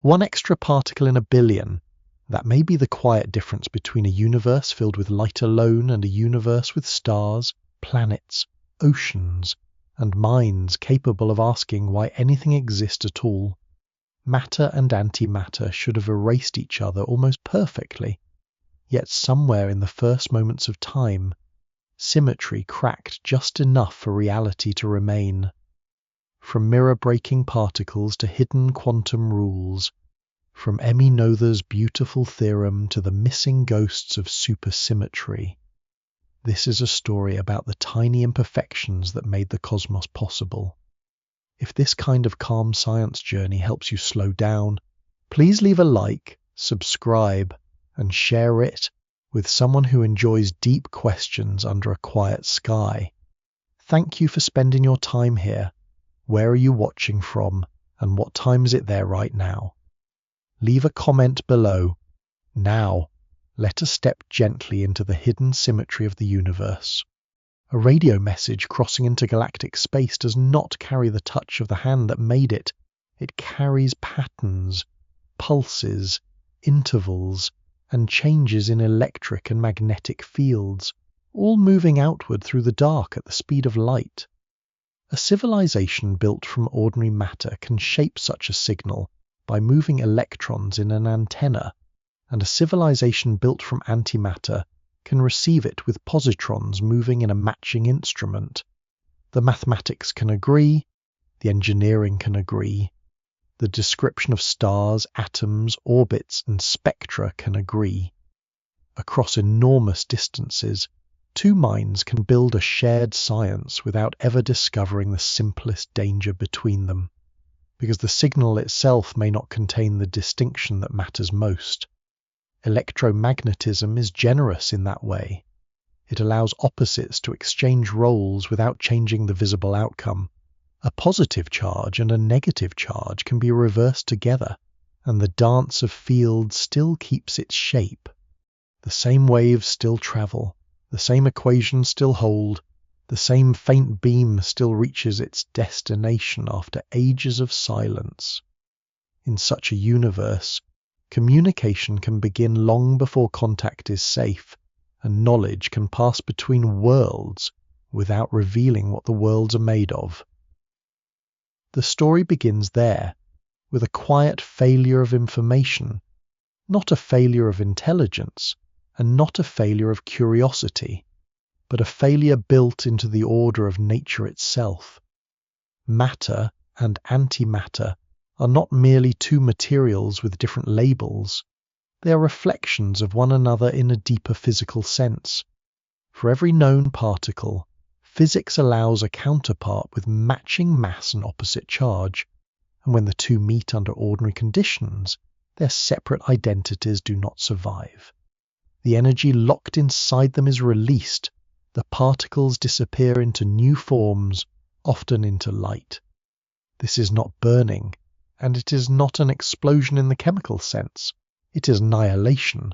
One extra particle in a billion. That may be the quiet difference between a universe filled with light alone and a universe with stars, planets, oceans, and minds capable of asking why anything exists at all. Matter and antimatter should have erased each other almost perfectly, yet somewhere in the first moments of time, symmetry cracked just enough for reality to remain. From mirror-breaking particles to hidden quantum rules, from Emmy Noether's beautiful theorem to the missing ghosts of supersymmetry, this is a story about the tiny imperfections that made the cosmos possible. If this kind of calm science journey helps you slow down, please leave a like, subscribe, and share it with someone who enjoys deep questions under a quiet sky. Thank you for spending your time here. Where are you watching from, and what time is it there right now? Leave a comment below. Now, let us step gently into the hidden symmetry of the universe. A radio message crossing intergalactic space does not carry the touch of the hand that made it. It carries patterns, pulses, intervals, and changes in electric and magnetic fields, all moving outward through the dark at the speed of light. A civilization built from ordinary matter can shape such a signal by moving electrons in an antenna, and a civilization built from antimatter can receive it with positrons moving in a matching instrument. The mathematics can agree, the engineering can agree, the description of stars, atoms, orbits, and spectra can agree. Across enormous distances, two minds can build a shared science without ever discovering the simplest danger between them, because the signal itself may not contain the distinction that matters most. Electromagnetism is generous in that way. It allows opposites to exchange roles without changing the visible outcome. A positive charge and a negative charge can be reversed together, and the dance of fields still keeps its shape. The same waves still travel, the same equations still hold, the same faint beam still reaches its destination after ages of silence. In such a universe, communication can begin long before contact is safe, and knowledge can pass between worlds without revealing what the worlds are made of. The story begins there, with a quiet failure of information, not a failure of intelligence, and not a failure of curiosity, but a failure built into the order of nature itself. Matter and antimatter are not merely two materials with different labels. They are reflections of one another in a deeper physical sense. For every known particle, physics allows a counterpart with matching mass and opposite charge, and when the two meet under ordinary conditions, their separate identities do not survive. The energy locked inside them is released. The particles disappear into new forms, often into light. This is not burning, and it is not an explosion in the chemical sense. It is annihilation,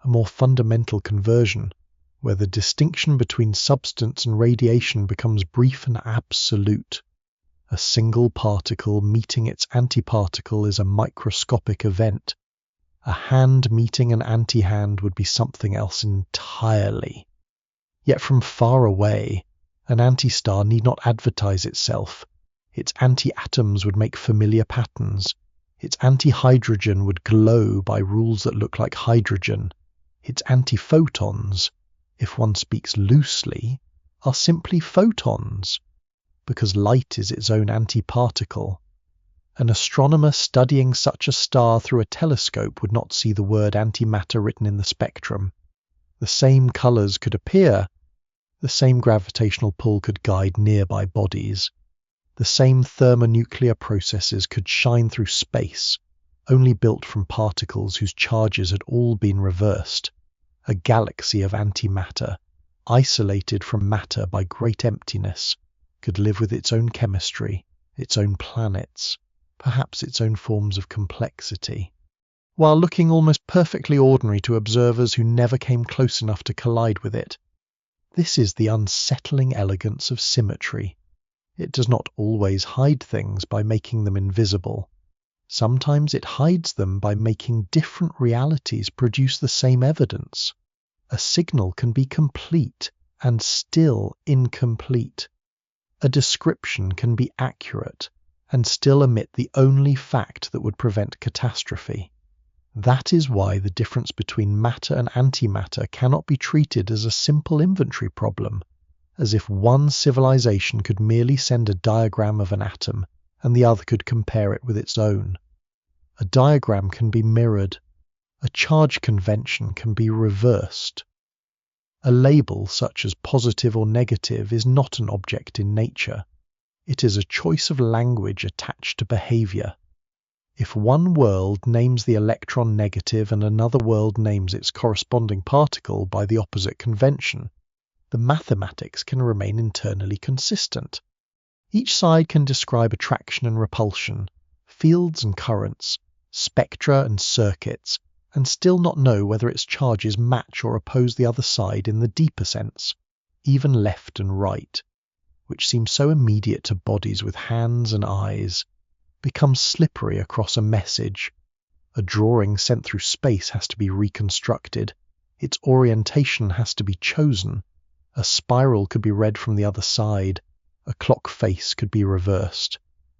a more fundamental conversion, where the distinction between substance and radiation becomes brief and absolute. A single particle meeting its antiparticle is a microscopic event. A hand meeting an anti-hand would be something else entirely. Yet from far away, an anti-star need not advertise itself. Its anti-atoms would make familiar patterns. Its anti-hydrogen would glow by rules that look like hydrogen. Its anti-photons, if one speaks loosely, are simply photons, because light is its own antiparticle. An astronomer studying such a star through a telescope would not see the word antimatter written in the spectrum. The same colours could appear. The same gravitational pull could guide nearby bodies. The same thermonuclear processes could shine through space, only built from particles whose charges had all been reversed. A galaxy of antimatter, isolated from matter by great emptiness, could live with its own chemistry, its own planets, perhaps its own forms of complexity, while looking almost perfectly ordinary to observers who never came close enough to collide with it. This is the unsettling elegance of symmetry. It does not always hide things by making them invisible. Sometimes it hides them by making different realities produce the same evidence. A signal can be complete and still incomplete. A description can be accurate and still omit the only fact that would prevent catastrophe. That is why the difference between matter and antimatter cannot be treated as a simple inventory problem, as if one civilization could merely send a diagram of an atom and the other could compare it with its own. A diagram can be mirrored. A charge convention can be reversed. A label such as positive or negative is not an object in nature. It is a choice of language attached to behavior. If one world names the electron negative and another world names its corresponding particle by the opposite convention, the mathematics can remain internally consistent. Each side can describe attraction and repulsion, fields and currents, spectra and circuits, and still not know whether its charges match or oppose the other side in the deeper sense, even left and right, which seems so immediate to bodies with hands and eyes, becomes slippery across a message. A drawing sent through space has to be reconstructed. Its orientation has to be chosen. A spiral could be read from the other side. A clock face could be reversed.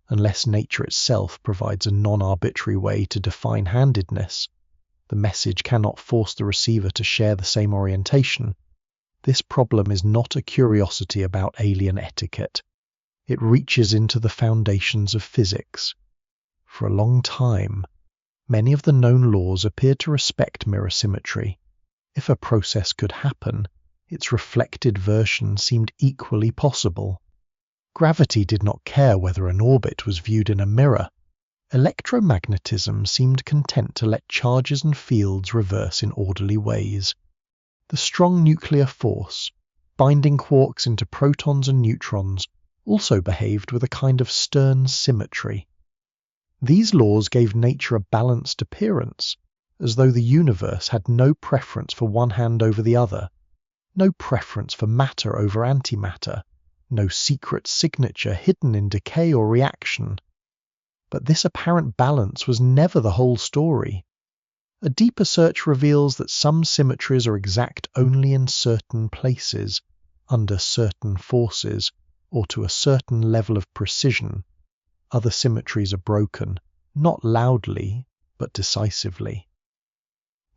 Unless nature itself provides a non-arbitrary way to define handedness, the message cannot force the receiver to share the same orientation. This problem is not a curiosity about alien etiquette. It reaches into the foundations of physics. For a long time, many of the known laws appeared to respect mirror symmetry. If a process could happen, its reflected version seemed equally possible. Gravity did not care whether an orbit was viewed in a mirror. Electromagnetism seemed content to let charges and fields reverse in orderly ways. The strong nuclear force, binding quarks into protons and neutrons, also behaved with a kind of stern symmetry. These laws gave nature a balanced appearance, as though the universe had no preference for one hand over the other, no preference for matter over antimatter, no secret signature hidden in decay or reaction. But this apparent balance was never the whole story. A deeper search reveals that some symmetries are exact only in certain places, under certain forces, or to a certain level of precision. Other symmetries are broken, not loudly, but decisively.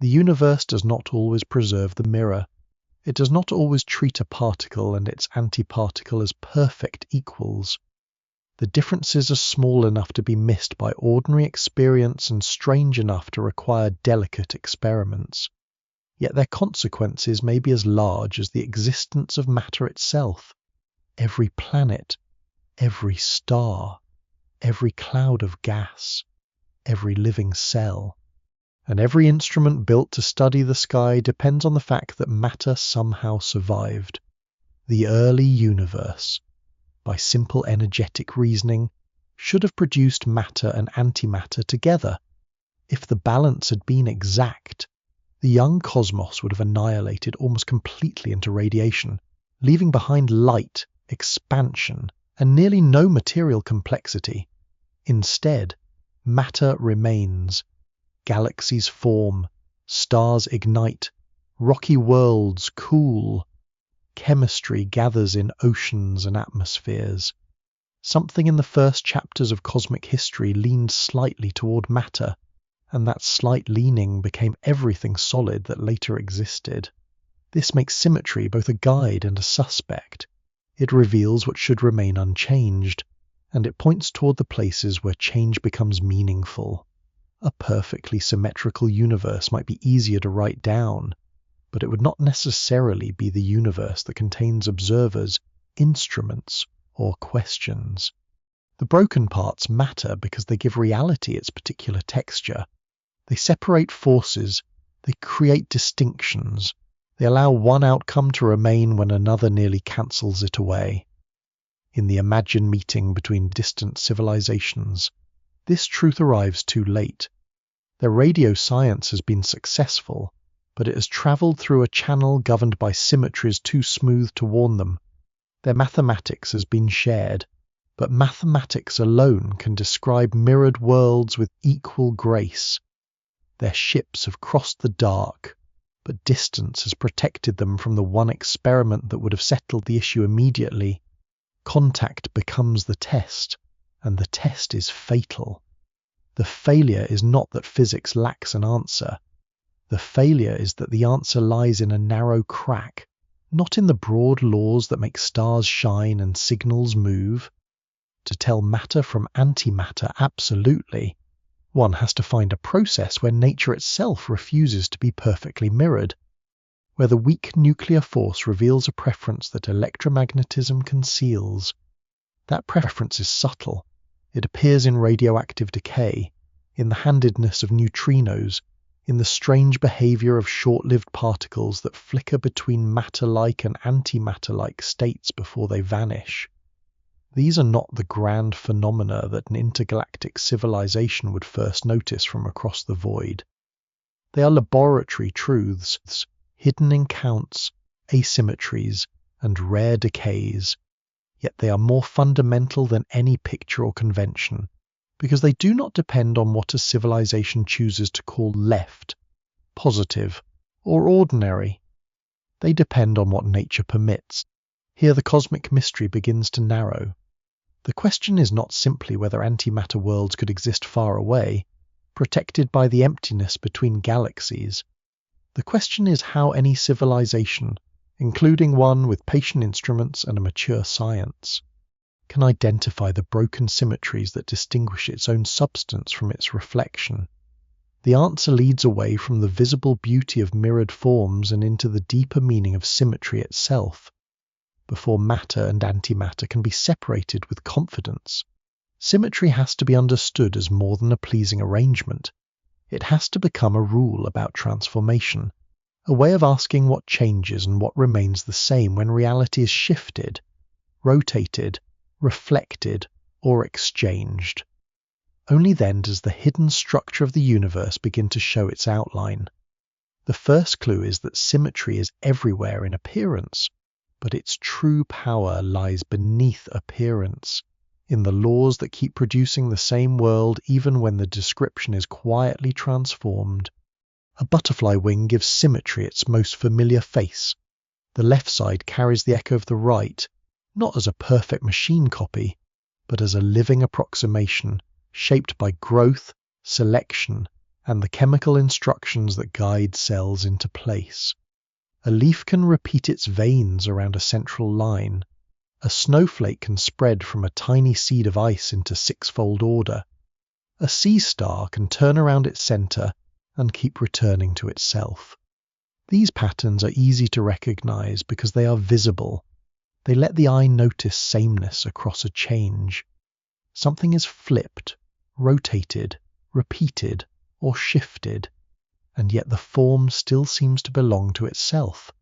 The universe does not always preserve the mirror. It does not always treat a particle and its antiparticle as perfect equals. The differences are small enough to be missed by ordinary experience and strange enough to require delicate experiments. Yet their consequences may be as large as the existence of matter itself. Every planet, every star, every cloud of gas, every living cell, and every instrument built to study the sky depends on the fact that matter somehow survived. The early universe, by simple energetic reasoning, should have produced matter and antimatter together. If the balance had been exact, the young cosmos would have annihilated almost completely into radiation, leaving behind light, expansion, and nearly no material complexity. Instead, matter remains. Galaxies form, stars ignite, rocky worlds cool. Chemistry gathers in oceans and atmospheres. Something in the first chapters of cosmic history leaned slightly toward matter, and that slight leaning became everything solid that later existed. This makes symmetry both a guide and a suspect. It reveals what should remain unchanged, and it points toward the places where change becomes meaningful. A perfectly symmetrical universe might be easier to write down, but it would not necessarily be the universe that contains observers, instruments, or questions. The broken parts matter because they give reality its particular texture. They separate forces, they create distinctions, they allow one outcome to remain when another nearly cancels it away. In the imagined meeting between distant civilizations, this truth arrives too late. Their radio science has been successful, but it has travelled through a channel governed by symmetries too smooth to warn them. Their mathematics has been shared, but mathematics alone can describe mirrored worlds with equal grace. Their ships have crossed the dark, but distance has protected them from the one experiment that would have settled the issue immediately. Contact becomes the test, and the test is fatal. The failure is not that physics lacks an answer. The failure is that the answer lies in a narrow crack, not in the broad laws that make stars shine and signals move. To tell matter from antimatter absolutely, one has to find a process where nature itself refuses to be perfectly mirrored, where the weak nuclear force reveals a preference that electromagnetism conceals. That preference is subtle. It appears in radioactive decay, in the handedness of neutrinos, in the strange behavior of short-lived particles that flicker between matter-like and antimatter-like states before they vanish. These are not the grand phenomena that an intergalactic civilization would first notice from across the void. They are laboratory truths, hidden in counts, asymmetries, and rare decays. Yet they are more fundamental than any picture or convention, because they do not depend on what a civilization chooses to call left, positive, or ordinary. They depend on what nature permits. Here the cosmic mystery begins to narrow. The question is not simply whether antimatter worlds could exist far away, protected by the emptiness between galaxies. The question is how any civilization, including one with patient instruments and a mature science, can identify the broken symmetries that distinguish its own substance from its reflection. The answer leads away from the visible beauty of mirrored forms and into the deeper meaning of symmetry itself. Before matter and antimatter can be separated with confidence, symmetry has to be understood as more than a pleasing arrangement. It has to become a rule about transformation, a way of asking what changes and what remains the same when reality is shifted, rotated, reflected, or exchanged. Only then does the hidden structure of the universe begin to show its outline. The first clue is that symmetry is everywhere in appearance, but its true power lies beneath appearance, in the laws that keep producing the same world even when the description is quietly transformed. A butterfly wing gives symmetry its most familiar face. The left side carries the echo of the right, not as a perfect machine copy, but as a living approximation, shaped by growth, selection, and the chemical instructions that guide cells into place. A leaf can repeat its veins around a central line. A snowflake can spread from a tiny seed of ice into sixfold order. A sea star can turn around its center and keep returning to itself. These patterns are easy to recognize because they are visible. They let the eye notice sameness across a change. Something is flipped, rotated, repeated, or shifted, and yet the form still seems to belong to itself.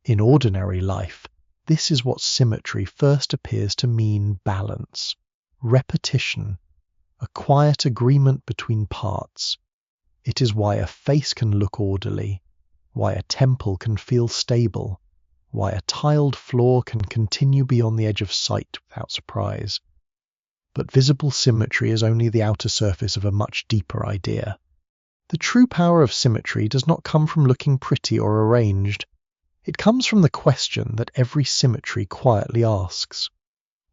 In ordinary life, this is what symmetry first appears to mean: balance, repetition, a quiet agreement between parts. It is why a face can look orderly, why a temple can feel stable, why a tiled floor can continue beyond the edge of sight without surprise. But visible symmetry is only the outer surface of a much deeper idea. The true power of symmetry does not come from looking pretty or arranged. It comes from the question that every symmetry quietly asks.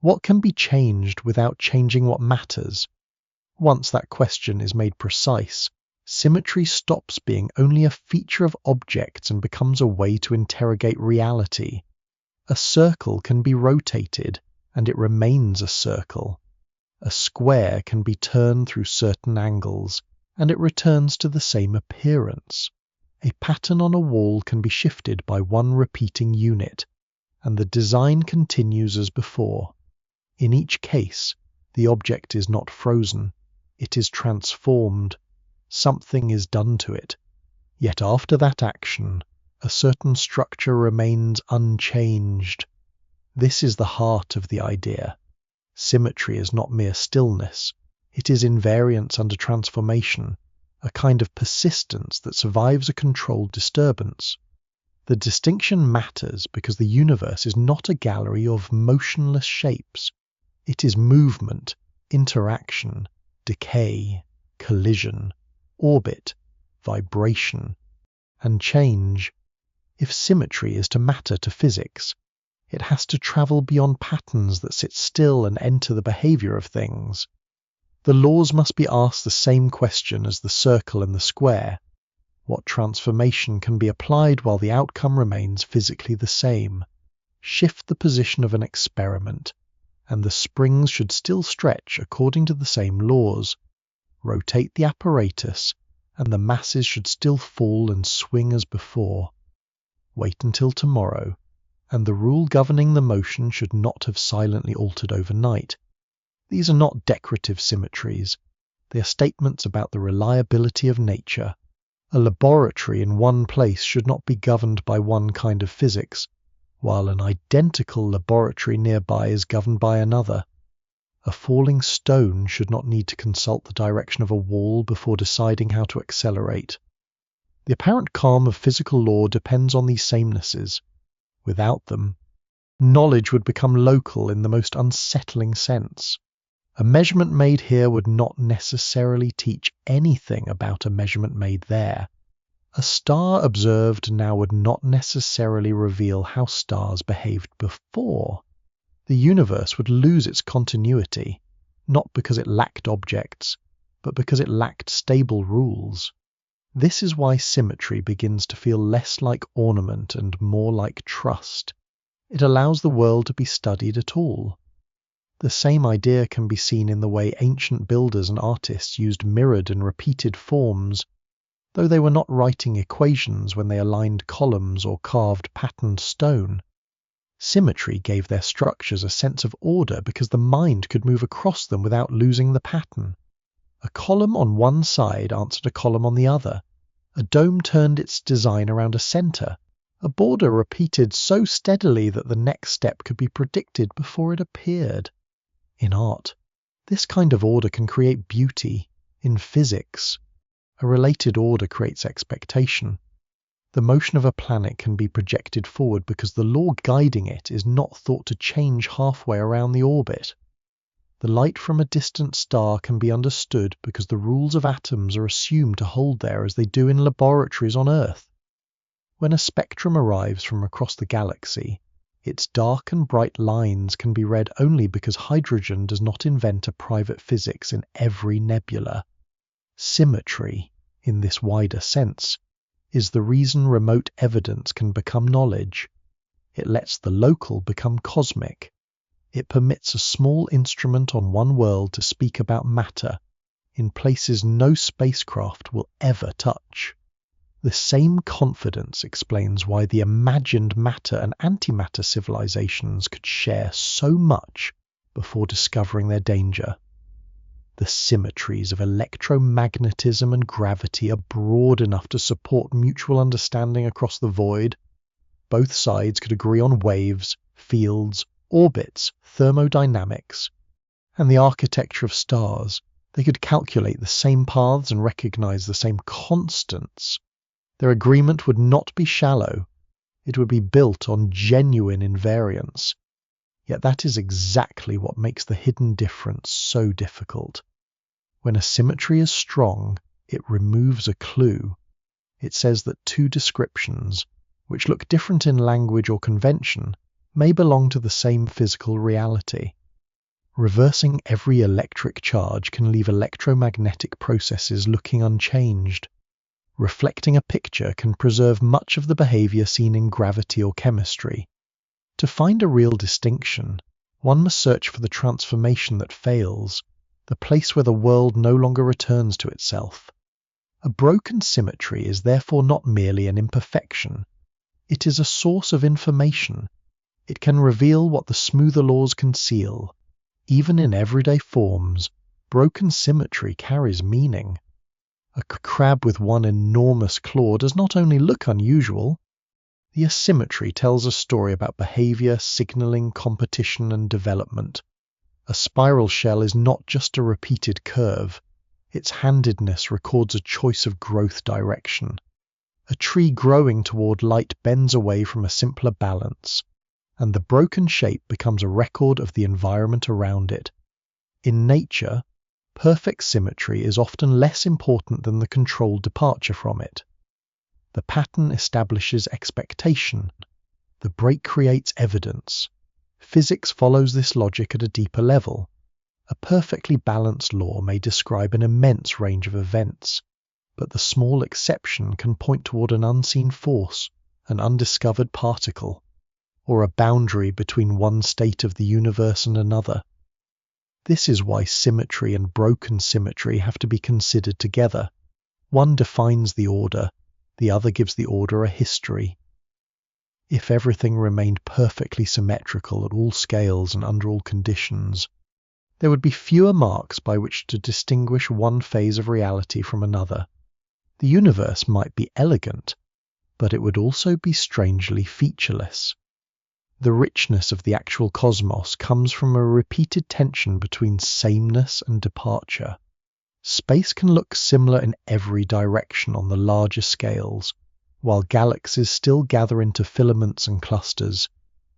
What can be changed without changing what matters? Once that question is made precise, symmetry stops being only a feature of objects and becomes a way to interrogate reality. A circle can be rotated, and it remains a circle. A square can be turned through certain angles, and it returns to the same appearance. A pattern on a wall can be shifted by one repeating unit, and the design continues as before. In each case, the object is not frozen, it is transformed. Something is done to it. Yet after that action, a certain structure remains unchanged. This is the heart of the idea. Symmetry is not mere stillness. It is invariance under transformation, a kind of persistence that survives a controlled disturbance. The distinction matters because the universe is not a gallery of motionless shapes. It is movement, interaction, decay, collision, orbit, vibration, and change. If symmetry is to matter to physics, it has to travel beyond patterns that sit still and enter the behavior of things. The laws must be asked the same question as the circle and the square. What transformation can be applied while the outcome remains physically the same? Shift the position of an experiment, and the springs should still stretch according to the same laws. Rotate the apparatus, and the masses should still fall and swing as before. Wait until tomorrow, and the rule governing the motion should not have silently altered overnight. These are not decorative symmetries. They are statements about the reliability of nature. A laboratory in one place should not be governed by one kind of physics, while an identical laboratory nearby is governed by another. A falling stone should not need to consult the direction of a wall before deciding how to accelerate. The apparent calm of physical law depends on these samenesses. Without them, knowledge would become local in the most unsettling sense. A measurement made here would not necessarily teach anything about a measurement made there. A star observed now would not necessarily reveal how stars behaved before. The universe would lose its continuity, not because it lacked objects, but because it lacked stable rules. This is why symmetry begins to feel less like ornament and more like trust. It allows the world to be studied at all. The same idea can be seen in the way ancient builders and artists used mirrored and repeated forms, though they were not writing equations when they aligned columns or carved patterned stone. Symmetry gave their structures a sense of order because the mind could move across them without losing the pattern. A column on one side answered a column on the other. A dome turned its design around a center. A border repeated so steadily that the next step could be predicted before it appeared. In art, this kind of order can create beauty. In physics, a related order creates expectation. The motion of a planet can be projected forward because the law guiding it is not thought to change halfway around the orbit. The light from a distant star can be understood because the rules of atoms are assumed to hold there as they do in laboratories on Earth. When a spectrum arrives from across the galaxy, its dark and bright lines can be read only because hydrogen does not invent a private physics in every nebula. Symmetry, in this wider sense, is the reason remote evidence can become knowledge. It lets the local become cosmic. It permits a small instrument on one world to speak about matter in places no spacecraft will ever touch. The same confidence explains why the imagined matter and antimatter civilizations could share so much before discovering their danger. The symmetries of electromagnetism and gravity are broad enough to support mutual understanding across the void. Both sides could agree on waves, fields, orbits, thermodynamics, and the architecture of stars. They could calculate the same paths and recognize the same constants. Their agreement would not be shallow. It would be built on genuine invariance. Yet that is exactly what makes the hidden difference so difficult. When a symmetry is strong, it removes a clue. It says that two descriptions, which look different in language or convention, may belong to the same physical reality. Reversing every electric charge can leave electromagnetic processes looking unchanged. Reflecting a picture can preserve much of the behavior seen in gravity or chemistry. To find a real distinction, one must search for the transformation that fails, the place where the world no longer returns to itself. A broken symmetry is therefore not merely an imperfection. It is a source of information. It can reveal what the smoother laws conceal. Even in everyday forms, broken symmetry carries meaning. A crab with one enormous claw does not only look unusual. The asymmetry tells a story about behavior, signaling, competition, and development. A spiral shell is not just a repeated curve. Its handedness records a choice of growth direction. A tree growing toward light bends away from a simpler balance. and the broken shape becomes a record of the environment around it. In nature, perfect symmetry is often less important than the controlled departure from it. The pattern establishes expectation. The break creates evidence. Physics follows this logic at a deeper level. A perfectly balanced law may describe an immense range of events, but the small exception can point toward an unseen force, an undiscovered particle, or a boundary between one state of the universe and another. This is why symmetry and broken symmetry have to be considered together. One defines the order, the other gives the order a history. If everything remained perfectly symmetrical at all scales and under all conditions, there would be fewer marks by which to distinguish one phase of reality from another. The universe might be elegant, but it would also be strangely featureless. The richness of the actual cosmos comes from a repeated tension between sameness and departure. Space can look similar in every direction on the larger scales, while galaxies still gather into filaments and clusters.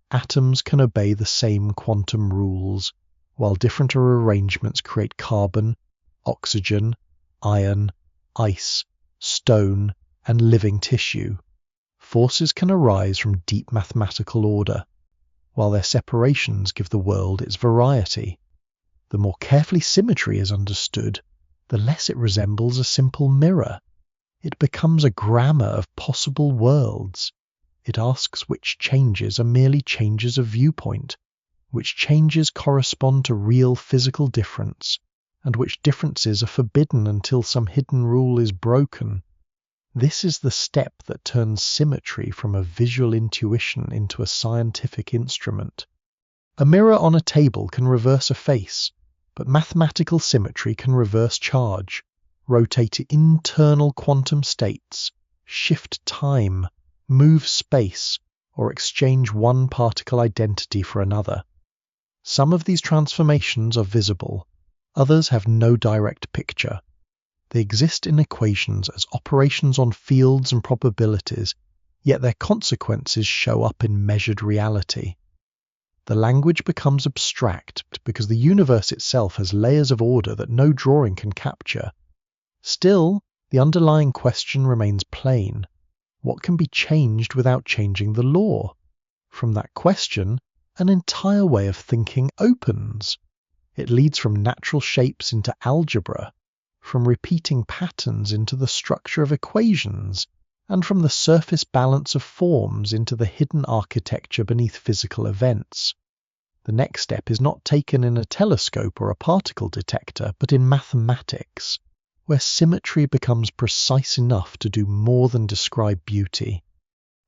Atoms can obey the same quantum rules, while different arrangements create carbon, oxygen, iron, ice, stone, and living tissue. Forces can arise from deep mathematical order, while their separations give the world its variety. The more carefully symmetry is understood, the less it resembles a simple mirror. It becomes a grammar of possible worlds. It asks which changes are merely changes of viewpoint, which changes correspond to real physical difference, and which differences are forbidden until some hidden rule is broken. This is the step that turns symmetry from a visual intuition into a scientific instrument. A mirror on a table can reverse a face, but mathematical symmetry can reverse charge, rotate internal quantum states, shift time, move space, or exchange one particle identity for another. Some of these transformations are visible, others have no direct picture. They exist in equations as operations on fields and probabilities, yet their consequences show up in measured reality. The language becomes abstract because the universe itself has layers of order that no drawing can capture. Still, the underlying question remains plain. What can be changed without changing the law? From that question, an entire way of thinking opens. It leads from natural shapes into algebra, from repeating patterns into the structure of equations, and from the surface balance of forms into the hidden architecture beneath physical events. The next step is not taken in a telescope or a particle detector, but in mathematics, where symmetry becomes precise enough to do more than describe beauty.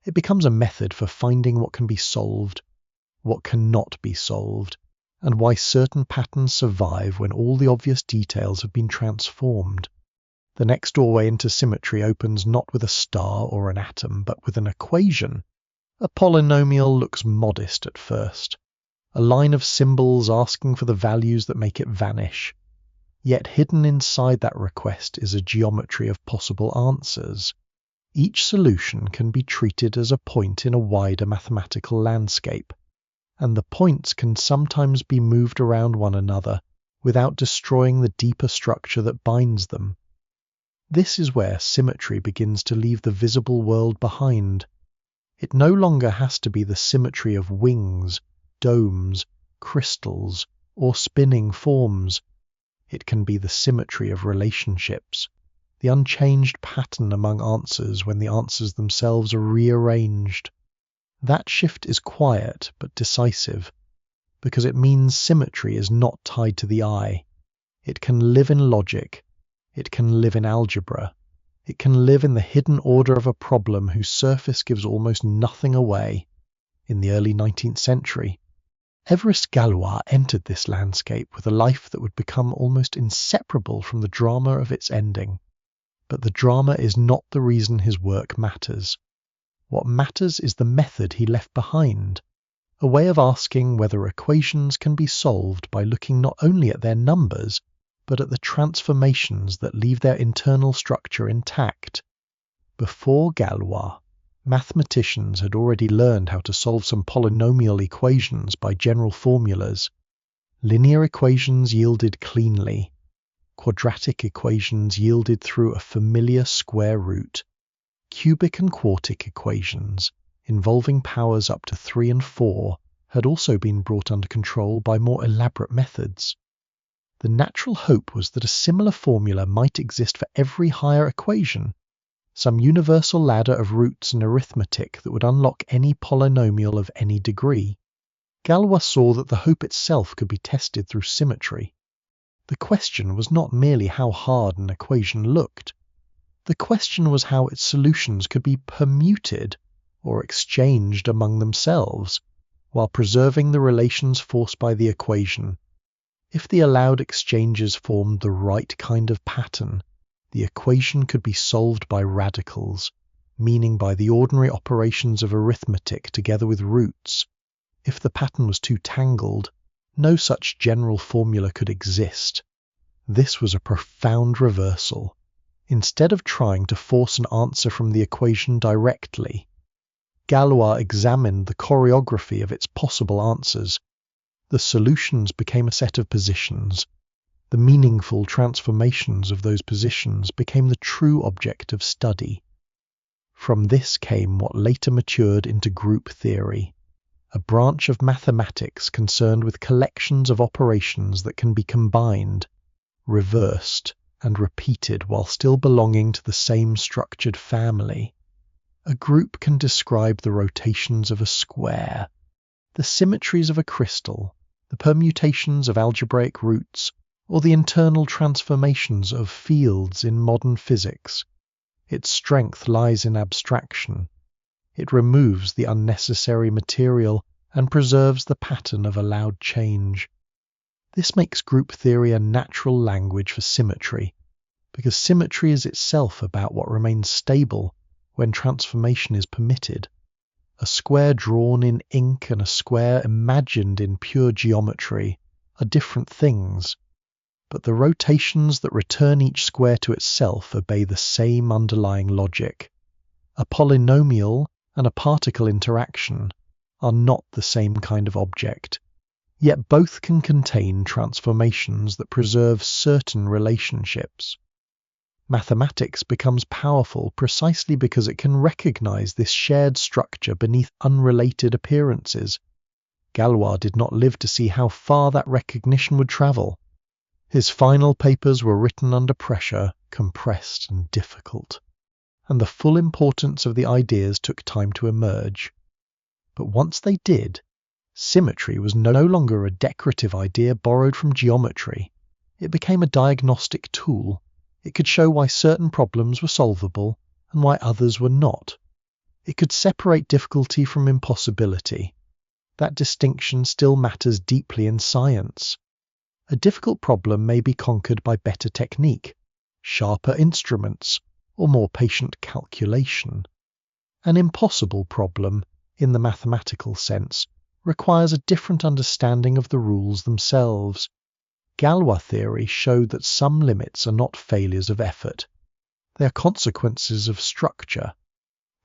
It becomes a method for finding what can be solved, what cannot be solved, and why certain patterns survive when all the obvious details have been transformed. The next doorway into symmetry opens not with a star or an atom, but with an equation. A polynomial looks modest at first, a line of symbols asking for the values that make it vanish. Yet hidden inside that request is a geometry of possible answers. Each solution can be treated as a point in a wider mathematical landscape, and the points can sometimes be moved around one another without destroying the deeper structure that binds them. This is where symmetry begins to leave the visible world behind. It no longer has to be the symmetry of wings, domes, crystals, or spinning forms. It can be the symmetry of relationships, the unchanged pattern among answers when the answers themselves are rearranged. That shift is quiet but decisive, because it means symmetry is not tied to the eye. It can live in logic, it can live in algebra, it can live in the hidden order of a problem whose surface gives almost nothing away. In the early 19th century, Évariste Galois entered this landscape with a life that would become almost inseparable from the drama of its ending. But the drama is not the reason his work matters. What matters is the method he left behind, a way of asking whether equations can be solved by looking not only at their numbers, but at the transformations that leave their internal structure intact. Before Galois, Mathematicians had already learned how to solve some polynomial equations by general formulas. Linear equations yielded cleanly. Quadratic equations yielded through a familiar square root. Cubic and quartic equations, involving powers up to 3 and 4, had also been brought under control by more elaborate methods. The natural hope was that a similar formula might exist for every higher equation, some universal ladder of roots and arithmetic that would unlock any polynomial of any degree. Galois saw that the hope itself could be tested through symmetry. The question was not merely how hard an equation looked. The question was how its solutions could be permuted or exchanged among themselves, while preserving the relations forced by the equation. If the allowed exchanges formed the right kind of pattern, the equation could be solved by radicals, meaning by the ordinary operations of arithmetic together with roots. If the pattern was too tangled, no such general formula could exist. This was a profound reversal. Instead of trying to force an answer from the equation directly, Galois examined the choreography of its possible answers. The solutions became a set of positions. The meaningful transformations of those positions became the true object of study. From this came what later matured into group theory, a branch of mathematics concerned with collections of operations that can be combined, reversed, and repeated while still belonging to the same structured family. A group can describe the rotations of a square, the symmetries of a crystal, the permutations of algebraic roots, or the internal transformations of fields in modern physics. Its strength lies in abstraction. It removes the unnecessary material and preserves the pattern of allowed change. This makes group theory a natural language for symmetry, because symmetry is itself about what remains stable when transformation is permitted. A square drawn in ink and a square imagined in pure geometry are different things, but the rotations that return each square to itself obey the same underlying logic. A polynomial and a particle interaction are not the same kind of object, yet both can contain transformations that preserve certain relationships. Mathematics becomes powerful precisely because it can recognize this shared structure beneath unrelated appearances. Galois did not live to see how far that recognition would travel. His final papers were written under pressure, compressed and difficult, and the full importance of the ideas took time to emerge. But once they did, symmetry was no longer a decorative idea borrowed from geometry. It became a diagnostic tool. It could show why certain problems were solvable and why others were not. It could separate difficulty from impossibility. That distinction still matters deeply in science. A difficult problem may be conquered by better technique, sharper instruments, or more patient calculation. An impossible problem, in the mathematical sense, requires a different understanding of the rules themselves. Galois theory showed that some limits are not failures of effort. They are consequences of structure.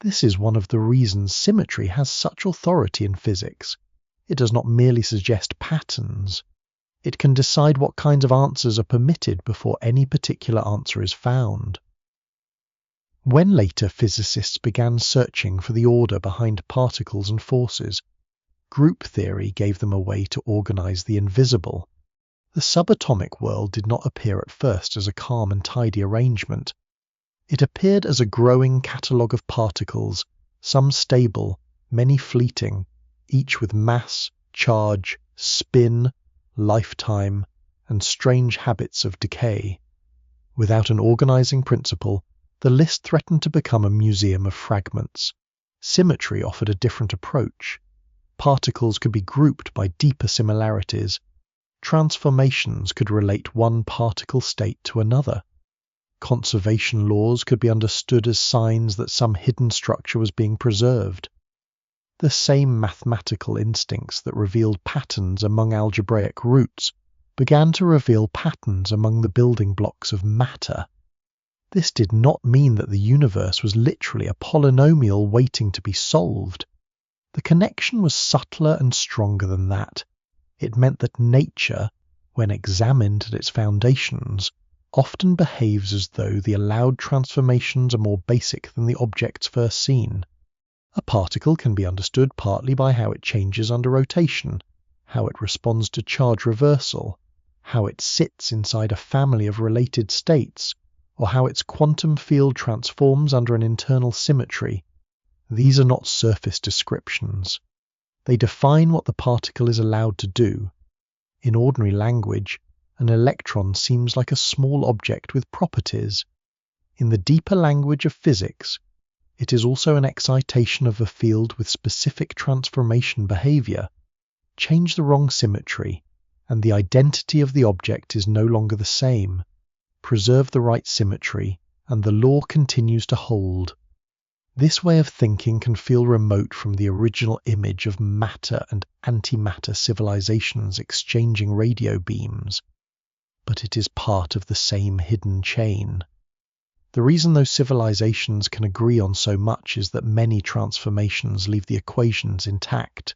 This is one of the reasons symmetry has such authority in physics. It does not merely suggest patterns. It can decide what kinds of answers are permitted before any particular answer is found. When later physicists began searching for the order behind particles and forces, group theory gave them a way to organize the invisible. The subatomic world did not appear at first as a calm and tidy arrangement. It appeared as a growing catalogue of particles, some stable, many fleeting, each with mass, charge, spin, lifetime, and strange habits of decay. Without an organizing principle, the list threatened to become a museum of fragments. Symmetry offered a different approach. Particles could be grouped by deeper similarities. Transformations could relate one particle state to another. Conservation laws could be understood as signs that some hidden structure was being preserved. The same mathematical instincts that revealed patterns among algebraic roots began to reveal patterns among the building blocks of matter. This did not mean that the universe was literally a polynomial waiting to be solved. The connection was subtler and stronger than that. It meant that nature, when examined at its foundations, often behaves as though the allowed transformations are more basic than the objects first seen. A particle can be understood partly by how it changes under rotation, how it responds to charge reversal, how it sits inside a family of related states, or how its quantum field transforms under an internal symmetry. These are not surface descriptions. They define what the particle is allowed to do. In ordinary language, an electron seems like a small object with properties. In the deeper language of physics, it is also an excitation of a field with specific transformation behavior. Change the wrong symmetry, and the identity of the object is no longer the same. Preserve the right symmetry, and the law continues to hold. This way of thinking can feel remote from the original image of matter and antimatter civilizations exchanging radio beams, but it is part of the same hidden chain. The reason those civilizations can agree on so much is that many transformations leave the equations intact.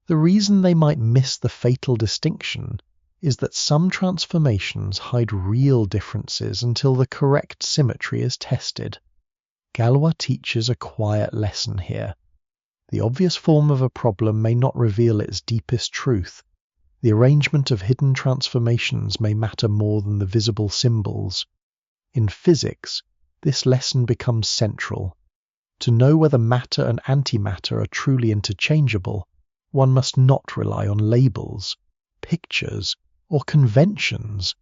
The reason they might miss the fatal distinction is that some transformations hide real differences until the correct symmetry is tested. Galois teaches a quiet lesson here. The obvious form of a problem may not reveal its deepest truth. The arrangement of hidden transformations may matter more than the visible symbols. In physics, this lesson becomes central. To know whether matter and antimatter are truly interchangeable, one must not rely on labels, pictures, or conventions.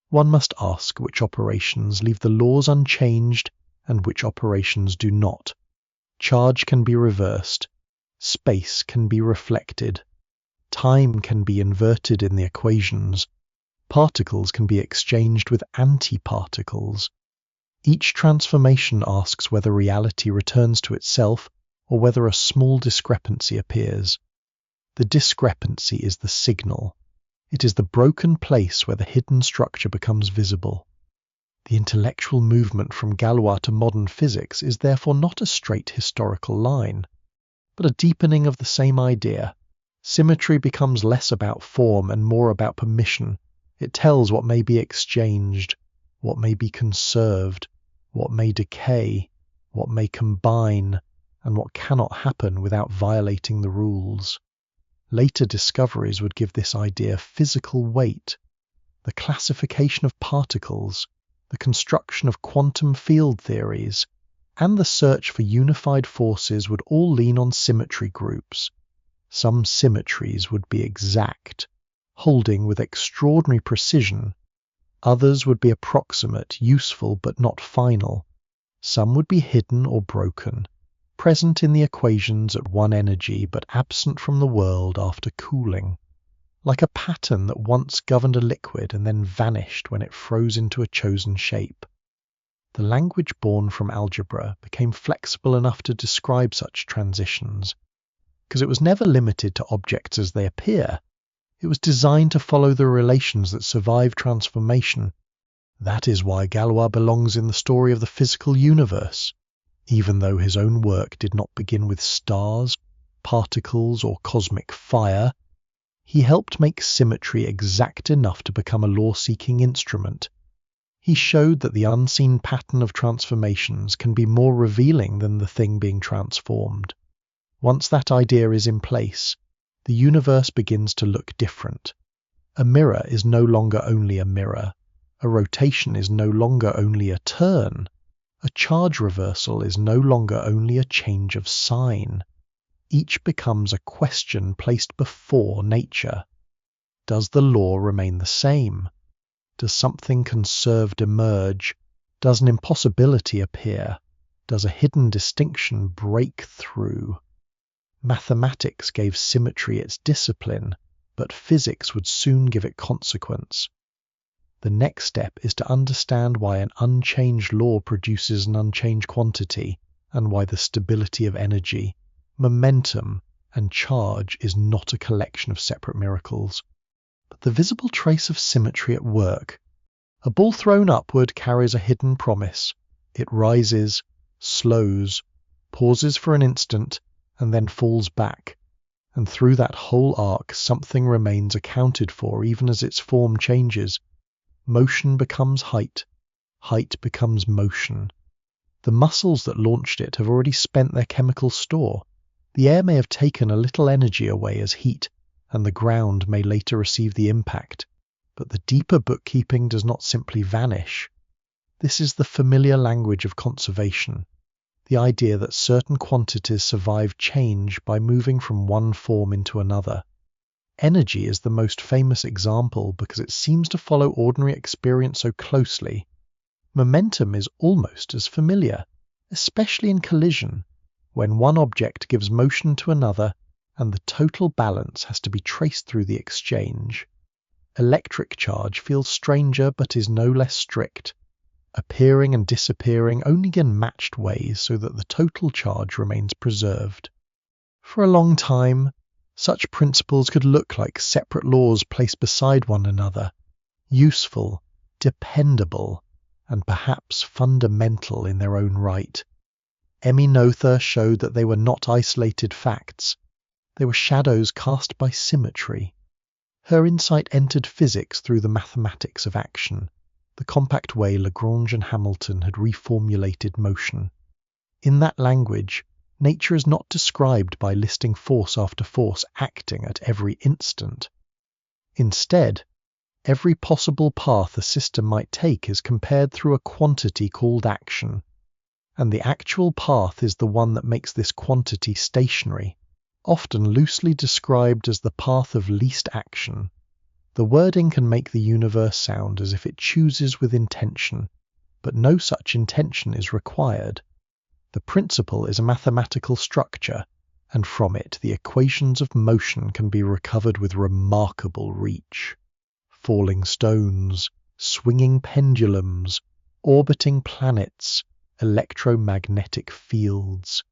One must ask which operations leave the laws unchanged and which operations do not. Charge can be reversed. Space can be reflected. Time can be inverted in the equations. Particles can be exchanged with antiparticles. Each transformation asks whether reality returns to itself or whether a small discrepancy appears. The discrepancy is the signal. It is the broken place where the hidden structure becomes visible. The intellectual movement from Galois to modern physics is therefore not a straight historical line, but a deepening of the same idea. Symmetry becomes less about form and more about permission. It tells what may be exchanged, what may be conserved, what may decay, what may combine, and what cannot happen without violating the rules. Later discoveries would give this idea physical weight. The classification of particles, the construction of quantum field theories, and the search for unified forces would all lean on symmetry groups. Some symmetries would be exact, holding with extraordinary precision. Others would be approximate, useful but not final. Some would be hidden or broken, present in the equations at one energy but absent from the world after cooling. Like a pattern that once governed a liquid and then vanished when it froze into a chosen shape. The language born from algebra became flexible enough to describe such transitions, because it was never limited to objects as they appear. It was designed to follow the relations that survive transformation. That is why Galois belongs in the story of the physical universe. Even though his own work did not begin with stars, particles, or cosmic fire, he helped make symmetry exact enough to become a law-seeking instrument. He showed that the unseen pattern of transformations can be more revealing than the thing being transformed. Once that idea is in place, the universe begins to look different. A mirror is no longer only a mirror. A rotation is no longer only a turn. A charge reversal is no longer only a change of sign. Each becomes a question placed before nature. Does the law remain the same? Does something conserved emerge? Does an impossibility appear? Does a hidden distinction break through? Mathematics gave symmetry its discipline, but physics would soon give it consequence. The next step is to understand why an unchanged law produces an unchanged quantity, and why the stability of energy, momentum, and charge is not a collection of separate miracles, but the visible trace of symmetry at work. A ball thrown upward carries a hidden promise. It rises, slows, pauses for an instant, and then falls back. And through that whole arc, something remains accounted for even as its form changes. Motion becomes height. Height becomes motion. The muscles that launched it have already spent their chemical store. The air may have taken a little energy away as heat, and the ground may later receive the impact. But the deeper bookkeeping does not simply vanish. This is the familiar language of conservation, the idea that certain quantities survive change by moving from one form into another. Energy is the most famous example because it seems to follow ordinary experience so closely. Momentum is almost as familiar, especially in collision, when one object gives motion to another and the total balance has to be traced through the exchange. Electric charge feels stranger but is no less strict, appearing and disappearing only in matched ways so that the total charge remains preserved. For a long time, such principles could look like separate laws placed beside one another, useful, dependable, and perhaps fundamental in their own right. Emmy Noether showed that they were not isolated facts. They were shadows cast by symmetry. Her insight entered physics through the mathematics of action, the compact way Lagrange and Hamilton had reformulated motion. In that language, nature is not described by listing force after force acting at every instant. Instead, every possible path a system might take is compared through a quantity called action, and the actual path is the one that makes this quantity stationary, often loosely described as the path of least action. The wording can make the universe sound as if it chooses with intention, but no such intention is required. The principle is a mathematical structure, and from it the equations of motion can be recovered with remarkable reach. Falling stones, swinging pendulums, orbiting planets, electromagnetic fields,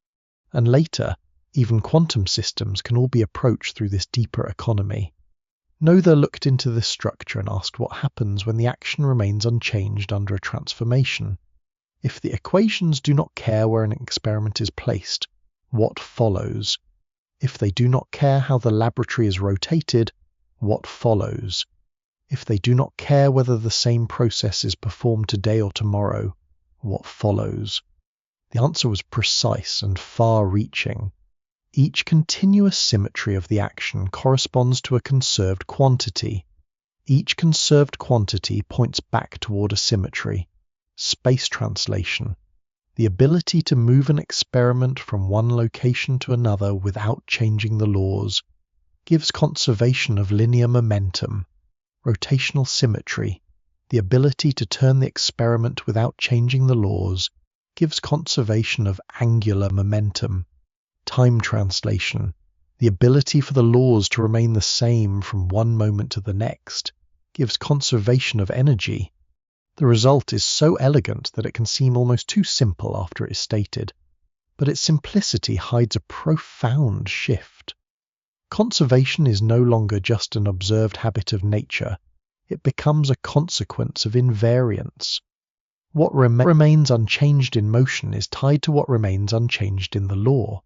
and later, even quantum systems can all be approached through this deeper economy. Noether looked into this structure and asked what happens when the action remains unchanged under a transformation. If the equations do not care where an experiment is placed, what follows? If they do not care how the laboratory is rotated, what follows? If they do not care whether the same process is performed today or tomorrow, what follows? The answer was precise and far-reaching. Each continuous symmetry of the action corresponds to a conserved quantity. Each conserved quantity points back toward a symmetry. Space translation, the ability to move an experiment from one location to another without changing the laws, gives conservation of linear momentum. Rotational symmetry, the ability to turn the experiment without changing the laws, gives conservation of angular momentum. Time translation, the ability for the laws to remain the same from one moment to the next, gives conservation of energy. The result is so elegant that it can seem almost too simple after it is stated, but its simplicity hides a profound shift. Conservation is no longer just an observed habit of nature, it becomes a consequence of invariance. What remains unchanged in motion is tied to what remains unchanged in the law.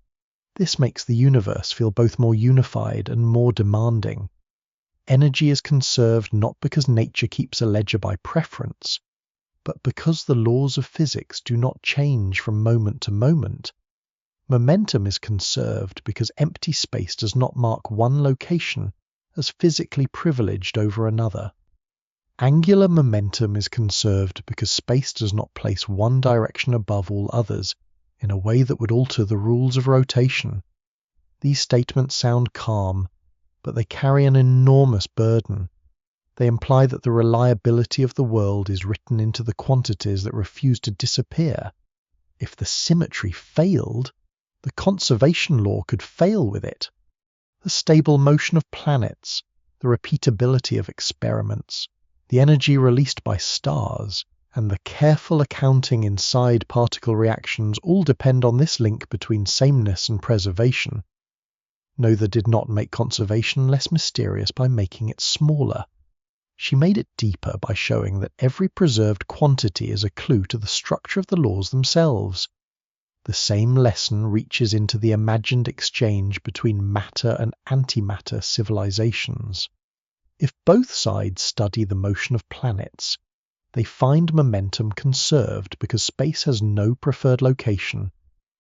This makes the universe feel both more unified and more demanding. Energy is conserved not because nature keeps a ledger by preference, but because the laws of physics do not change from moment to moment. Momentum is conserved because empty space does not mark one location as physically privileged over another. Angular momentum is conserved because space does not place one direction above all others in a way that would alter the rules of rotation. These statements sound calm, but they carry an enormous burden. They imply that the reliability of the world is written into the quantities that refuse to disappear. If the symmetry failed, the conservation law could fail with it. The stable motion of planets, the repeatability of experiments, the energy released by stars, and the careful accounting inside particle reactions all depend on this link between sameness and preservation. Noether did not make conservation less mysterious by making it smaller. She made it deeper by showing that every preserved quantity is a clue to the structure of the laws themselves. The same lesson reaches into the imagined exchange between matter and antimatter civilizations. If both sides study the motion of planets, they find momentum conserved because space has no preferred location.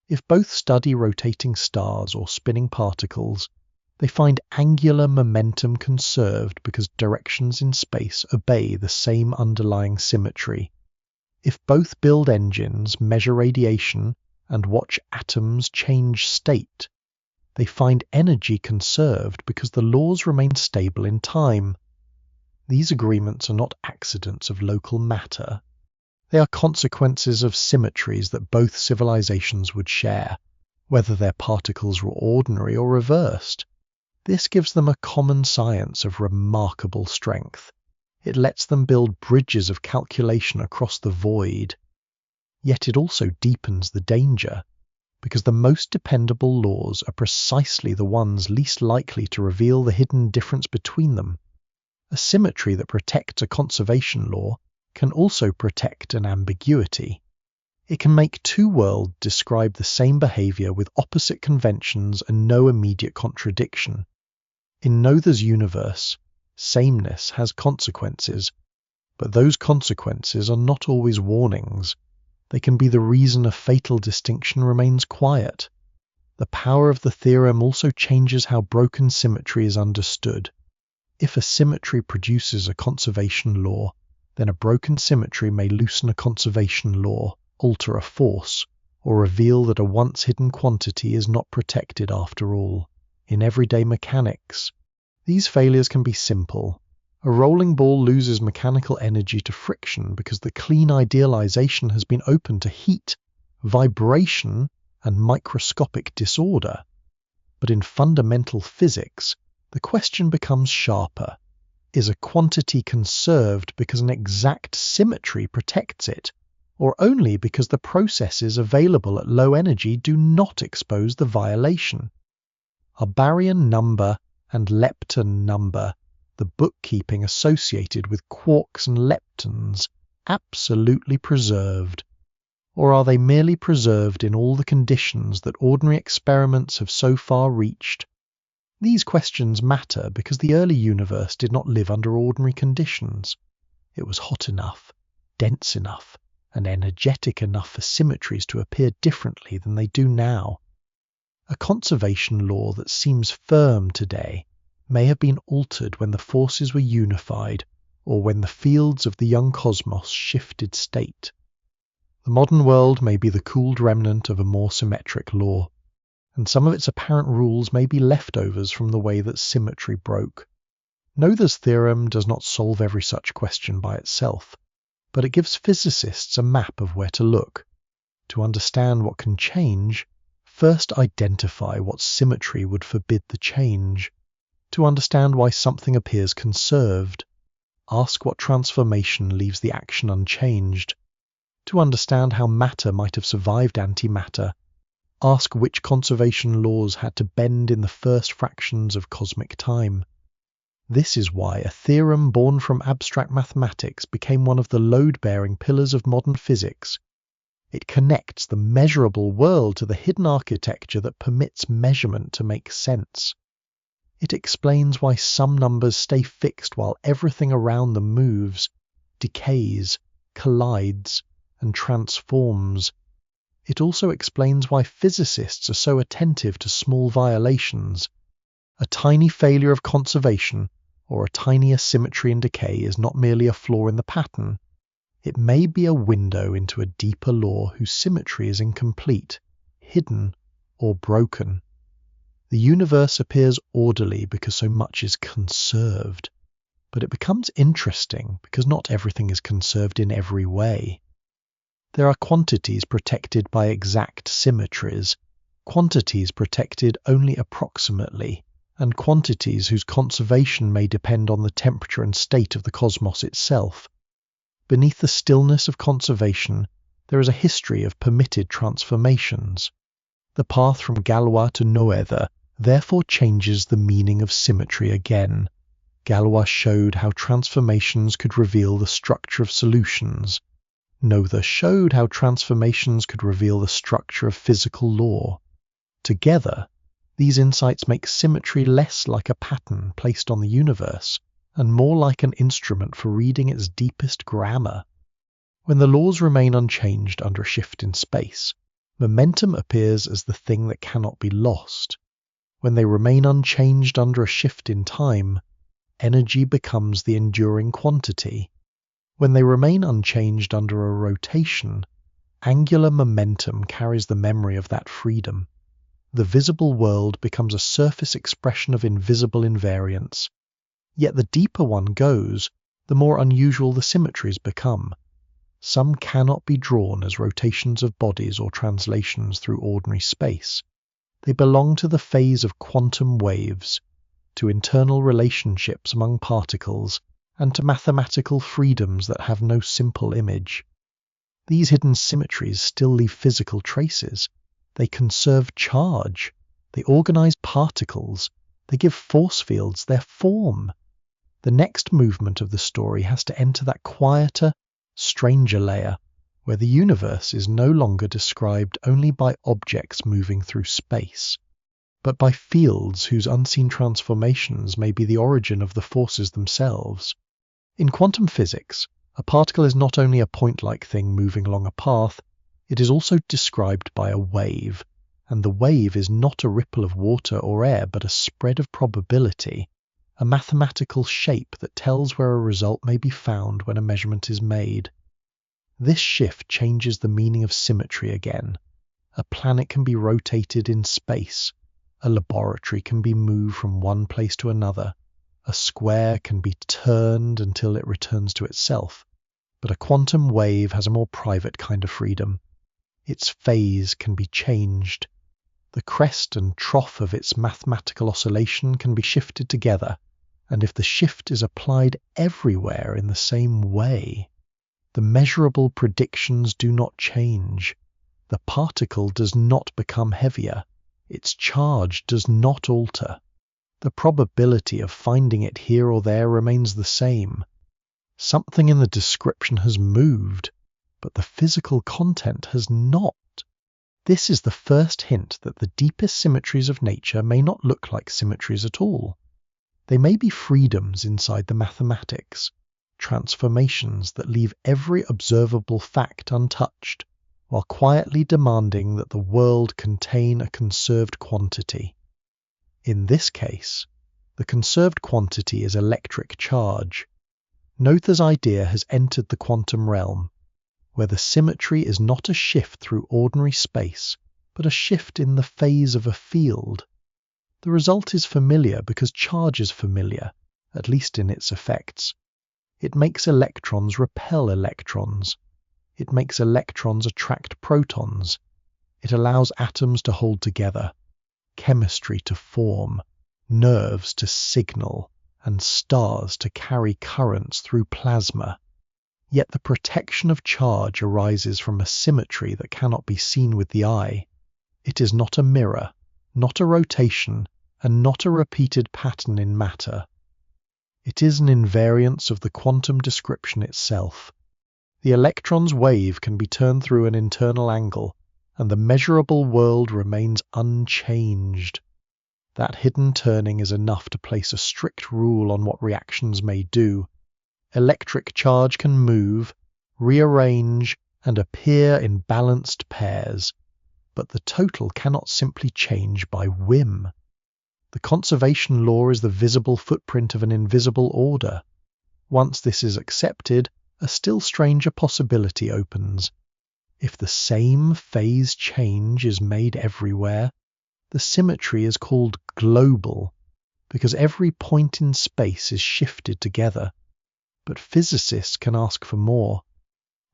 If both study rotating stars or spinning particles, they find angular momentum conserved because directions in space obey the same underlying symmetry. If both build engines, measure radiation, and watch atoms change state, they find energy conserved because the laws remain stable in time. These agreements are not accidents of local matter. They are consequences of symmetries that both civilizations would share, whether their particles were ordinary or reversed. This gives them a common science of remarkable strength. It lets them build bridges of calculation across the void. Yet it also deepens the danger, because the most dependable laws are precisely the ones least likely to reveal the hidden difference between them. A symmetry that protects a conservation law can also protect an ambiguity. It can make two worlds describe the same behavior with opposite conventions and no immediate contradiction. In Noether's universe, sameness has consequences, but those consequences are not always warnings. They can be the reason a fatal distinction remains quiet. The power of the theorem also changes how broken symmetry is understood. If a symmetry produces a conservation law, then a broken symmetry may loosen a conservation law, alter a force, or reveal that a once hidden quantity is not protected after all. In everyday mechanics, these failures can be simple. A rolling ball loses mechanical energy to friction because the clean idealization has been open to heat, vibration, and microscopic disorder. But in fundamental physics, the question becomes sharper. Is a quantity conserved because an exact symmetry protects it, or only because the processes available at low energy do not expose the violation? Are baryon number and lepton number, the bookkeeping associated with quarks and leptons, absolutely preserved? Or are they merely preserved in all the conditions that ordinary experiments have so far reached? These questions matter because the early universe did not live under ordinary conditions. It was hot enough, dense enough, and energetic enough for symmetries to appear differently than they do now. A conservation law that seems firm today may have been altered when the forces were unified or when the fields of the young cosmos shifted state. The modern world may be the cooled remnant of a more symmetric law, and some of its apparent rules may be leftovers from the way that symmetry broke. Noether's theorem does not solve every such question by itself, but it gives physicists a map of where to look. To understand what can change, first identify what symmetry would forbid the change. To understand why something appears conserved, ask what transformation leaves the action unchanged. To understand how matter might have survived antimatter, ask which conservation laws had to bend in the first fractions of cosmic time. This is why a theorem born from abstract mathematics became one of the load-bearing pillars of modern physics. It connects the measurable world to the hidden architecture that permits measurement to make sense. It explains why some numbers stay fixed while everything around them moves, decays, collides, and transforms. It also explains why physicists are so attentive to small violations. A tiny failure of conservation or a tiny asymmetry and decay is not merely a flaw in the pattern. It may be a window into a deeper law whose symmetry is incomplete, hidden, or broken. The universe appears orderly because so much is conserved, but it becomes interesting because not everything is conserved in every way. There are quantities protected by exact symmetries, quantities protected only approximately, and quantities whose conservation may depend on the temperature and state of the cosmos itself. Beneath the stillness of conservation, there is a history of permitted transformations. The path from Galois to Noether therefore changes the meaning of symmetry again. Galois showed how transformations could reveal the structure of solutions. Noether showed how transformations could reveal the structure of physical law. Together, these insights make symmetry less like a pattern placed on the universe and more like an instrument for reading its deepest grammar. When the laws remain unchanged under a shift in space, momentum appears as the thing that cannot be lost. When they remain unchanged under a shift in time, energy becomes the enduring quantity. When they remain unchanged under a rotation, angular momentum carries the memory of that freedom. The visible world becomes a surface expression of invisible invariance. Yet the deeper one goes, the more unusual the symmetries become. Some cannot be drawn as rotations of bodies or translations through ordinary space. They belong to the phase of quantum waves, to internal relationships among particles, and to mathematical freedoms that have no simple image. These hidden symmetries still leave physical traces. They conserve charge. They organize particles. They give force fields their form. The next movement of the story has to enter that quieter, stranger layer, where the universe is no longer described only by objects moving through space, but by fields whose unseen transformations may be the origin of the forces themselves. In quantum physics, a particle is not only a point-like thing moving along a path, it is also described by a wave, and the wave is not a ripple of water or air but a spread of probability, a mathematical shape that tells where a result may be found when a measurement is made. This shift changes the meaning of symmetry again. A planet can be rotated in space. A laboratory can be moved from one place to another. A square can be turned until it returns to itself. But a quantum wave has a more private kind of freedom. Its phase can be changed. The crest and trough of its mathematical oscillation can be shifted together, and if the shift is applied everywhere in the same way, the measurable predictions do not change. The particle does not become heavier. Its charge does not alter. The probability of finding it here or there remains the same. Something in the description has moved, but the physical content has not. This is the first hint that the deepest symmetries of nature may not look like symmetries at all. They may be freedoms inside the mathematics, transformations that leave every observable fact untouched, while quietly demanding that the world contain a conserved quantity. In this case, the conserved quantity is electric charge. Noether's idea has entered the quantum realm, where the symmetry is not a shift through ordinary space, but a shift in the phase of a field. The result is familiar because charge is familiar, at least in its effects. It makes electrons repel electrons. It makes electrons attract protons. It allows atoms to hold together, chemistry to form, nerves to signal, and stars to carry currents through plasma. Yet the protection of charge arises from a symmetry that cannot be seen with the eye. It is not a mirror, not a rotation, and not a repeated pattern in matter. It is an invariance of the quantum description itself. The electron's wave can be turned through an internal angle, and the measurable world remains unchanged. That hidden turning is enough to place a strict rule on what reactions may do. Electric charge can move, rearrange, and appear in balanced pairs, but the total cannot simply change by whim. The conservation law is the visible footprint of an invisible order. Once this is accepted, a still stranger possibility opens. If the same phase change is made everywhere, the symmetry is called global, because every point in space is shifted together. But physicists can ask for more.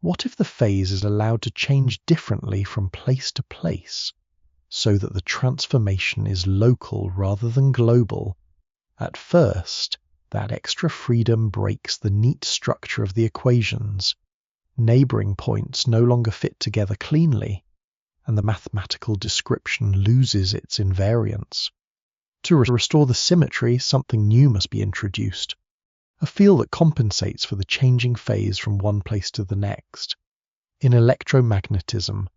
What if the phase is allowed to change differently from place to place, so that the transformation is local rather than global? At first, that extra freedom breaks the neat structure of the equations. Neighboring points no longer fit together cleanly, and the mathematical description loses its invariance. To restore the symmetry, something new must be introduced, a field that compensates for the changing phase from one place to the next. In electromagnetism,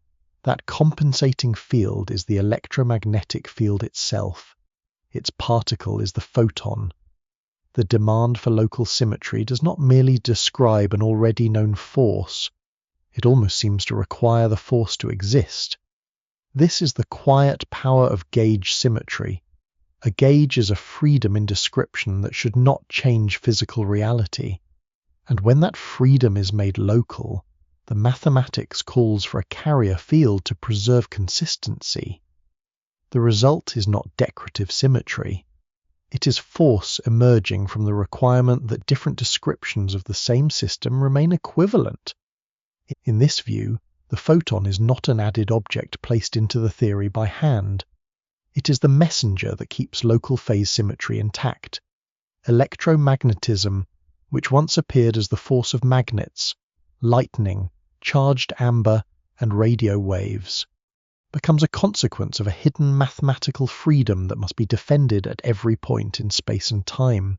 that compensating field is the electromagnetic field itself. Its particle is the photon. The demand for local symmetry does not merely describe an already known force, it almost seems to require the force to exist. This is the quiet power of gauge symmetry. A gauge is a freedom in description that should not change physical reality. And when that freedom is made local, the mathematics calls for a carrier field to preserve consistency. The result is not decorative symmetry. It is force emerging from the requirement that different descriptions of the same system remain equivalent. In this view, the photon is not an added object placed into the theory by hand. It is the messenger that keeps local phase symmetry intact. Electromagnetism, which once appeared as the force of magnets, lightning, charged amber, and radio waves, becomes a consequence of a hidden mathematical freedom that must be defended at every point in space and time.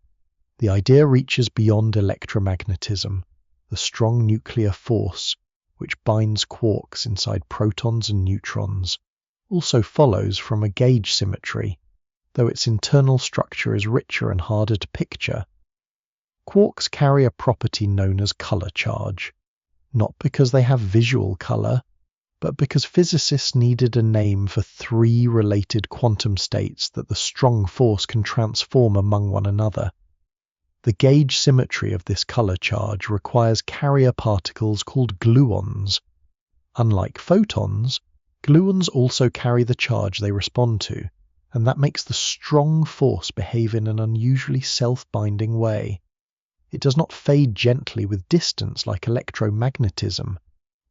The idea reaches beyond electromagnetism, the strong nuclear force, which binds quarks inside protons and neutrons, also follows from a gauge symmetry, though its internal structure is richer and harder to picture. Quarks carry a property known as color charge, not because they have visual color, but because physicists needed a name for three related quantum states that the strong force can transform among one another. The gauge symmetry of this color charge requires carrier particles called gluons. Unlike photons, gluons also carry the charge they respond to, and that makes the strong force behave in an unusually self-binding way. It does not fade gently with distance like electromagnetism.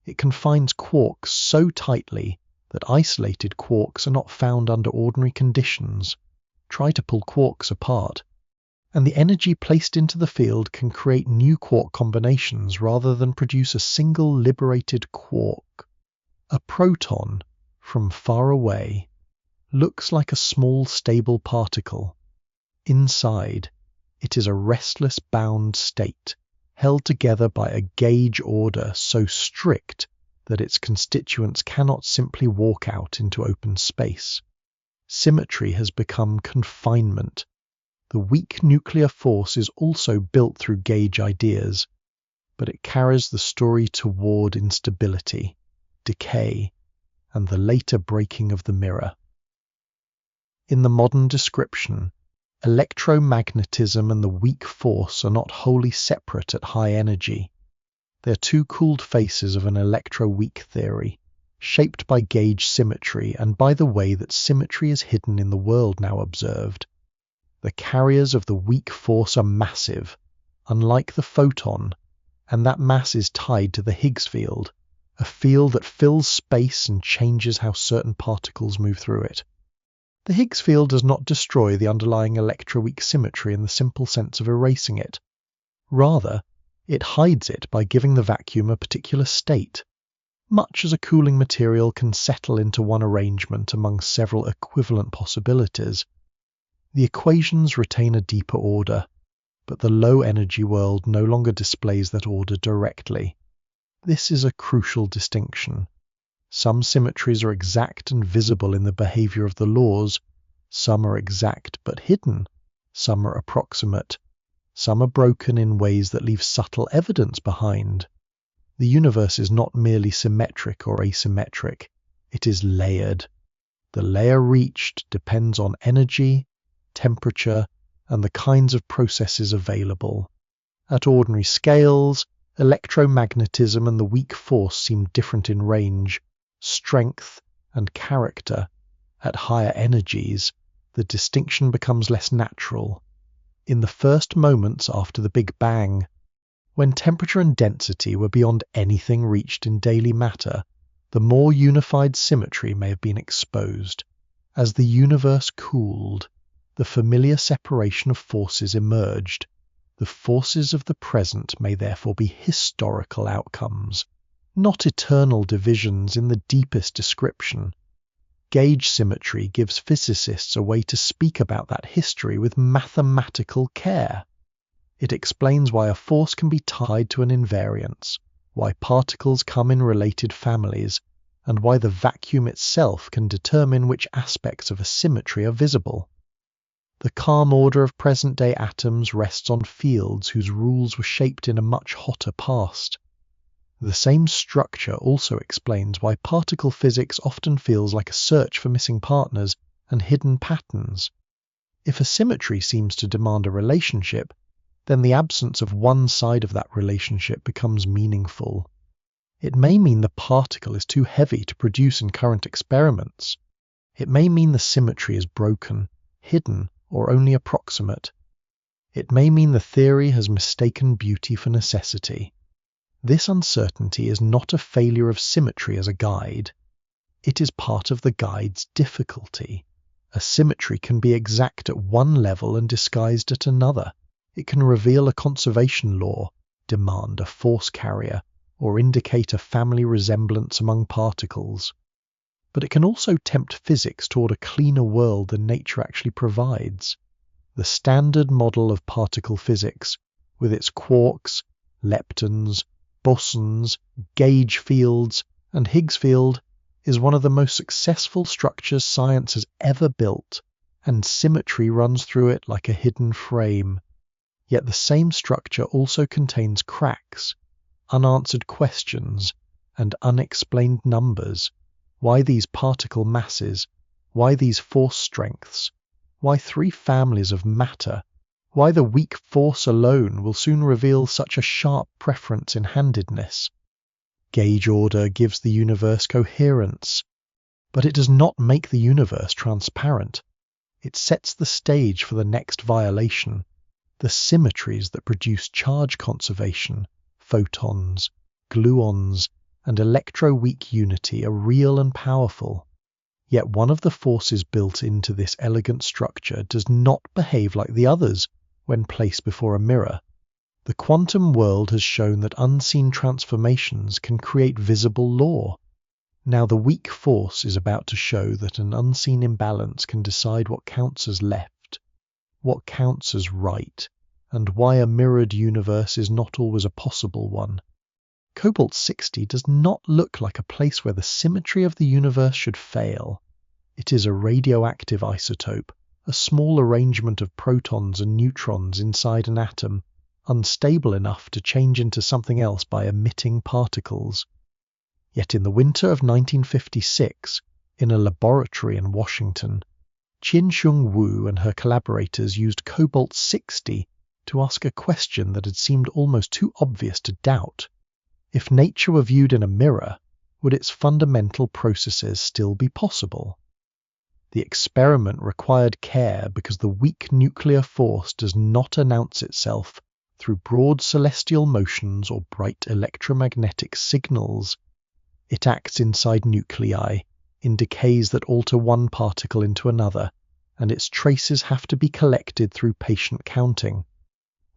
It confines quarks so tightly that isolated quarks are not found under ordinary conditions. Try to pull quarks apart, and the energy placed into the field can create new quark combinations rather than produce a single liberated quark. A proton, from far away, looks like a small stable particle. Inside, it is a restless bound state, held together by a gauge order so strict that its constituents cannot simply walk out into open space. Symmetry has become confinement. The weak nuclear force is also built through gauge ideas, but it carries the story toward instability, decay, and the later breaking of the mirror. In the modern description, electromagnetism and the weak force are not wholly separate at high energy. They are two cooled faces of an electro-weak theory, shaped by gauge symmetry and by the way that symmetry is hidden in the world now observed. The carriers of the weak force are massive, unlike the photon, and that mass is tied to the Higgs field, a field that fills space and changes how certain particles move through it. The Higgs field does not destroy the underlying electroweak symmetry in the simple sense of erasing it. Rather, it hides it by giving the vacuum a particular state, much as a cooling material can settle into one arrangement among several equivalent possibilities. The equations retain a deeper order, but the low-energy world no longer displays that order directly. This is a crucial distinction. Some symmetries are exact and visible in the behavior of the laws, some are exact but hidden, some are approximate, some are broken in ways that leave subtle evidence behind. The universe is not merely symmetric or asymmetric, it is layered. The layer reached depends on energy, temperature, and the kinds of processes available. At ordinary scales, electromagnetism and the weak force seem different in range, strength, and character. At higher energies, the distinction becomes less natural. In the first moments after the Big Bang, when temperature and density were beyond anything reached in daily matter, the more unified symmetry may have been exposed. As the universe cooled, the familiar separation of forces emerged. The forces of the present may therefore be historical outcomes, not eternal divisions in the deepest description. Gauge symmetry gives physicists a way to speak about that history with mathematical care. It explains why a force can be tied to an invariance, why particles come in related families, and why the vacuum itself can determine which aspects of a symmetry are visible. The calm order of present-day atoms rests on fields whose rules were shaped in a much hotter past. The same structure also explains why particle physics often feels like a search for missing partners and hidden patterns. If a symmetry seems to demand a relationship, then the absence of one side of that relationship becomes meaningful. It may mean the particle is too heavy to produce in current experiments. It may mean the symmetry is broken, hidden, or only approximate. It may mean the theory has mistaken beauty for necessity. This uncertainty is not a failure of symmetry as a guide. It is part of the guide's difficulty. A symmetry can be exact at one level and disguised at another. It can reveal a conservation law, demand a force carrier, or indicate a family resemblance among particles. But it can also tempt physics toward a cleaner world than nature actually provides. The standard model of particle physics, with its quarks, leptons, bosons, gauge fields, and Higgs field, is one of the most successful structures science has ever built, and symmetry runs through it like a hidden frame. Yet the same structure also contains cracks, unanswered questions, and unexplained numbers. Why these particle masses? Why these force strengths? Why 3 families of matter? Why the weak force alone will soon reveal such a sharp preference in handedness? Gauge order gives the universe coherence, but it does not make the universe transparent. It sets the stage for the next violation. The symmetries that produce charge conservation, photons, gluons, and electroweak unity are real and powerful. Yet one of the forces built into this elegant structure does not behave like the others when placed before a mirror. The quantum world has shown that unseen transformations can create visible law. Now the weak force is about to show that an unseen imbalance can decide what counts as left, what counts as right, and why a mirrored universe is not always a possible one. Cobalt-60 does not look like a place where the symmetry of the universe should fail. It is a radioactive isotope, a small arrangement of protons and neutrons inside an atom, unstable enough to change into something else by emitting particles. Yet in the winter of 1956, in a laboratory in Washington, Chien-Shiung Wu and her collaborators used cobalt-60 to ask a question that had seemed almost too obvious to doubt. If nature were viewed in a mirror, would its fundamental processes still be possible? The experiment required care because the weak nuclear force does not announce itself through broad celestial motions or bright electromagnetic signals. It acts inside nuclei, in decays that alter one particle into another, and its traces have to be collected through patient counting.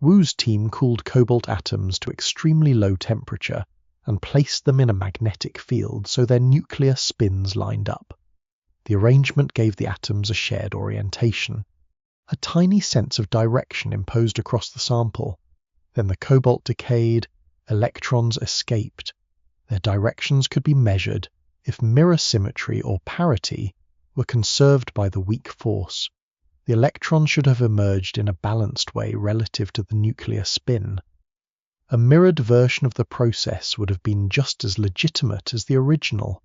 Wu's team cooled cobalt atoms to extremely low temperature and placed them in a magnetic field so their nuclear spins lined up. The arrangement gave the atoms a shared orientation. A tiny sense of direction imposed across the sample. Then the cobalt decayed, electrons escaped. Their directions could be measured if mirror symmetry or parity were conserved by the weak force. The electrons should have emerged in a balanced way relative to the nuclear spin. A mirrored version of the process would have been just as legitimate as the original.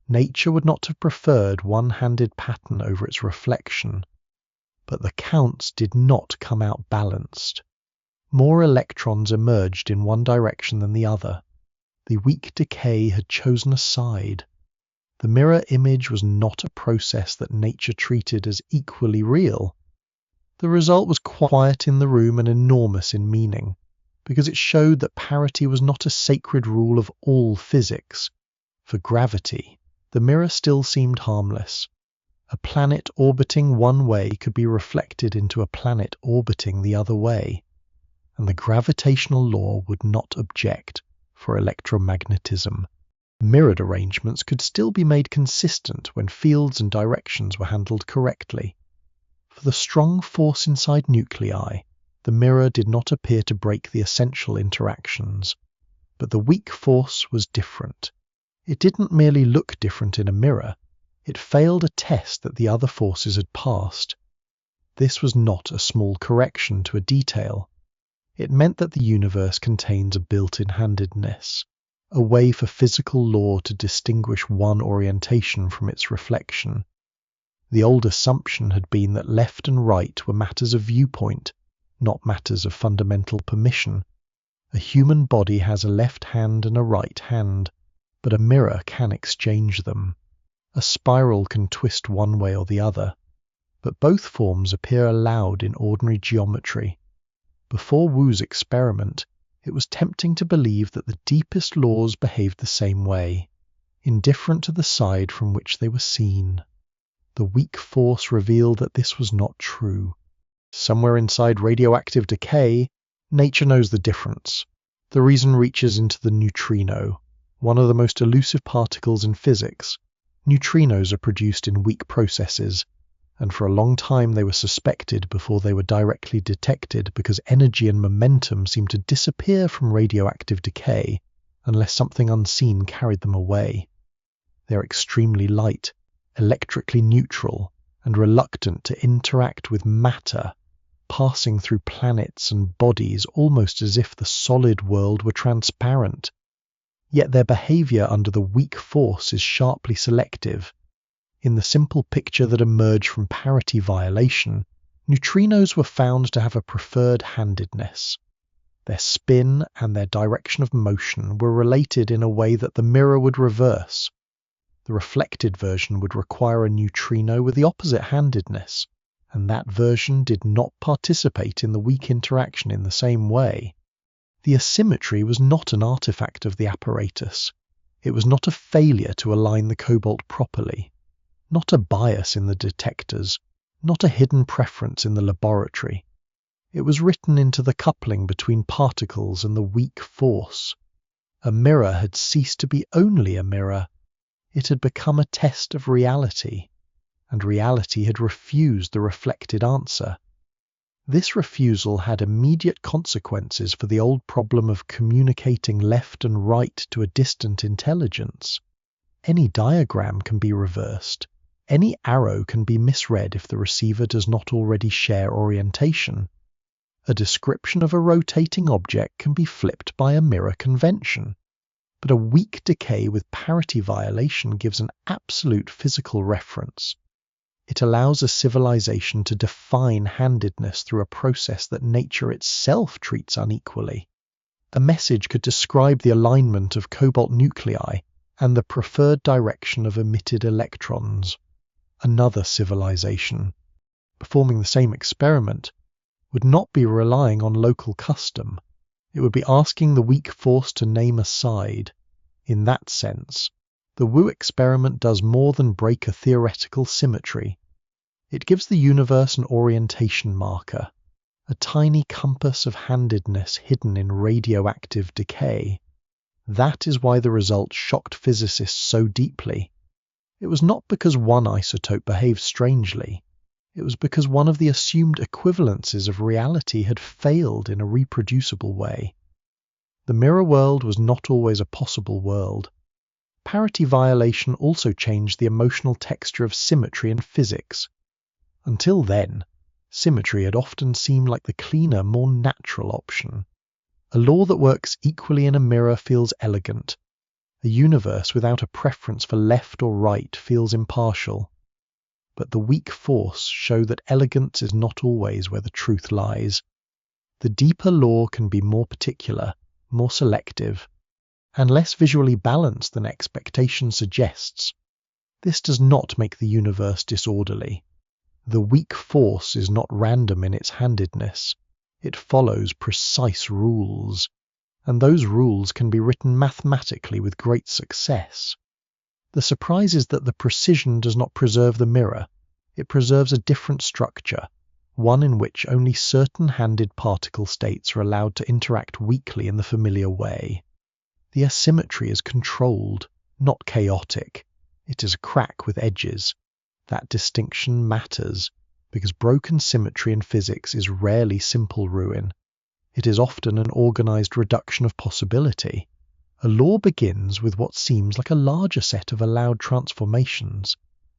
Nature would not have preferred one-handed pattern over its reflection, but the counts did not come out balanced. More electrons emerged in one direction than the other. The weak decay had chosen a side. The mirror image was not a process that nature treated as equally real. The result was quiet in the room and enormous in meaning, because it showed that parity was not a sacred rule of all physics. For gravity, the mirror still seemed harmless. A planet orbiting one way could be reflected into a planet orbiting the other way, and the gravitational law would not object for electromagnetism. Mirrored arrangements could still be made consistent when fields and directions were handled correctly. For the strong force inside nuclei, the mirror did not appear to break the essential interactions. But the weak force was different. It didn't merely look different in a mirror, it failed a test that the other forces had passed. This was not a small correction to a detail. It meant that the universe contains a built-in handedness, a way for physical law to distinguish one orientation from its reflection. The old assumption had been that left and right were matters of viewpoint, not matters of fundamental permission. A human body has a left hand and a right hand, but a mirror can exchange them. A spiral can twist one way or the other, but both forms appear allowed in ordinary geometry. Before Wu's experiment, it was tempting to believe that the deepest laws behaved the same way, indifferent to the side from which they were seen. The weak force revealed that this was not true. Somewhere inside radioactive decay, nature knows the difference. The reason reaches into the neutrino, one of the most elusive particles in physics. Neutrinos are produced in weak processes, and for a long time they were suspected before they were directly detected because energy and momentum seem to disappear from radioactive decay unless something unseen carried them away. They are extremely light, electrically neutral, and reluctant to interact with matter, passing through planets and bodies almost as if the solid world were transparent. Yet their behavior under the weak force is sharply selective. In the simple picture that emerged from parity violation, neutrinos were found to have a preferred handedness. Their spin and their direction of motion were related in a way that the mirror would reverse. The reflected version would require a neutrino with the opposite handedness, and that version did not participate in the weak interaction in the same way. The asymmetry was not an artifact of the apparatus. It was not a failure to align the cobalt properly, not a bias in the detectors, not a hidden preference in the laboratory. It was written into the coupling between particles and the weak force. A mirror had ceased to be only a mirror. It had become a test of reality, and reality had refused the reflected answer. This refusal had immediate consequences for the old problem of communicating left and right to a distant intelligence. Any diagram can be reversed. Any arrow can be misread if the receiver does not already share orientation. A description of a rotating object can be flipped by a mirror convention. But a weak decay with parity violation gives an absolute physical reference. It allows a civilization to define handedness through a process that nature itself treats unequally. A message could describe the alignment of cobalt nuclei and the preferred direction of emitted electrons. Another civilization, performing the same experiment, would not be relying on local custom. It would be asking the weak force to name a side. In that sense, the Wu experiment does more than break a theoretical symmetry. It gives the universe an orientation marker, a tiny compass of handedness hidden in radioactive decay. That is why the result shocked physicists so deeply. It was not because one isotope behaved strangely. It was because one of the assumed equivalences of reality had failed in a reproducible way. The mirror world was not always a possible world. Parity violation also changed the emotional texture of symmetry in physics. Until then, symmetry had often seemed like the cleaner, more natural option. A law that works equally in a mirror feels elegant. A universe without a preference for left or right feels impartial. But the weak force showed that elegance is not always where the truth lies. The deeper law can be more particular, more selective, and less visually balanced than expectation suggests. This does not make the universe disorderly. The weak force is not random in its handedness. It follows precise rules, and those rules can be written mathematically with great success. The surprise is that the precision does not preserve the mirror. It preserves a different structure, one in which only certain handed particle states are allowed to interact weakly in the familiar way. The asymmetry is controlled, not chaotic. It is a crack with edges. That distinction matters, because broken symmetry in physics is rarely simple ruin. It is often an organized reduction of possibility. A law begins with what seems like a larger set of allowed transformations,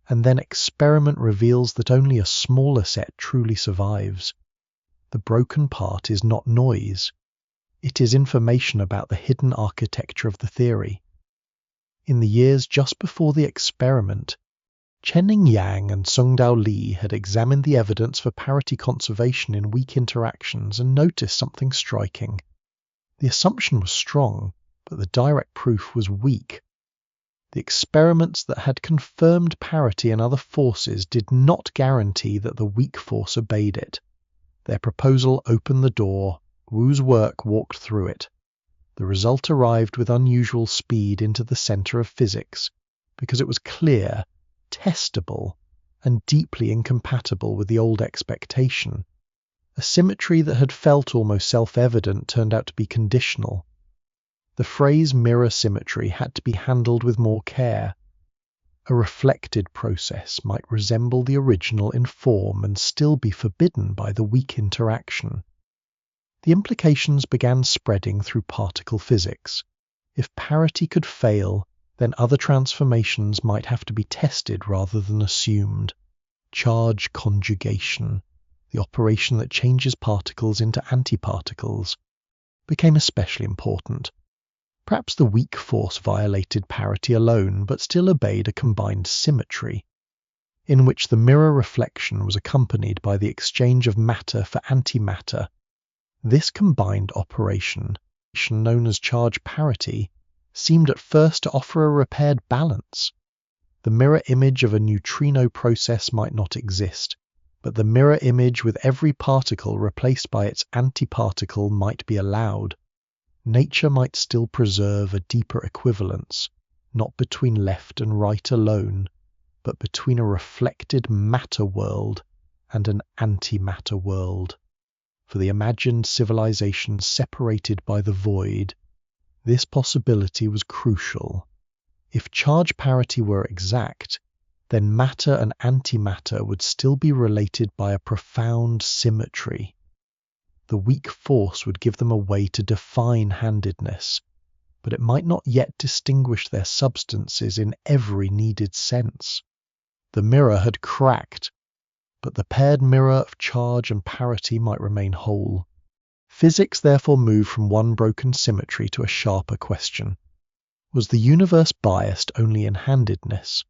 and then experiment reveals that only a smaller set truly survives. The broken part is not noise. It is information about the hidden architecture of the theory. In the years just before the experiment, Chen Yang and Sungdao Li had examined the evidence for parity conservation in weak interactions and noticed something striking. The assumption was strong, but the direct proof was weak. The experiments that had confirmed parity in other forces did not guarantee that the weak force obeyed it. Their proposal opened the door. Wu's work walked through it. The result arrived with unusual speed into the center of physics, because it was clear, testable, and deeply incompatible with the old expectation. A symmetry that had felt almost self-evident turned out to be conditional. The phrase mirror symmetry had to be handled with more care. A reflected process might resemble the original in form and still be forbidden by the weak interaction. The implications began spreading through particle physics. If parity could fail, then other transformations might have to be tested rather than assumed. Charge conjugation, the operation that changes particles into antiparticles, became especially important. Perhaps the weak force violated parity alone, but still obeyed a combined symmetry, in which the mirror reflection was accompanied by the exchange of matter for antimatter. This combined operation, known as charge parity, seemed at first to offer a repaired balance. The mirror image of a neutrino process might not exist, but the mirror image with every particle replaced by its antiparticle might be allowed. Nature might still preserve a deeper equivalence, not between left and right alone, but between a reflected matter world and an antimatter world. For the imagined civilization separated by the void, this possibility was crucial. If charge parity were exact, then matter and antimatter would still be related by a profound symmetry. The weak force would give them a way to define handedness, but it might not yet distinguish their substances in every needed sense. The mirror had cracked, but the paired mirror of charge and parity might remain whole. Physics therefore moved from one broken symmetry to a sharper question. Was the universe biased only in handedness,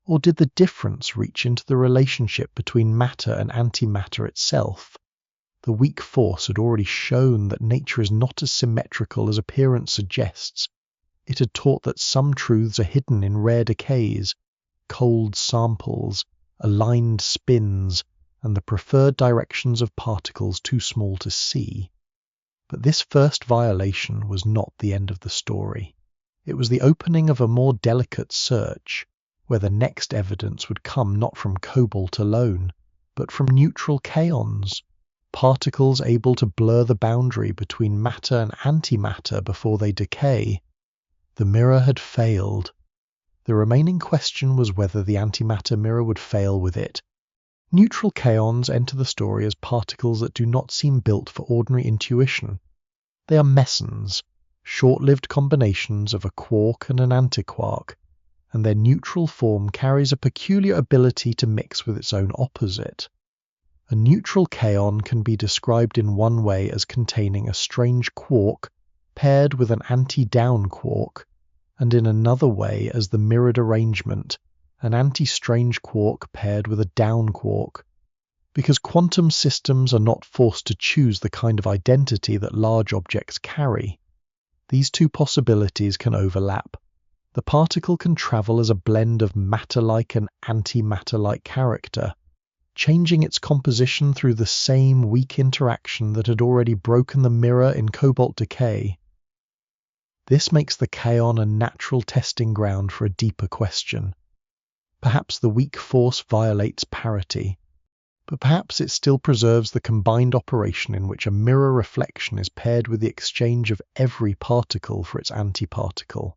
or did the difference reach into the relationship between matter and antimatter itself? The weak force had already shown that nature is not as symmetrical as appearance suggests. It had taught that some truths are hidden in rare decays, cold samples, aligned spins, and the preferred directions of particles too small to see. But this first violation was not the end of the story. It was the opening of a more delicate search, where the next evidence would come not from cobalt alone, but from neutral kaons, particles able to blur the boundary between matter and antimatter before they decay. The mirror had failed. The remaining question was whether the antimatter mirror would fail with it. Neutral kaons enter the story as particles that do not seem built for ordinary intuition. They are mesons, short-lived combinations of a quark and an antiquark, and their neutral form carries a peculiar ability to mix with its own opposite. A neutral kaon can be described in one way as containing a strange quark paired with an anti-down quark, and in another way as the mirrored arrangement, an anti-strange quark paired with a down quark. Because quantum systems are not forced to choose the kind of identity that large objects carry, these two possibilities can overlap. The particle can travel as a blend of matter-like and antimatter-like character, changing its composition through the same weak interaction that had already broken the mirror in cobalt decay. This makes the kaon a natural testing ground for a deeper question. Perhaps the weak force violates parity, but perhaps it still preserves the combined operation in which a mirror reflection is paired with the exchange of every particle for its antiparticle.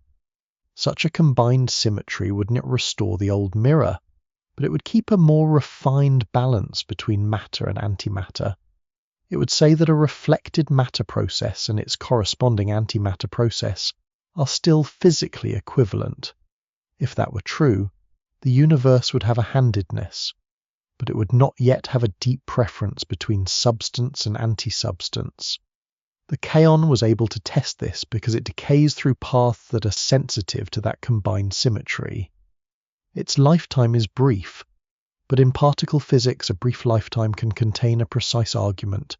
Such a combined symmetry wouldn't restore the old mirror, but it would keep a more refined balance between matter and antimatter. It would say that a reflected matter process and its corresponding antimatter process are still physically equivalent. If that were true, the universe would have a handedness, but it would not yet have a deep preference between substance and anti-substance. The kaon was able to test this because it decays through paths that are sensitive to that combined symmetry. Its lifetime is brief, but in particle physics a brief lifetime can contain a precise argument.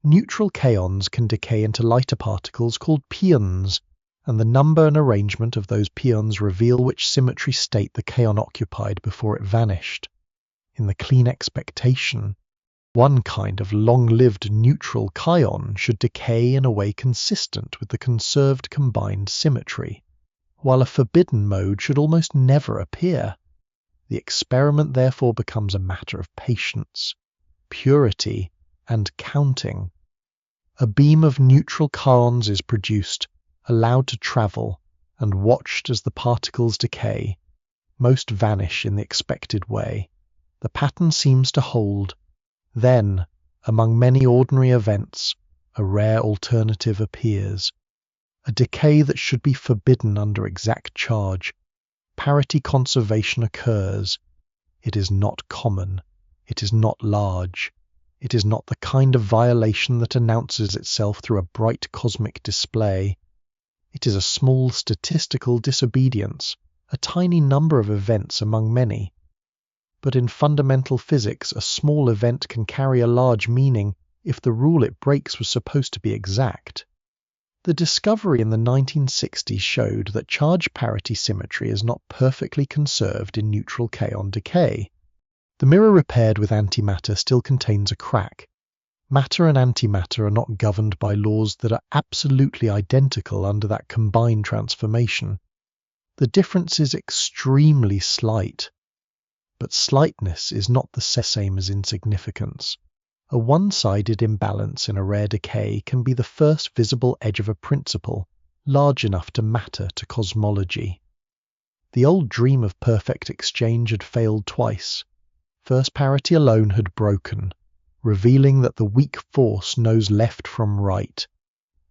Neutral kaons can decay into lighter particles called pions, and the number and arrangement of those pions reveal which symmetry state the kaon occupied before it vanished. In the clean expectation, one kind of long-lived neutral kaon should decay in a way consistent with the conserved combined symmetry, while a forbidden mode should almost never appear. The experiment therefore becomes a matter of patience, purity, and counting. A beam of neutral kaons is produced, allowed to travel, and watched as the particles decay. Most vanish in the expected way. The pattern seems to hold. Then, among many ordinary events, a rare alternative appears. A decay that should be forbidden under exact charge. Parity conservation occurs. It is not common. It is not large. It is not the kind of violation that announces itself through a bright cosmic display. It is a small statistical disobedience, a tiny number of events among many. But in fundamental physics, a small event can carry a large meaning if the rule it breaks was supposed to be exact. The discovery in the 1960s showed that charge parity symmetry is not perfectly conserved in neutral kaon decay. The mirror repaired with antimatter still contains a crack. Matter and antimatter are not governed by laws that are absolutely identical under that combined transformation. The difference is extremely slight. But slightness is not the same as insignificance. A one-sided imbalance in a rare decay can be the first visible edge of a principle, large enough to matter to cosmology. The old dream of perfect exchange had failed twice. First parity alone had broken, revealing that the weak force knows left from right.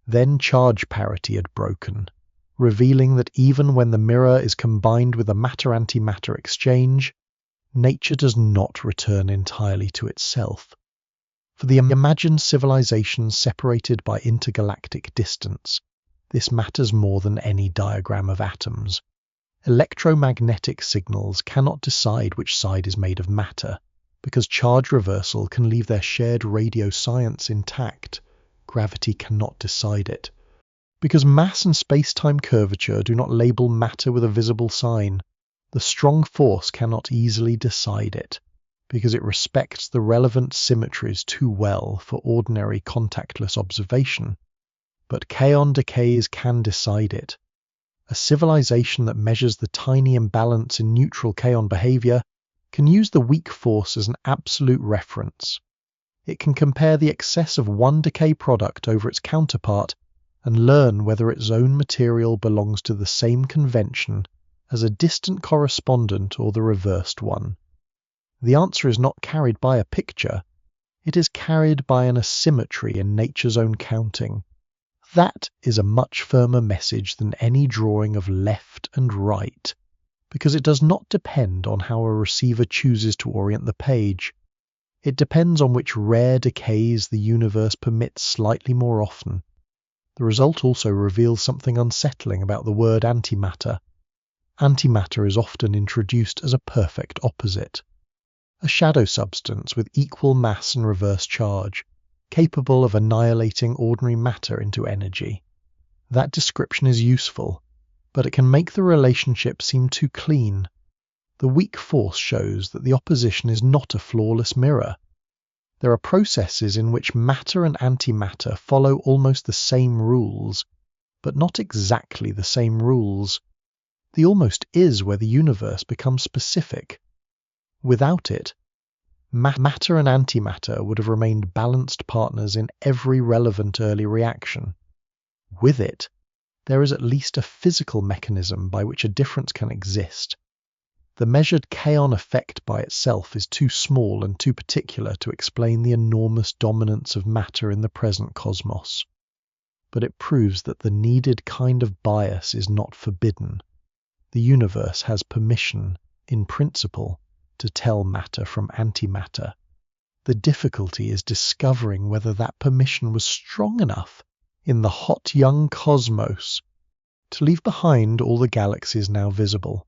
Then charge parity had broken, revealing that even when the mirror is combined with a matter-antimatter exchange, nature does not return entirely to itself. For the imagined civilizations separated by intergalactic distance, this matters more than any diagram of atoms. Electromagnetic signals cannot decide which side is made of matter, because charge reversal can leave their shared radio science intact. Gravity cannot decide it. Because mass and space-time curvature do not label matter with a visible sign, the strong force cannot easily decide it, because it respects the relevant symmetries too well for ordinary contactless observation. But kaon decays can decide it. A civilization that measures the tiny imbalance in neutral kaon behavior can use the weak force as an absolute reference. It can compare the excess of one decay product over its counterpart and learn whether its own material belongs to the same convention as a distant correspondent or the reversed one. The answer is not carried by a picture, it is carried by an asymmetry in nature's own counting. That is a much firmer message than any drawing of left and right, because it does not depend on how a receiver chooses to orient the page. It depends on which rare decays the universe permits slightly more often. The result also reveals something unsettling about the word antimatter. Antimatter is often introduced as a perfect opposite. A shadow substance with equal mass and reverse charge, capable of annihilating ordinary matter into energy. That description is useful, but it can make the relationship seem too clean. The weak force shows that the opposition is not a flawless mirror. There are processes in which matter and antimatter follow almost the same rules, but not exactly the same rules. The almost is where the universe becomes specific. Without it, matter and antimatter would have remained balanced partners in every relevant early reaction. With it, there is at least a physical mechanism by which a difference can exist. The measured kaon effect by itself is too small and too particular to explain the enormous dominance of matter in the present cosmos. But it proves that the needed kind of bias is not forbidden. The universe has permission, in principle, to tell matter from antimatter. The difficulty is discovering whether that permission was strong enough in the hot young cosmos to leave behind all the galaxies now visible.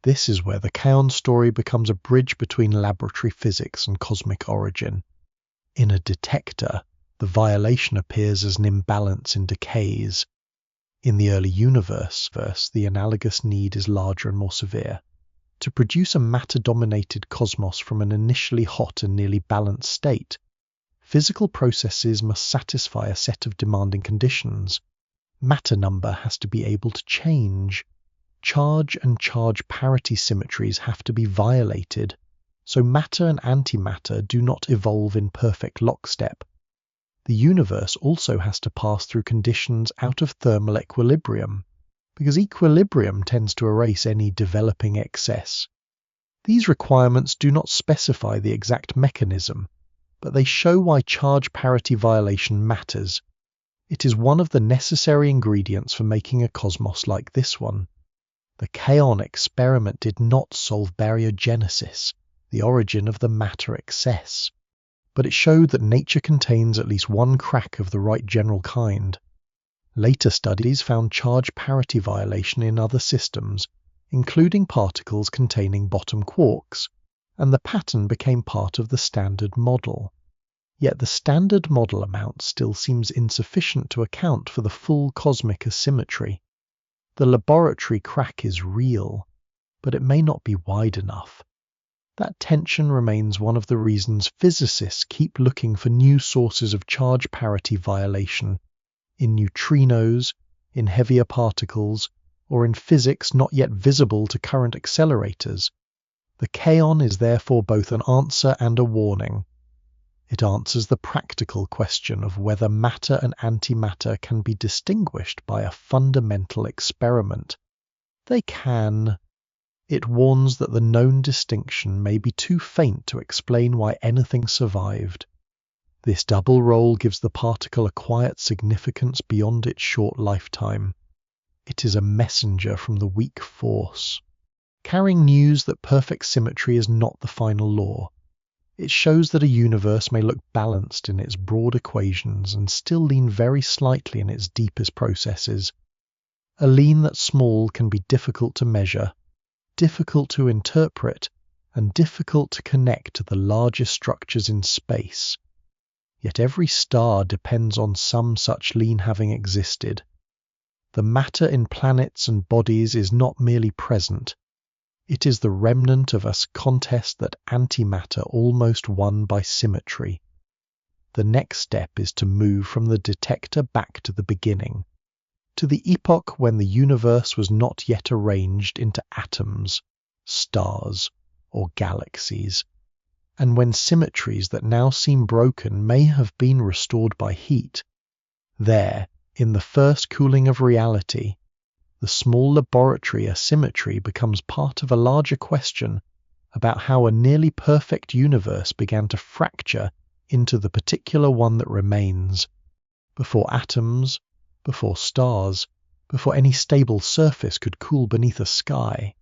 This is where the kaon story becomes a bridge between laboratory physics and cosmic origin. In a detector, the violation appears as an imbalance in decays. In the early universe, the analogous need is larger and more severe. To produce a matter-dominated cosmos from an initially hot and nearly balanced state, physical processes must satisfy a set of demanding conditions. Matter number has to be able to change. Charge and charge parity symmetries have to be violated, so matter and antimatter do not evolve in perfect lockstep. The universe also has to pass through conditions out of thermal equilibrium, because equilibrium tends to erase any developing excess. These requirements do not specify the exact mechanism, but they show why charge parity violation matters. It is one of the necessary ingredients for making a cosmos like this one. The kaon experiment did not solve baryogenesis, the origin of the matter excess, but it showed that nature contains at least one crack of the right general kind. Later studies found charge parity violation in other systems, including particles containing bottom quarks, and the pattern became part of the standard model. Yet the standard model amount still seems insufficient to account for the full cosmic asymmetry. The laboratory crack is real, but it may not be wide enough. That tension remains one of the reasons physicists keep looking for new sources of charge parity violation, in neutrinos, in heavier particles, or in physics not yet visible to current accelerators. The kaon is therefore both an answer and a warning. It answers the practical question of whether matter and antimatter can be distinguished by a fundamental experiment. They can. It warns that the known distinction may be too faint to explain why anything survived. This double role gives the particle a quiet significance beyond its short lifetime. It is a messenger from the weak force, carrying news that perfect symmetry is not the final law. It shows that a universe may look balanced in its broad equations and still lean very slightly in its deepest processes. A lean that small can be difficult to measure, difficult to interpret, and difficult to connect to the largest structures in space. Yet every star depends on some such lean having existed. The matter in planets and bodies is not merely present. It is the remnant of a contest that antimatter almost won by symmetry. The next step is to move from the detector back to the beginning, to the epoch when the universe was not yet arranged into atoms, stars, or galaxies, and when symmetries that now seem broken may have been restored by heat. There, in the first cooling of reality, the small laboratory asymmetry becomes part of a larger question about how a nearly perfect universe began to fracture into the particular one that remains, before atoms, before stars, before any stable surface could cool beneath a sky.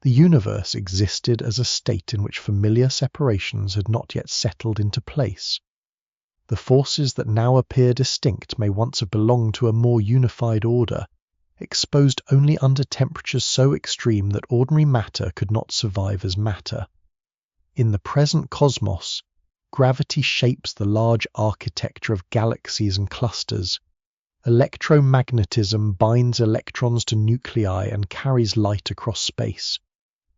The universe existed as a state in which familiar separations had not yet settled into place. The forces that now appear distinct may once have belonged to a more unified order, exposed only under temperatures so extreme that ordinary matter could not survive as matter. In the present cosmos, gravity shapes the large architecture of galaxies and clusters. Electromagnetism binds electrons to nuclei and carries light across space.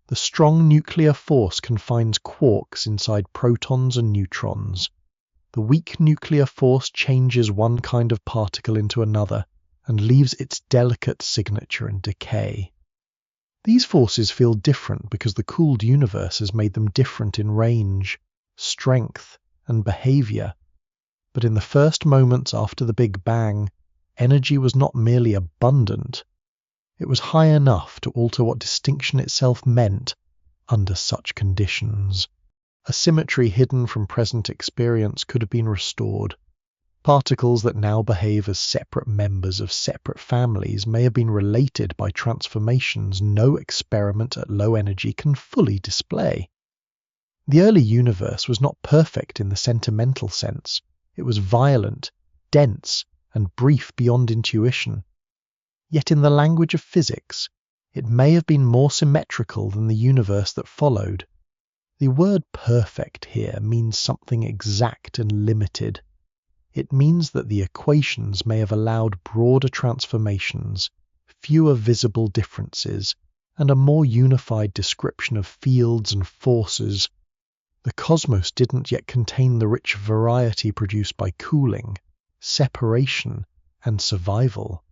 The strong nuclear force confines quarks inside protons and neutrons. The weak nuclear force changes one kind of particle into another, and leaves its delicate signature in decay. These forces feel different because the cooled universe has made them different in range, strength, and behavior. But in the first moments after the Big Bang, energy was not merely abundant, it was high enough to alter what distinction itself meant under such conditions. A symmetry hidden from present experience could have been restored. Particles that now behave as separate members of separate families may have been related by transformations no experiment at low energy can fully display. The early universe was not perfect in the sentimental sense. It was violent, dense, and brief beyond intuition. Yet in the language of physics, it may have been more symmetrical than the universe that followed. The word perfect here means something exact and limited. It means that the equations may have allowed broader transformations, fewer visible differences, and a more unified description of fields and forces. The cosmos didn't yet contain the rich variety produced by cooling, separation, and survival.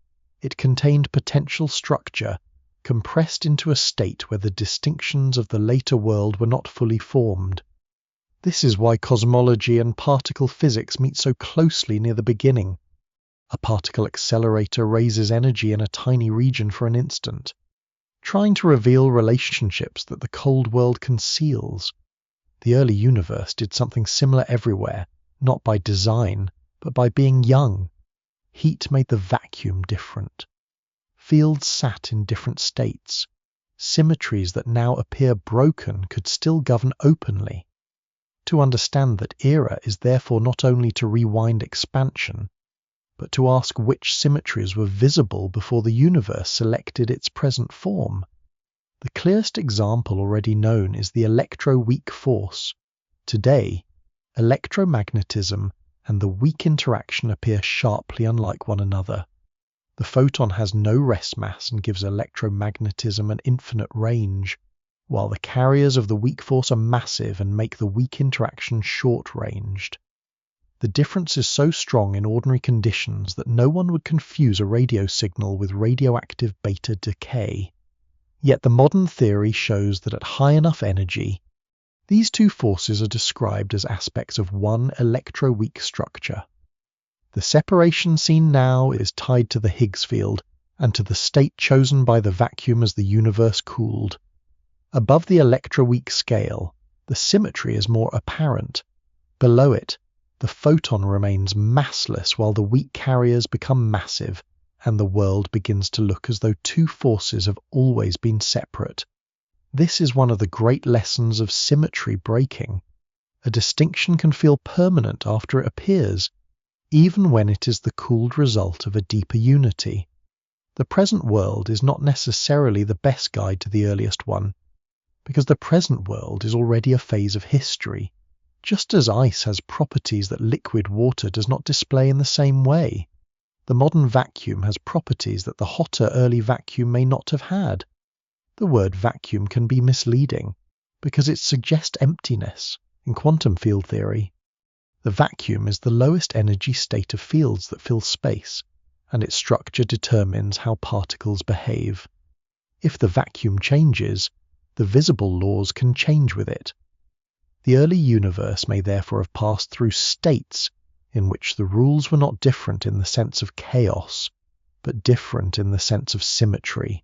It contained potential structure, compressed into a state where the distinctions of the later world were not fully formed. This is why cosmology and particle physics meet so closely near the beginning. A particle accelerator raises energy in a tiny region for an instant, trying to reveal relationships that the cold world conceals. The early universe did something similar everywhere, not by design, but by being young. Heat made the vacuum different. Fields sat in different states. Symmetries that now appear broken could still govern openly. To understand that era is therefore not only to rewind expansion, but to ask which symmetries were visible before the universe selected its present form. The clearest example already known is the electroweak force. Today, electromagnetism and the weak interaction appear sharply unlike one another. The photon has no rest mass and gives electromagnetism an infinite range, while the carriers of the weak force are massive and make the weak interaction short-ranged. The difference is so strong in ordinary conditions that no one would confuse a radio signal with radioactive beta decay. Yet the modern theory shows that at high enough energy, these two forces are described as aspects of one electroweak structure. The separation seen now is tied to the Higgs field and to the state chosen by the vacuum as the universe cooled. Above the electroweak scale, the symmetry is more apparent. Below it, the photon remains massless while the weak carriers become massive, and the world begins to look as though two forces have always been separate. This is one of the great lessons of symmetry breaking. A distinction can feel permanent after it appears, even when it is the cooled result of a deeper unity. The present world is not necessarily the best guide to the earliest one, because the present world is already a phase of history, just as ice has properties that liquid water does not display in the same way. The modern vacuum has properties that the hotter early vacuum may not have had. The word vacuum can be misleading, because it suggests emptiness in quantum field theory. The vacuum is the lowest energy state of fields that fill space, and its structure determines how particles behave. If the vacuum changes, the visible laws can change with it. The early universe may therefore have passed through states in which the rules were not different in the sense of chaos, but different in the sense of symmetry.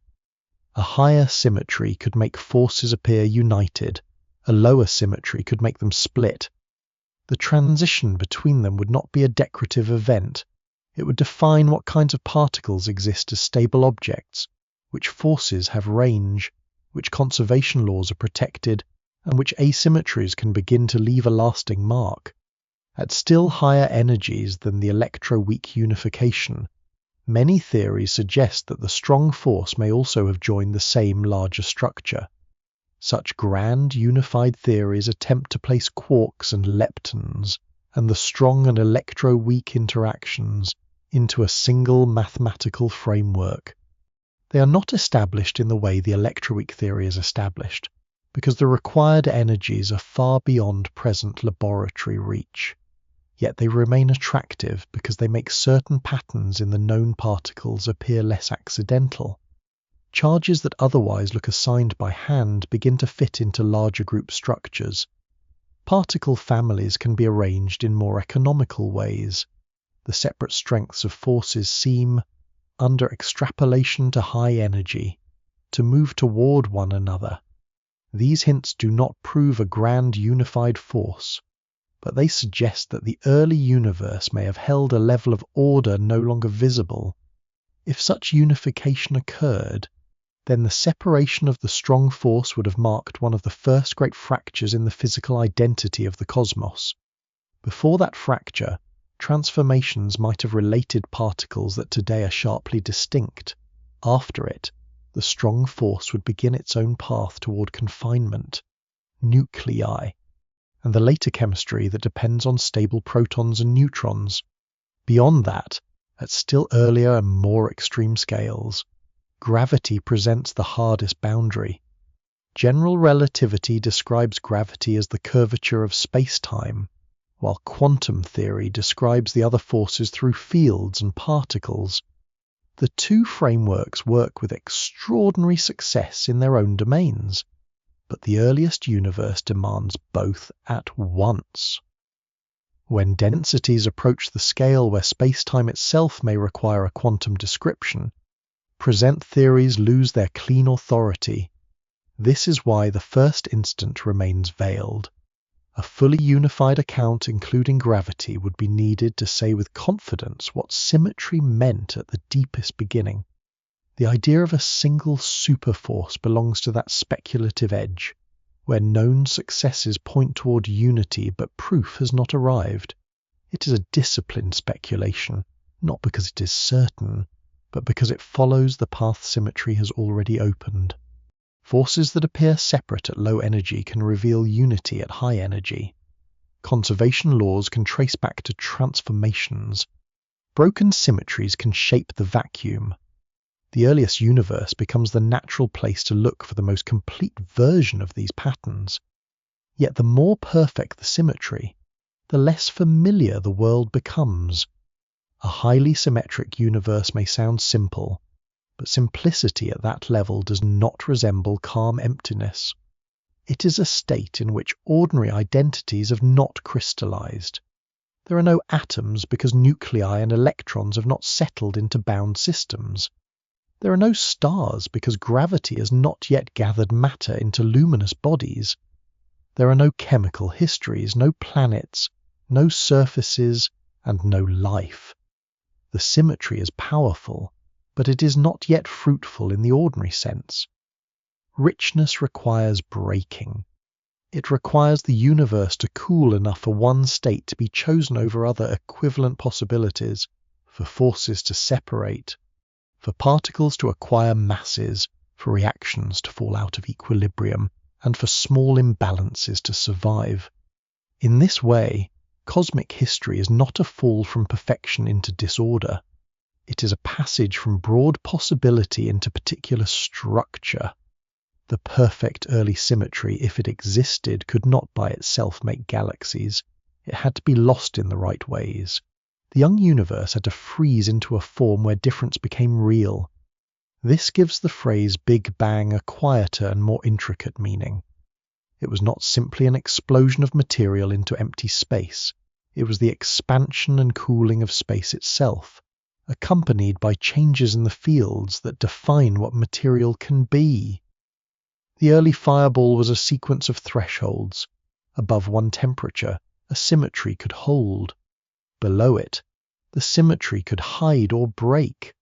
A higher symmetry could make forces appear united, a lower symmetry could make them split. The transition between them would not be a decorative event. It would define what kinds of particles exist as stable objects, which forces have range, which conservation laws are protected, and which asymmetries can begin to leave a lasting mark. At still higher energies than the electroweak unification, many theories suggest that the strong force may also have joined the same larger structure. Such grand unified theories attempt to place quarks and leptons, and the strong and electroweak interactions, into a single mathematical framework. They are not established in the way the electroweak theory is established, because the required energies are far beyond present laboratory reach. Yet they remain attractive because they make certain patterns in the known particles appear less accidental. Charges that otherwise look assigned by hand begin to fit into larger group structures. Particle families can be arranged in more economical ways. the separate strengths of forces seem, under extrapolation to high energy, to move toward one another. These hints do not prove a grand unified force, but they suggest that the early universe may have held a level of order no longer visible. If such unification occurred, then the separation of the strong force would have marked one of the first great fractures in the physical identity of the cosmos. Before that fracture, transformations might have related particles that today are sharply distinct. After it, the strong force would begin its own path toward confinement, nuclei, and the later chemistry that depends on stable protons and neutrons. Beyond that, at still earlier and more extreme scales, gravity presents the hardest boundary. General relativity describes gravity as the curvature of space-time, while quantum theory describes the other forces through fields and particles. The two frameworks work with extraordinary success in their own domains, but the earliest universe demands both at once. When densities approach the scale where space-time itself may require a quantum description, present theories lose their clean authority. This is why the first instant remains veiled. A fully unified account including gravity would be needed to say with confidence what symmetry meant at the deepest beginning. The idea of a single superforce belongs to that speculative edge, where known successes point toward unity but proof has not arrived. It is a disciplined speculation, not because it is certain, but because it follows the path symmetry has already opened. Forces that appear separate at low energy can reveal unity at high energy. Conservation laws can trace back to transformations. Broken symmetries can shape the vacuum. The earliest universe becomes the natural place to look for the most complete version of these patterns. Yet the more perfect the symmetry, the less familiar the world becomes. A highly symmetric universe may sound simple, but simplicity at that level does not resemble calm emptiness. It is a state in which ordinary identities have not crystallized. There are no atoms because nuclei and electrons have not settled into bound systems. There are no stars because gravity has not yet gathered matter into luminous bodies. There are no chemical histories, no planets, no surfaces, and no life. The symmetry is powerful, but it is not yet fruitful in the ordinary sense. Richness requires breaking. It requires the universe to cool enough for one state to be chosen over other equivalent possibilities, for forces to separate, for particles to acquire masses, for reactions to fall out of equilibrium, and for small imbalances to survive. In this way, cosmic history is not a fall from perfection into disorder. It is a passage from broad possibility into particular structure. The perfect early symmetry, if it existed, could not by itself make galaxies. It had to be lost in the right ways. The young universe had to freeze into a form where difference became real. This gives the phrase Big Bang a quieter and more intricate meaning. It was not simply an explosion of material into empty space. It was the expansion and cooling of space itself, accompanied by changes in the fields that define what material can be. The early fireball was a sequence of thresholds. Above one temperature, a symmetry could hold. Below it, the symmetry could hide or break.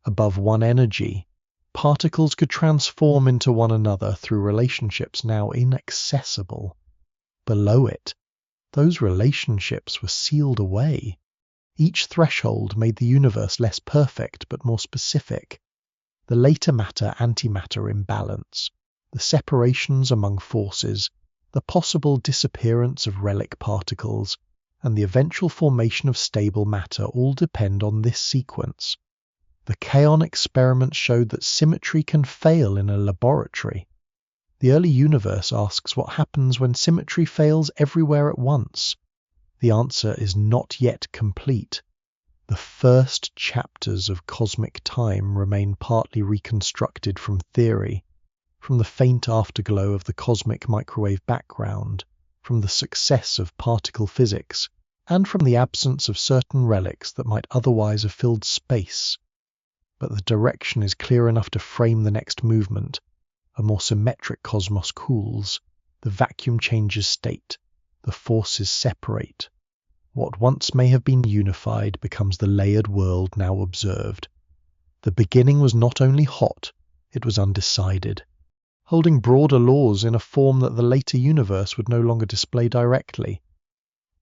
Above one energy, particles could transform into one another through relationships now inaccessible. Below it, those relationships were sealed away. Each threshold made the universe less perfect but more specific. The later matter-antimatter imbalance, the separations among forces, the possible disappearance of relic particles, and the eventual formation of stable matter all depend on this sequence. The Kaon experiments showed that symmetry can fail in a laboratory. The early universe asks what happens when symmetry fails everywhere at once. The answer is not yet complete. The first chapters of cosmic time remain partly reconstructed from theory, from the faint afterglow of the cosmic microwave background, from the success of particle physics, and from the absence of certain relics that might otherwise have filled space. But the direction is clear enough to frame the next movement. A more symmetric cosmos cools, the vacuum changes state, the forces separate. What once may have been unified becomes the layered world now observed. The beginning was not only hot, it was undecided, holding broader laws in a form that the later universe would no longer display directly.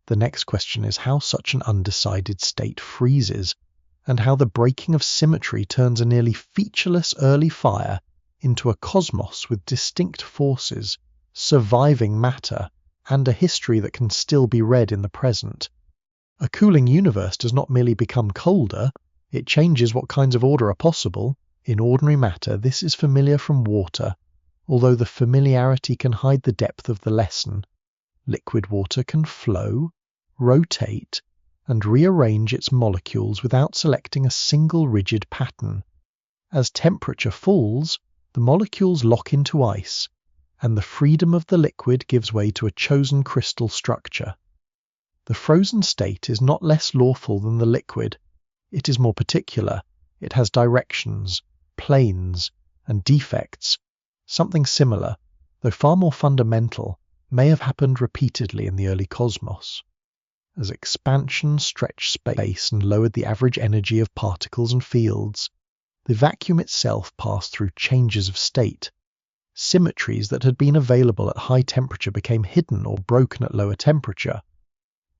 The next question is how such an undecided state freezes, and how the breaking of symmetry turns a nearly featureless early fire into a cosmos with distinct forces, surviving matter, and a history that can still be read in the present. A cooling universe does not merely become colder, it changes what kinds of order are possible. In ordinary matter, this is familiar from water, although the familiarity can hide the depth of the lesson. Liquid water can flow, rotate, and rearrange its molecules without selecting a single rigid pattern. As temperature falls, the molecules lock into ice, and the freedom of the liquid gives way to a chosen crystal structure. The frozen state is not less lawful than the liquid. It is more particular. It has directions, planes, and defects. Something similar, though far more fundamental, may have happened repeatedly in the early cosmos. As expansion stretched space and lowered the average energy of particles and fields, the vacuum itself passed through changes of state. Symmetries that had been available at high temperature became hidden or broken at lower temperature.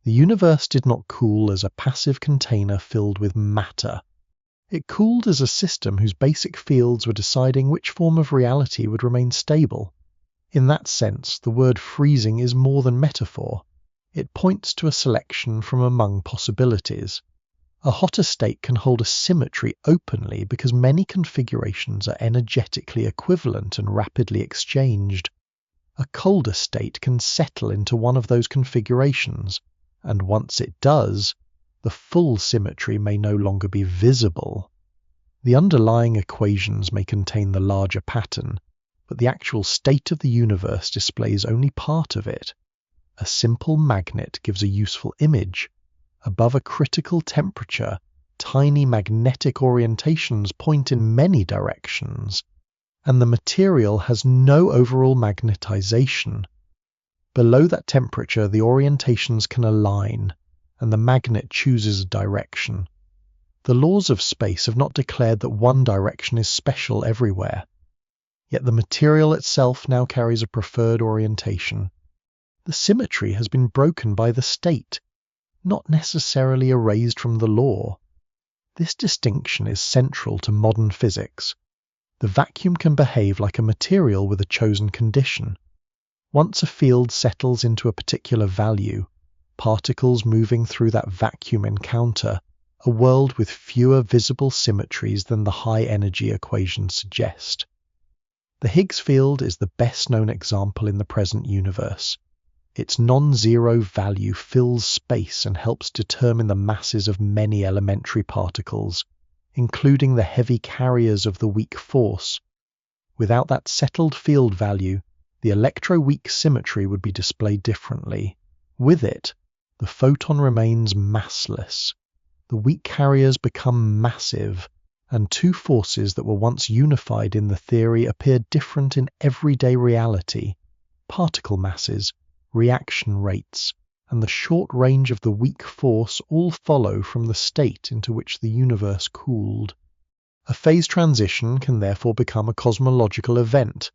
The universe did not cool as a passive container filled with matter. It cooled as a system whose basic fields were deciding which form of reality would remain stable. In that sense, the word freezing is more than metaphor. It points to a selection from among possibilities. A hotter state can hold a symmetry openly because many configurations are energetically equivalent and rapidly exchanged. A colder state can settle into one of those configurations, and once it does, the full symmetry may no longer be visible. The underlying equations may contain the larger pattern, but the actual state of the universe displays only part of it. A simple magnet gives a useful image. Above a critical temperature, tiny magnetic orientations point in many directions, and the material has no overall magnetization. Below that temperature, the orientations can align, and the magnet chooses a direction. The laws of space have not declared that one direction is special everywhere. Yet the material itself now carries a preferred orientation. The symmetry has been broken by the state, not necessarily erased from the law. This distinction is central to modern physics. The vacuum can behave like a material with a chosen condition. Once a field settles into a particular value, particles moving through that vacuum encounter a world with fewer visible symmetries than the high-energy equations suggest. The Higgs field is the best-known example in the present universe. Its non-zero value fills space and helps determine the masses of many elementary particles, including the heavy carriers of the weak force. Without that settled field value, the electroweak symmetry would be displayed differently. With it, the photon remains massless. The weak carriers become massive, and two forces that were once unified in the theory appear different in everyday reality. Particle masses, reaction rates, and the short range of the weak force all follow from the state into which the universe cooled. A phase transition can therefore become a cosmological event.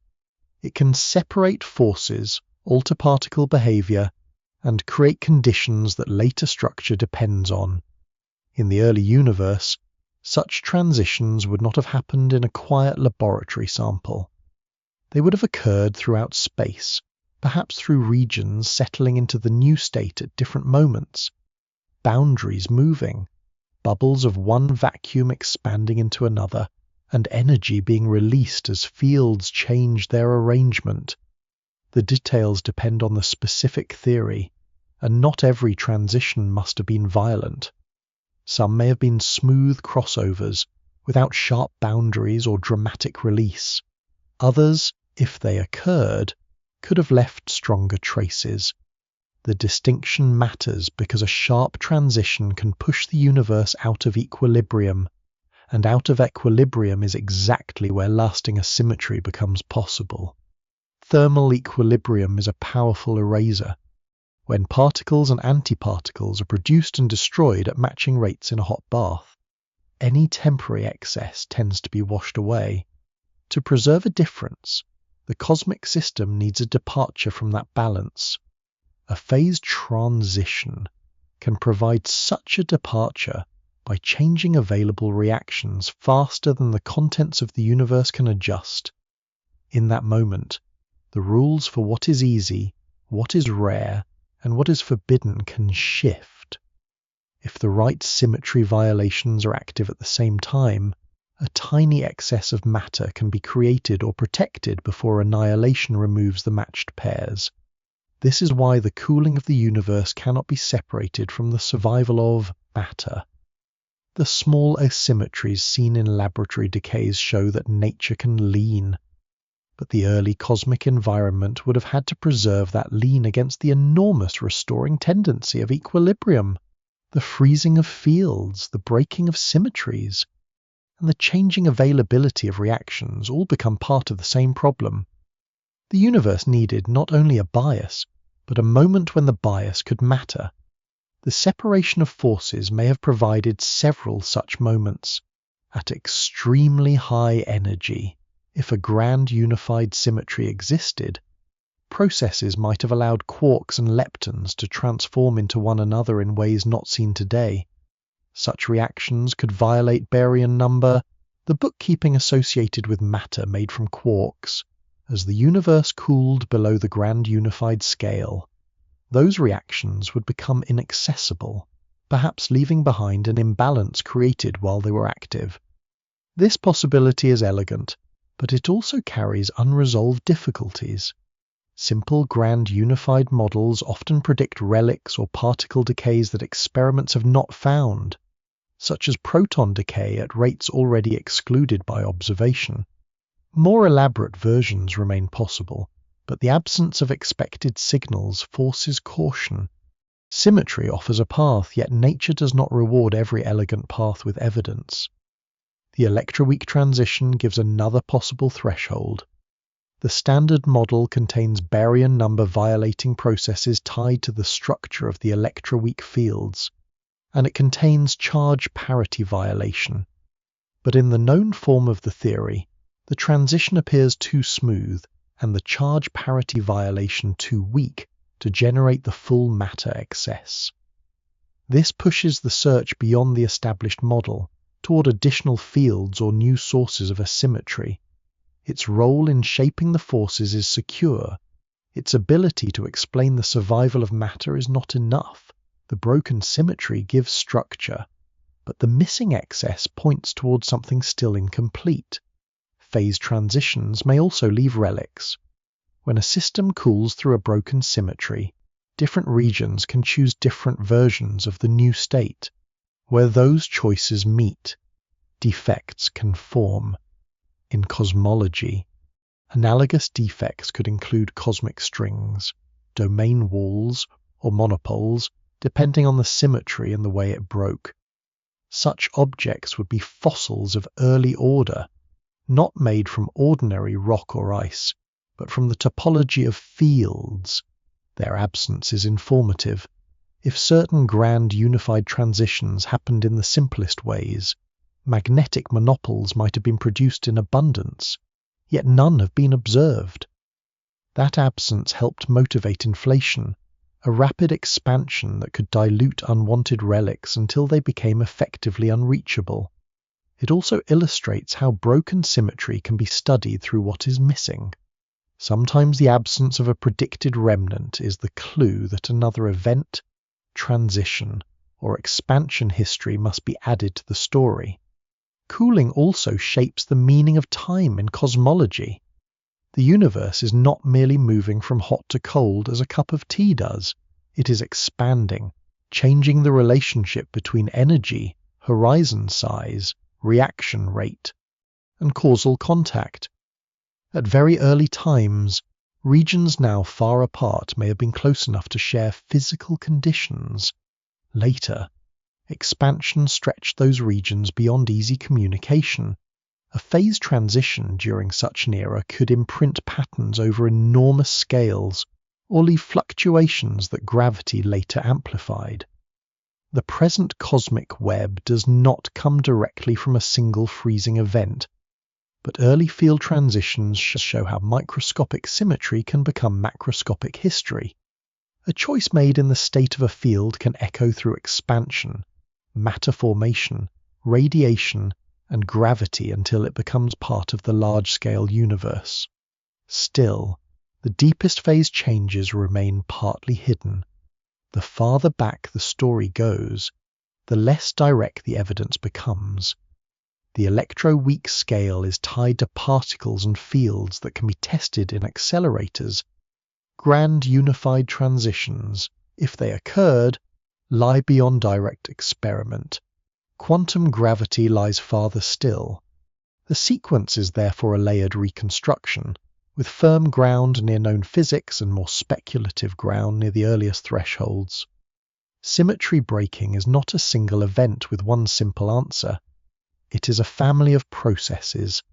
It can separate forces, alter particle behavior, and create conditions that later structure depends on. In the early universe, such transitions would not have happened in a quiet laboratory sample. They would have occurred throughout space, perhaps through regions settling into the new state at different moments, boundaries moving, bubbles of one vacuum expanding into another, and energy being released as fields change their arrangement. The details depend on the specific theory, and not every transition must have been violent. Some may have been smooth crossovers, without sharp boundaries or dramatic release. Others, if they occurred, could have left stronger traces. The distinction matters because a sharp transition can push the universe out of equilibrium, and out of equilibrium is exactly where lasting asymmetry becomes possible. Thermal equilibrium is a powerful eraser. When particles and antiparticles are produced and destroyed at matching rates in a hot bath, any temporary excess tends to be washed away. To preserve a difference, the cosmic system needs a departure from that balance. A phase transition can provide such a departure by changing available reactions faster than the contents of the universe can adjust. In that moment, the rules for what is easy, what is rare, and what is forbidden can shift. If the right symmetry violations are active at the same time, a tiny excess of matter can be created or protected before annihilation removes the matched pairs. This is why the cooling of the universe cannot be separated from the survival of matter. The small asymmetries seen in laboratory decays show that nature can lean, but the early cosmic environment would have had to preserve that lean against the enormous restoring tendency of equilibrium, the freezing of fields, the breaking of symmetries, and the changing availability of reactions all become part of the same problem. The universe needed not only a bias, but a moment when the bias could matter. The separation of forces may have provided several such moments. At extremely high energy, if a grand unified symmetry existed, processes might have allowed quarks and leptons to transform into one another in ways not seen today. Such reactions could violate baryon number, the bookkeeping associated with matter made from quarks. As the universe cooled below the grand unified scale, those reactions would become inaccessible, perhaps leaving behind an imbalance created while they were active. This possibility is elegant, but it also carries unresolved difficulties. Simple grand unified models often predict relics or particle decays that experiments have not found, such as proton decay at rates already excluded by observation. More elaborate versions remain possible, but the absence of expected signals forces caution. Symmetry offers a path, yet nature does not reward every elegant path with evidence. The electroweak transition gives another possible threshold. The standard model contains baryon number violating processes tied to the structure of the electroweak fields, and it contains charge parity violation. But in the known form of the theory, the transition appears too smooth and the charge parity violation too weak to generate the full matter excess. This pushes the search beyond the established model toward additional fields or new sources of asymmetry. Its role in shaping the forces is secure. Its ability to explain the survival of matter is not enough. The broken symmetry gives structure, but the missing excess points towards something still incomplete. Phase transitions may also leave relics. When a system cools through a broken symmetry, different regions can choose different versions of the new state. Where those choices meet, defects can form. In cosmology, analogous defects could include cosmic strings, domain walls, or monopoles, depending on the symmetry and the way it broke. Such objects would be fossils of early order, not made from ordinary rock or ice, but from the topology of fields. Their absence is informative. If certain grand unified transitions happened in the simplest ways, magnetic monopoles might have been produced in abundance, yet none have been observed. That absence helped motivate inflation, a rapid expansion that could dilute unwanted relics until they became effectively unreachable. It also illustrates how broken symmetry can be studied through what is missing. Sometimes the absence of a predicted remnant is the clue that another event, transition, or expansion history must be added to the story. Cooling also shapes the meaning of time in cosmology. The universe is not merely moving from hot to cold as a cup of tea does. It is expanding, changing the relationship between energy, horizon size, reaction rate, and causal contact. At very early times, Regions now far apart may have been close enough to share physical conditions. Later, expansion stretched those regions beyond easy communication. A phase transition during such an era could imprint patterns over enormous scales or leave fluctuations that gravity later amplified. The present cosmic web does not come directly from a single freezing event, but early field transitions show how microscopic symmetry can become macroscopic history. A choice made in the state of a field can echo through expansion, matter formation, radiation, and gravity until it becomes part of the large-scale universe. Still, the deepest phase changes remain partly hidden. The farther back the story goes, the less direct the evidence becomes. The electroweak scale is tied to particles and fields that can be tested in accelerators. Grand unified transitions, if they occurred, lie beyond direct experiment. Quantum gravity lies farther still. The sequence is therefore a layered reconstruction, with firm ground near known physics and more speculative ground near the earliest thresholds. Symmetry breaking is not a single event with one simple answer. It is a family of processes,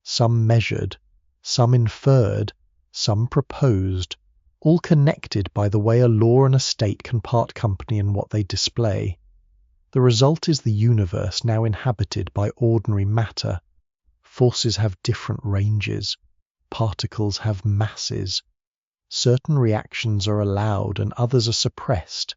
some measured, some inferred, some proposed, all connected by the way a law and a state can part company in what they display. The result is the universe now inhabited by ordinary matter. Forces have different ranges. Particles have masses. Certain reactions are allowed and others are suppressed.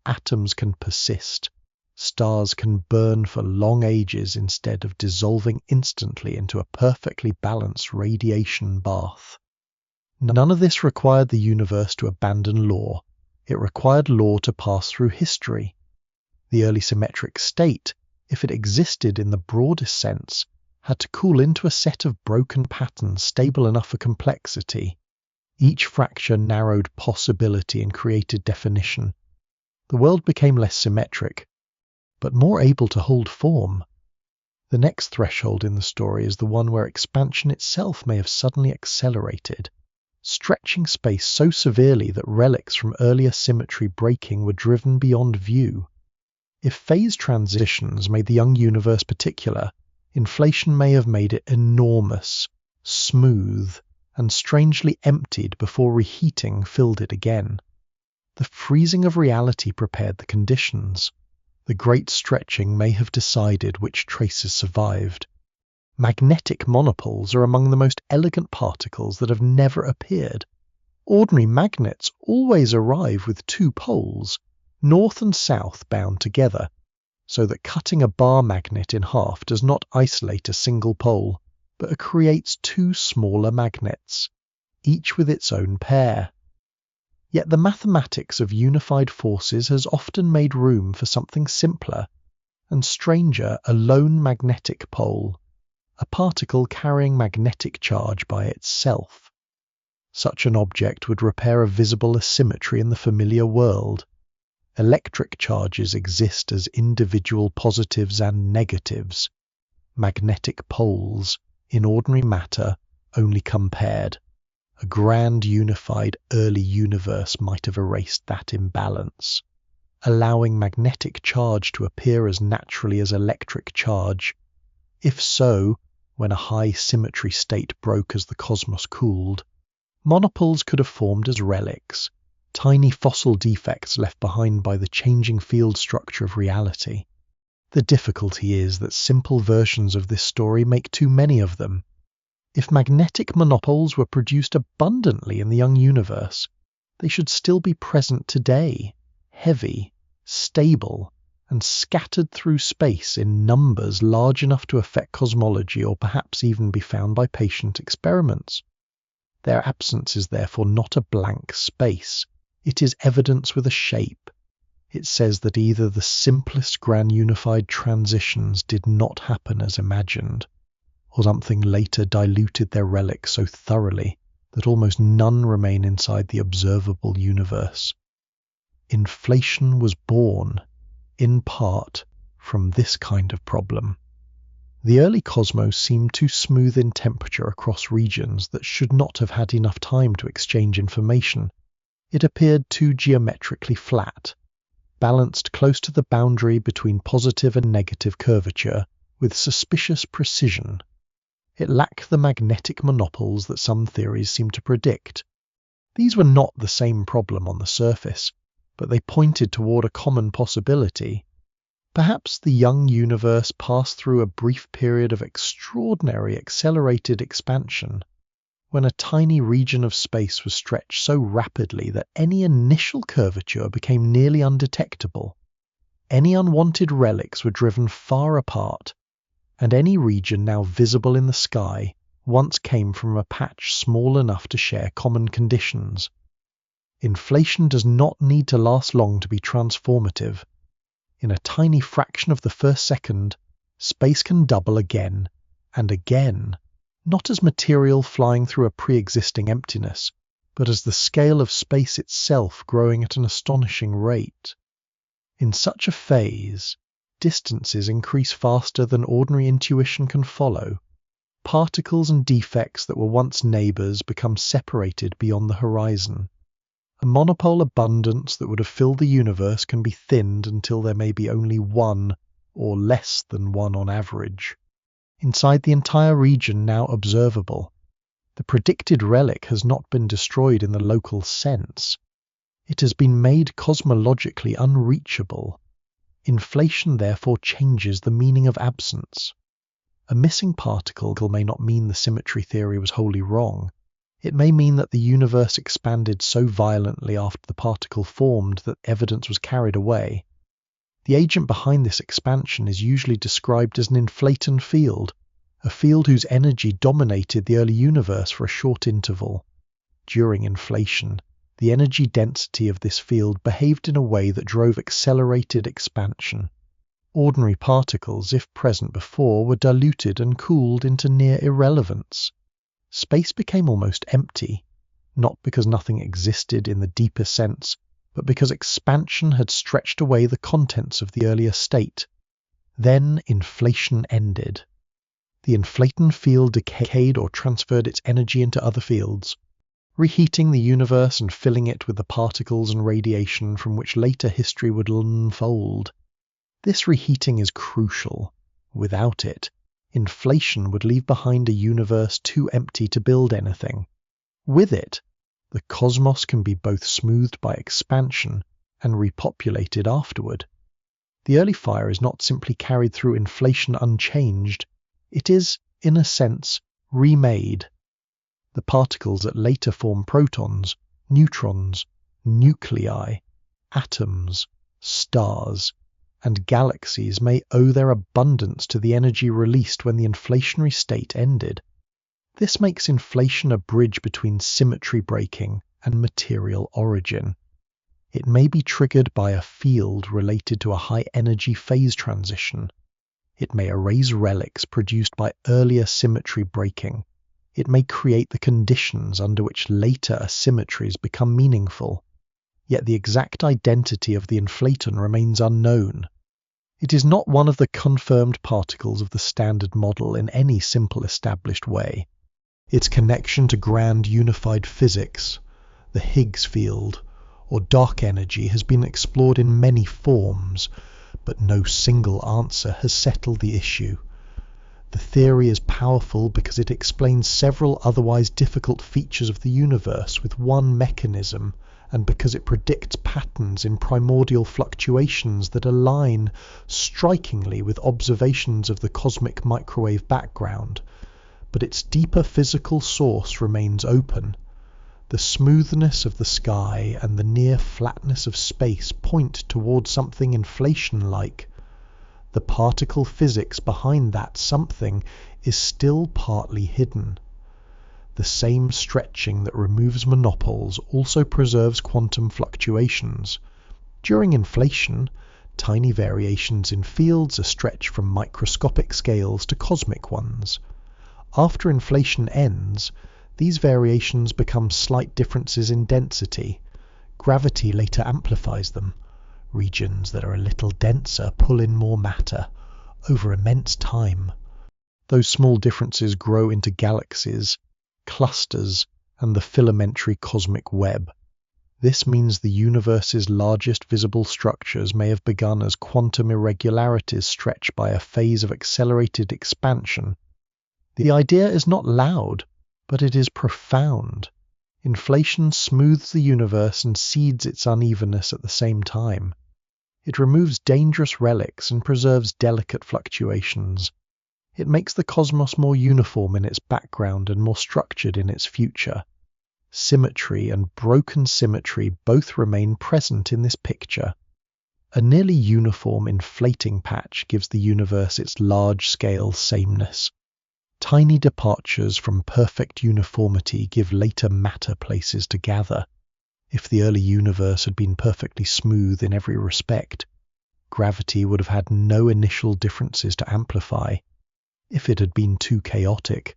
Atoms can persist. Stars can burn for long ages instead of dissolving instantly into a perfectly balanced radiation bath. None of this required the universe to abandon law. It required law to pass through history. The early symmetric state, if it existed in the broadest sense, had to cool into a set of broken patterns stable enough for complexity. Each fracture narrowed possibility and created definition. The world became less symmetric, but more able to hold form. The next threshold in the story is the one where expansion itself may have suddenly accelerated, stretching space so severely that relics from earlier symmetry breaking were driven beyond view. If phase transitions made the young universe particular, inflation may have made it enormous, smooth, and strangely emptied before reheating filled it again. The freezing of reality prepared the conditions. The great stretching may have decided which traces survived. Magnetic monopoles are among the most elegant particles that have never appeared. Ordinary magnets always arrive with two poles, north and south bound together, so that cutting a bar magnet in half does not isolate a single pole, but creates two smaller magnets, each with its own pair. Yet the mathematics of unified forces has often made room for something simpler and stranger, a lone magnetic pole, a particle carrying magnetic charge by itself. Such an object would repair a visible asymmetry in the familiar world. Electric charges exist as individual positives and negatives. Magnetic poles, in ordinary matter, only come paired. A grand unified early universe might have erased that imbalance, allowing magnetic charge to appear as naturally as electric charge. If so, when a high symmetry state broke as the cosmos cooled, monopoles could have formed as relics, tiny fossil defects left behind by the changing field structure of reality. The difficulty is that simple versions of this story make too many of them. If magnetic monopoles were produced abundantly in the young universe, they should still be present today, heavy, stable, and scattered through space in numbers large enough to affect cosmology or perhaps even be found by patient experiments. Their absence is therefore not a blank space. It is evidence with a shape. It says that either the simplest grand unified transitions did not happen as imagined, or something later diluted their relics so thoroughly that almost none remain inside the observable universe. Inflation was born, in part, from this kind of problem. The early cosmos seemed too smooth in temperature across regions that should not have had enough time to exchange information. It appeared too geometrically flat, balanced close to the boundary between positive and negative curvature with suspicious precision. It lacked the magnetic monopoles that some theories seem to predict. These were not the same problem on the surface, but they pointed toward a common possibility. Perhaps the young universe passed through a brief period of extraordinary accelerated expansion, when a tiny region of space was stretched so rapidly that any initial curvature became nearly undetectable. Any unwanted relics were driven far apart, and any region now visible in the sky once came from a patch small enough to share common conditions. Inflation does not need to last long to be transformative. In a tiny fraction of the first second, space can double again and again, not as material flying through a pre-existing emptiness, but as the scale of space itself growing at an astonishing rate. In such a phase, distances increase faster than ordinary intuition can follow. Particles and defects that were once neighbors become separated beyond the horizon. A monopole abundance that would have filled the universe can be thinned until there may be only one, or less than one on average, inside the entire region now observable. The predicted relic has not been destroyed in the local sense. It has been made cosmologically unreachable. Inflation therefore changes the meaning of absence. A missing particle may not mean the symmetry theory was wholly wrong. It may mean that the universe expanded so violently after the particle formed that evidence was carried away. The agent behind this expansion is usually described as an inflaton field, a field whose energy dominated the early universe for a short interval. During inflation, the energy density of this field behaved in a way that drove accelerated expansion. Ordinary particles, if present before, were diluted and cooled into near irrelevance. Space became almost empty, not because nothing existed in the deeper sense, but because expansion had stretched away the contents of the earlier state. Then inflation ended. The inflaton field decayed or transferred its energy into other fields, reheating the universe and filling it with the particles and radiation from which later history would unfold. This reheating is crucial. Without it, inflation would leave behind a universe too empty to build anything. With it, the cosmos can be both smoothed by expansion and repopulated afterward. The early fire is not simply carried through inflation unchanged, it is, in a sense, remade. The particles that later form protons, neutrons, nuclei, atoms, stars, and galaxies may owe their abundance to the energy released when the inflationary state ended. This makes inflation a bridge between symmetry breaking and material origin. It may be triggered by a field related to a high-energy phase transition. It may erase relics produced by earlier symmetry breaking. It may create the conditions under which later asymmetries become meaningful. Yet the exact identity of the inflaton remains unknown. It is not one of the confirmed particles of the Standard Model in any simple established way. Its connection to grand unified physics, the Higgs field, or dark energy has been explored in many forms, but no single answer has settled the issue. The theory is powerful because it explains several otherwise difficult features of the universe with one mechanism, and because it predicts patterns in primordial fluctuations that align strikingly with observations of the cosmic microwave background. But its deeper physical source remains open. The smoothness of the sky and the near flatness of space point towards something inflation-like. The particle physics behind that something is still partly hidden. The same stretching that removes monopoles also preserves quantum fluctuations. During inflation, tiny variations in fields are stretched from microscopic scales to cosmic ones. After inflation ends, these variations become slight differences in density. Gravity later amplifies them. Regions that are a little denser pull in more matter over immense time. Those small differences grow into galaxies, clusters, and the filamentary cosmic web. This means the universe's largest visible structures may have begun as quantum irregularities stretched by a phase of accelerated expansion. The idea is not loud, but it is profound. Inflation smooths the universe and seeds its unevenness at the same time. It removes dangerous relics and preserves delicate fluctuations. It makes the cosmos more uniform in its background and more structured in its future. Symmetry and broken symmetry both remain present in this picture. A nearly uniform inflating patch gives the universe its large-scale sameness. Tiny departures from perfect uniformity give later matter places to gather. If the early universe had been perfectly smooth in every respect, gravity would have had no initial differences to amplify. If it had been too chaotic,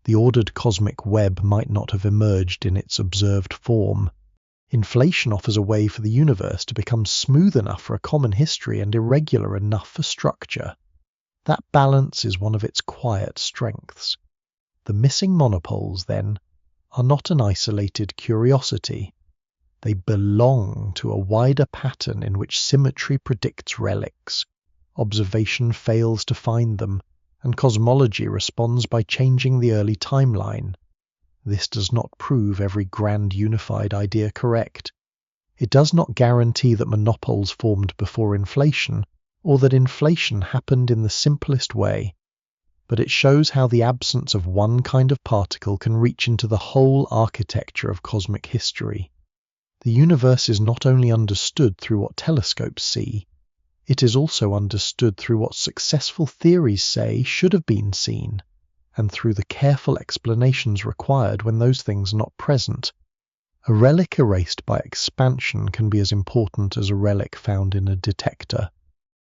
the ordered cosmic web might not have emerged in its observed form. Inflation offers a way for the universe to become smooth enough for a common history and irregular enough for structure. That balance is one of its quiet strengths. The missing monopoles, then, are not an isolated curiosity. They belong to a wider pattern in which symmetry predicts relics, observation fails to find them, and cosmology responds by changing the early timeline. This does not prove every grand unified idea correct. It does not guarantee that monopoles formed before inflation, or that inflation happened in the simplest way, but it shows how the absence of one kind of particle can reach into the whole architecture of cosmic history. The universe is not only understood through what telescopes see, it is also understood through what successful theories say should have been seen, and through the careful explanations required when those things are not present. A relic erased by expansion can be as important as a relic found in a detector,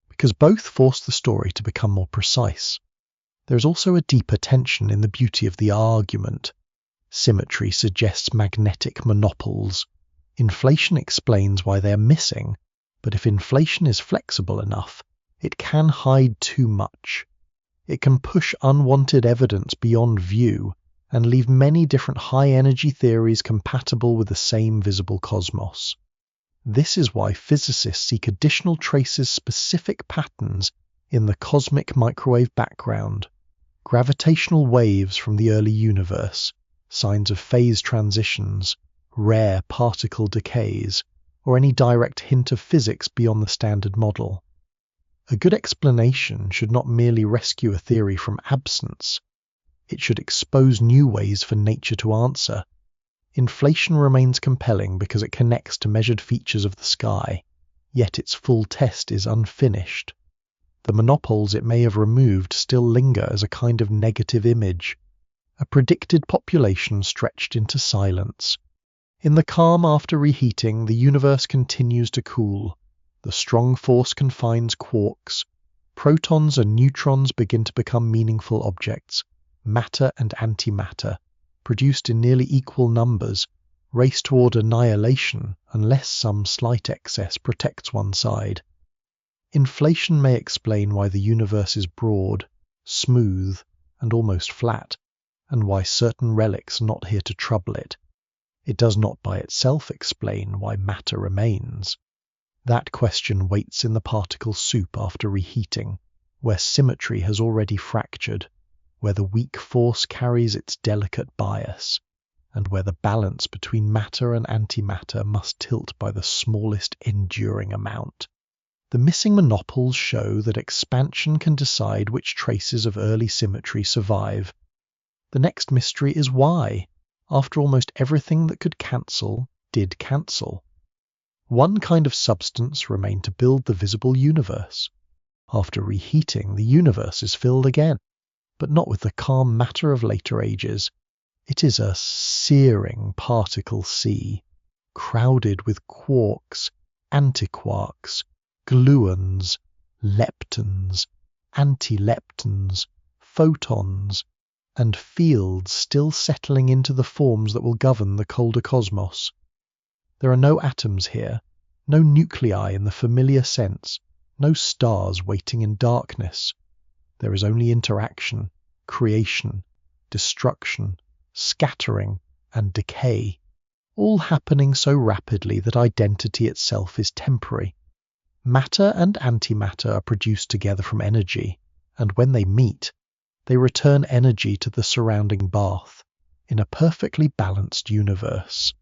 because both force the story to become more precise. There is also a deeper tension in the beauty of the argument. Symmetry suggests magnetic monopoles. Inflation explains why they are missing, but if inflation is flexible enough, it can hide too much. It can push unwanted evidence beyond view and leave many different high-energy theories compatible with the same visible cosmos. This is why physicists seek additional traces specific patterns in the cosmic microwave background, gravitational waves from the early universe, signs of phase transitions, rare particle decays, or any direct hint of physics beyond the standard model. A good explanation should not merely rescue a theory from absence. It should expose new ways for nature to answer. Inflation remains compelling because it connects to measured features of the sky, yet its full test is unfinished. The monopoles it may have removed still linger as a kind of negative image, a predicted population stretched into silence. In the calm after reheating, the universe continues to cool. The strong force confines quarks. Protons and neutrons begin to become meaningful objects. Matter and antimatter, produced in nearly equal numbers, race toward annihilation unless some slight excess protects one side. Inflation may explain why the universe is broad, smooth, and almost flat, and why certain relics are not here to trouble it. It does not by itself explain why matter remains. That question waits in the particle soup after reheating, where symmetry has already fractured, where the weak force carries its delicate bias, and where the balance between matter and antimatter must tilt by the smallest enduring amount. The missing monopoles show that expansion can decide which traces of early symmetry survive. The next mystery is why, after almost everything that could cancel, did cancel. One kind of substance remained to build the visible universe. After reheating, the universe is filled again, but not with the calm matter of later ages. It is a searing particle sea, crowded with quarks, antiquarks, gluons, leptons, antileptons, photons, and fields still settling into the forms that will govern the colder cosmos. There are no atoms here, no nuclei in the familiar sense, no stars waiting in darkness. There is only interaction, creation, destruction, scattering, and decay, all happening so rapidly that identity itself is temporary. Matter and antimatter are produced together from energy, and when they meet, they return energy to the surrounding bath. In a perfectly balanced universe,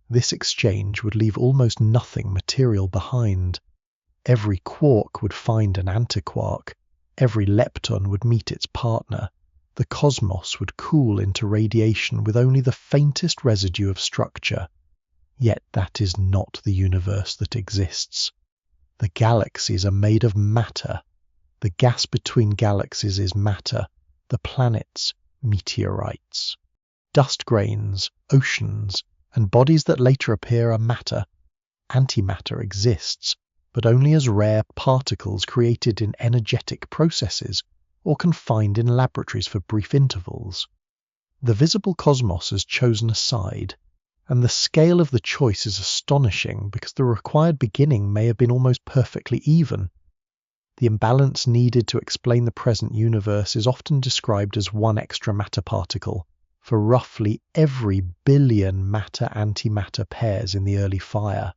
this exchange would leave almost nothing material behind. Every quark would find an antiquark, every lepton would meet its partner, the cosmos would cool into radiation with only the faintest residue of structure. Yet that is not the universe that exists. The galaxies are made of matter. The gas between galaxies is matter, the planets, meteorites. Dust grains, oceans, and bodies that later appear are matter. Antimatter exists, but only as rare particles created in energetic processes or confined in laboratories for brief intervals. The visible cosmos has chosen a side, and the scale of the choice is astonishing because the required beginning may have been almost perfectly even. The imbalance needed to explain the present universe is often described as one extra matter particle for roughly every billion matter-antimatter pairs in the early fire.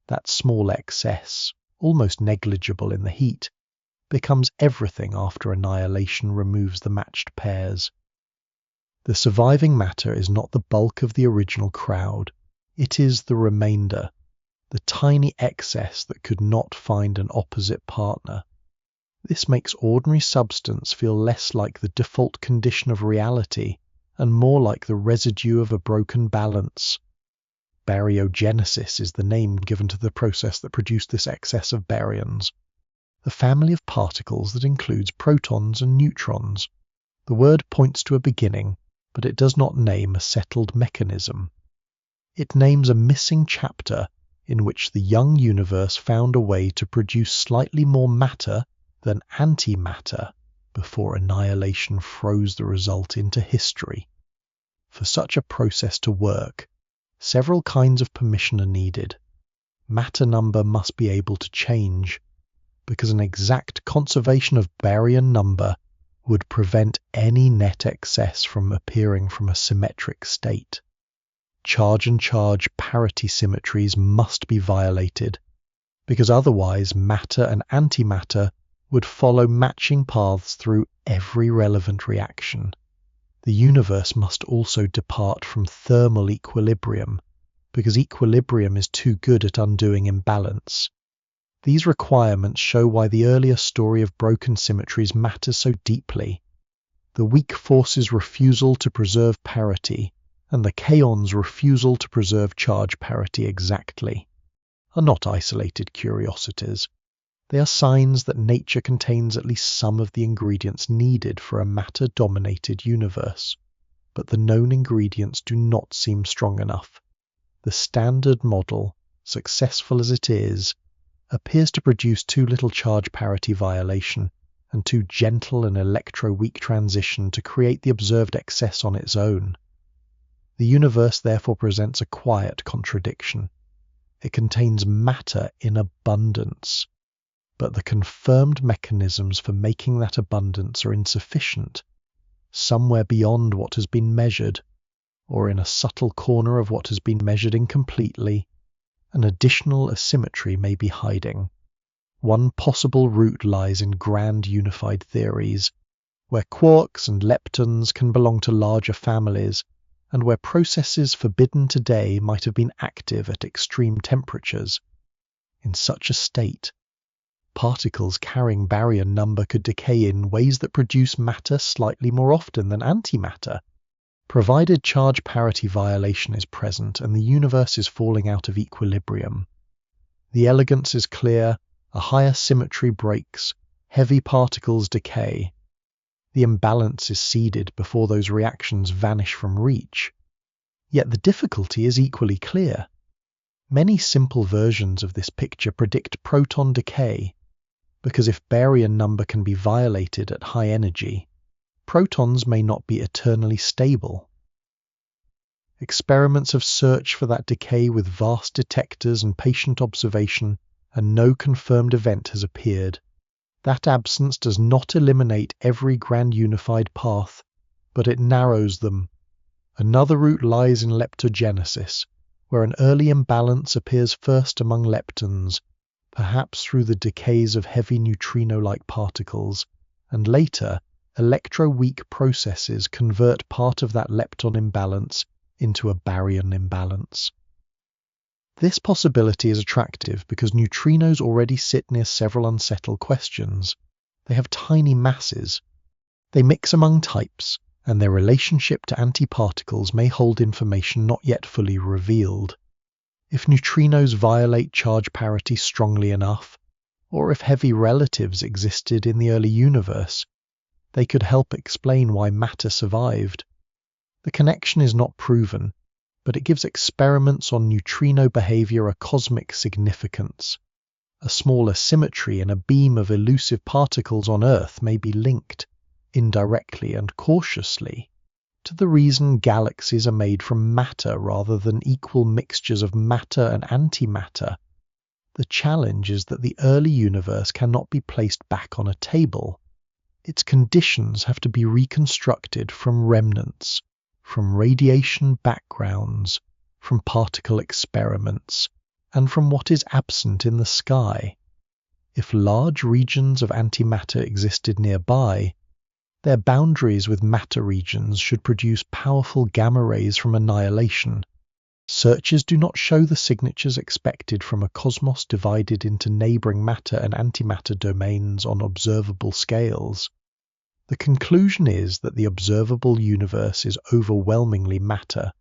That small excess, almost negligible in the heat, becomes everything after annihilation removes the matched pairs. The surviving matter is not the bulk of the original crowd, it is the remainder, the tiny excess that could not find an opposite partner. This makes ordinary substance feel less like the default condition of reality and more like the residue of a broken balance. Baryogenesis is the name given to the process that produced this excess of baryons, the family of particles that includes protons and neutrons. The word points to a beginning, but it does not name a settled mechanism. It names a missing chapter in which the young universe found a way to produce slightly more matter than antimatter before annihilation froze the result into history. For such a process to work, several kinds of permission are needed. Matter number must be able to change, because an exact conservation of baryon number would prevent any net excess from appearing from a symmetric state. Charge and charge parity symmetries must be violated, because otherwise matter and antimatter would follow matching paths through every relevant reaction. The universe must also depart from thermal equilibrium, because equilibrium is too good at undoing imbalance. These requirements show why the earlier story of broken symmetries matters so deeply. The weak force's refusal to preserve parity and the kaon's refusal to preserve charge parity exactly are not isolated curiosities. They are signs that nature contains at least some of the ingredients needed for a matter-dominated universe, but the known ingredients do not seem strong enough. The standard model, successful as it is, appears to produce too little charge parity violation and too gentle an electro-weak transition to create the observed excess on its own. The universe therefore presents a quiet contradiction. It contains matter in abundance, but the confirmed mechanisms for making that abundance are insufficient, somewhere beyond what has been measured, or in a subtle corner of what has been measured incompletely. An additional asymmetry may be hiding. One possible route lies in grand unified theories, where quarks and leptons can belong to larger families, and where processes forbidden today might have been active at extreme temperatures. In such a state, particles carrying baryon number could decay in ways that produce matter slightly more often than antimatter, provided charge parity violation is present and the universe is falling out of equilibrium. The elegance is clear, a higher symmetry breaks, heavy particles decay. The imbalance is seeded before those reactions vanish from reach. Yet the difficulty is equally clear. Many simple versions of this picture predict proton decay, because if baryon number can be violated at high energy, protons may not be eternally stable. Experiments have searched for that decay with vast detectors and patient observation, and no confirmed event has appeared. That absence does not eliminate every grand unified path, but it narrows them. Another route lies in leptogenesis, where an early imbalance appears first among leptons, perhaps through the decays of heavy neutrino-like particles, and later, electroweak processes convert part of that lepton imbalance into a baryon imbalance. This possibility is attractive because neutrinos already sit near several unsettled questions. They have tiny masses. They mix among types, and their relationship to antiparticles may hold information not yet fully revealed. If neutrinos violate charge parity strongly enough, or if heavy relatives existed in the early universe, they could help explain why matter survived. The connection is not proven, but it gives experiments on neutrino behavior a cosmic significance. A small asymmetry in a beam of elusive particles on Earth may be linked, indirectly and cautiously, to the reason galaxies are made from matter rather than equal mixtures of matter and antimatter. The challenge is that the early universe cannot be placed back on a table. Its conditions have to be reconstructed from remnants, from radiation backgrounds, from particle experiments, and from what is absent in the sky. If large regions of antimatter existed nearby, their boundaries with matter regions should produce powerful gamma rays from annihilation. Searches do not show the signatures expected from a cosmos divided into neighboring matter and antimatter domains on observable scales. The conclusion is that the observable universe is overwhelmingly matter,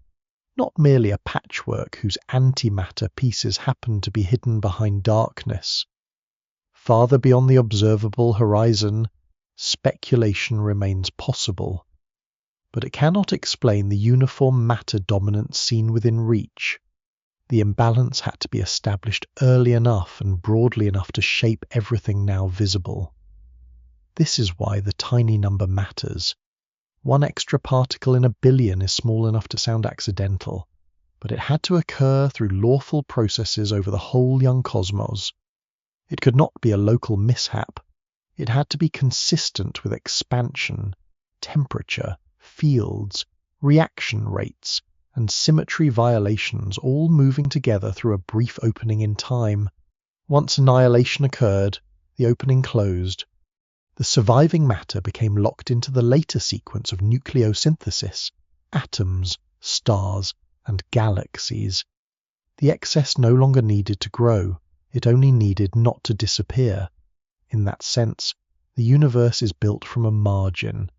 not merely a patchwork whose antimatter pieces happen to be hidden behind darkness. Farther beyond the observable horizon, speculation remains possible, but it cannot explain the uniform matter dominance seen within reach. The imbalance had to be established early enough and broadly enough to shape everything now visible. This is why the tiny number matters. One extra particle in a billion is small enough to sound accidental, but it had to occur through lawful processes over the whole young cosmos. It could not be a local mishap. It had to be consistent with expansion, temperature, fields, reaction rates, and symmetry violations all moving together through a brief opening in time. Once annihilation occurred, the opening closed. The surviving matter became locked into the later sequence of nucleosynthesis, atoms, stars, and galaxies. The excess no longer needed to grow, it only needed not to disappear. In that sense, the universe is built from a margin.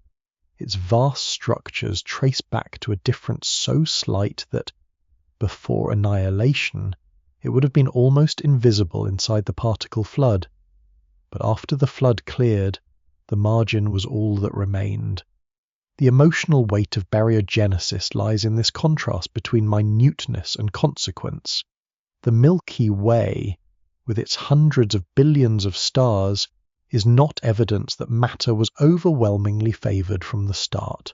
Its vast structures trace back to a difference so slight that, before annihilation, it would have been almost invisible inside the particle flood. But after the flood cleared, the margin was all that remained. The emotional weight of baryogenesis lies in this contrast between minuteness and consequence. The Milky Way, with its hundreds of billions of stars, is not evidence that matter was overwhelmingly favoured from the start.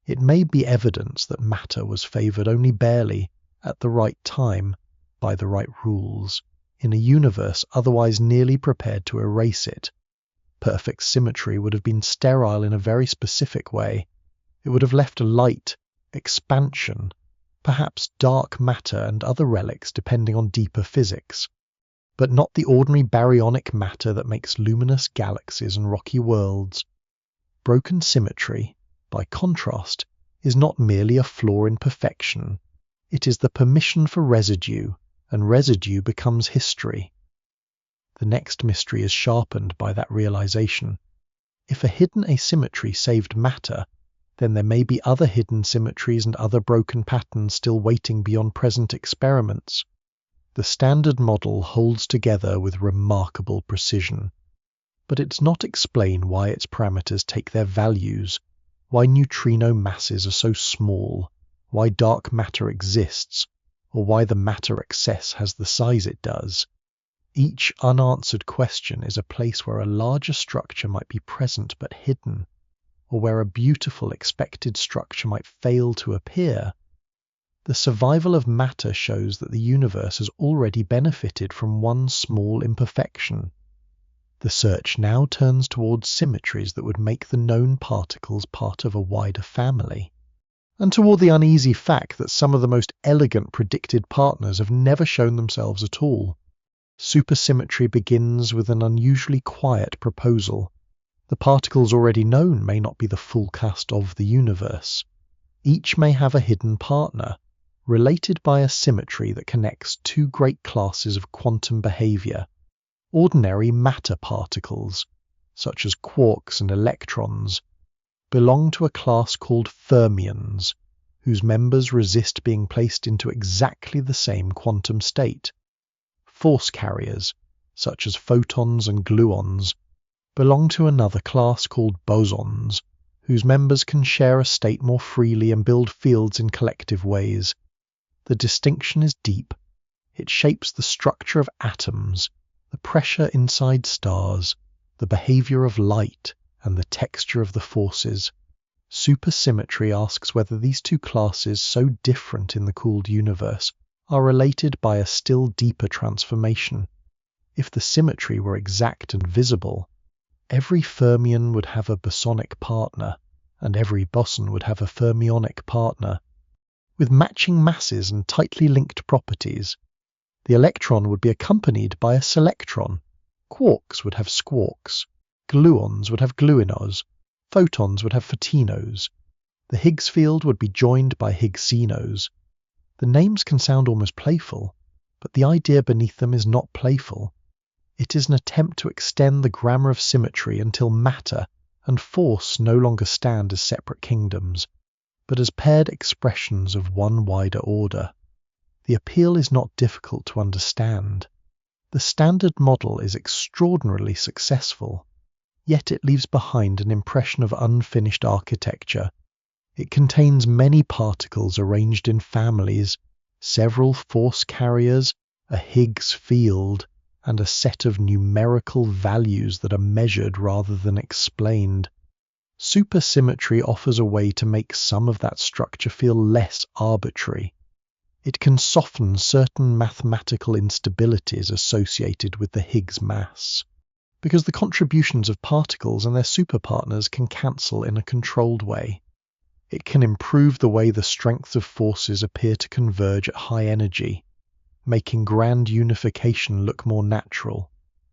It may be evidence that matter was favoured only barely, at the right time, by the right rules, in a universe otherwise nearly prepared to erase it. Perfect symmetry would have been sterile in a very specific way. It would have left light, expansion, perhaps dark matter and other relics depending on deeper physics, but not the ordinary baryonic matter that makes luminous galaxies and rocky worlds. Broken symmetry, by contrast, is not merely a flaw in perfection. It is the permission for residue, and residue becomes history. The next mystery is sharpened by that realization. If a hidden asymmetry saved matter, then there may be other hidden symmetries and other broken patterns still waiting beyond present experiments. The standard model holds together with remarkable precision, but it does not explain why its parameters take their values, why neutrino masses are so small, why dark matter exists, or why the matter excess has the size it does. Each unanswered question is a place where a larger structure might be present but hidden, or where a beautiful expected structure might fail to appear. The survival of matter shows that the universe has already benefited from one small imperfection. The search now turns towards symmetries that would make the known particles part of a wider family, and toward the uneasy fact that some of the most elegant predicted partners have never shown themselves at all. Supersymmetry begins with an unusually quiet proposal. The particles already known may not be the full cast of the universe. Each may have a hidden partner, related by a symmetry that connects two great classes of quantum behavior. Ordinary matter particles, such as quarks and electrons, belong to a class called fermions, whose members resist being placed into exactly the same quantum state. Force carriers, such as photons and gluons, belong to another class called bosons, whose members can share a state more freely and build fields in collective ways. The distinction is deep. It shapes the structure of atoms, the pressure inside stars, the behavior of light, and the texture of the forces. Supersymmetry asks whether these two classes, so different in the cooled universe, are related by a still deeper transformation. If the symmetry were exact and visible, every fermion would have a bosonic partner, and every boson would have a fermionic partner. With matching masses and tightly linked properties, the electron would be accompanied by a selectron. Quarks would have squarks. Gluons would have gluinos. Photons would have photinos. The Higgs field would be joined by Higgsinos. The names can sound almost playful, but the idea beneath them is not playful. It is an attempt to extend the grammar of symmetry until matter and force no longer stand as separate kingdoms, but as paired expressions of one wider order. The appeal is not difficult to understand. The standard model is extraordinarily successful, yet it leaves behind an impression of unfinished architecture. It contains many particles arranged in families, several force carriers, a Higgs field, and a set of numerical values that are measured rather than explained. Supersymmetry offers a way to make some of that structure feel less arbitrary. It can soften certain mathematical instabilities associated with the Higgs mass, because the contributions of particles and their superpartners can cancel in a controlled way. It can improve the way the strengths of forces appear to converge at high energy, making grand unification look more natural.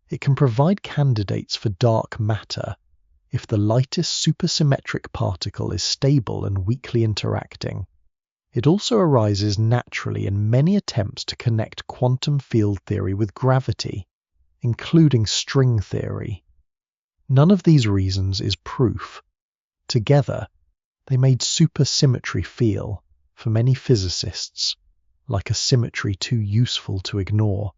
It can provide candidates for dark matter if the lightest supersymmetric particle is stable and weakly interacting. It also arises naturally in many attempts to connect quantum field theory with gravity, including string theory. None of these reasons is proof. Together, they made supersymmetry feel, for many physicists, like a symmetry too useful to ignore.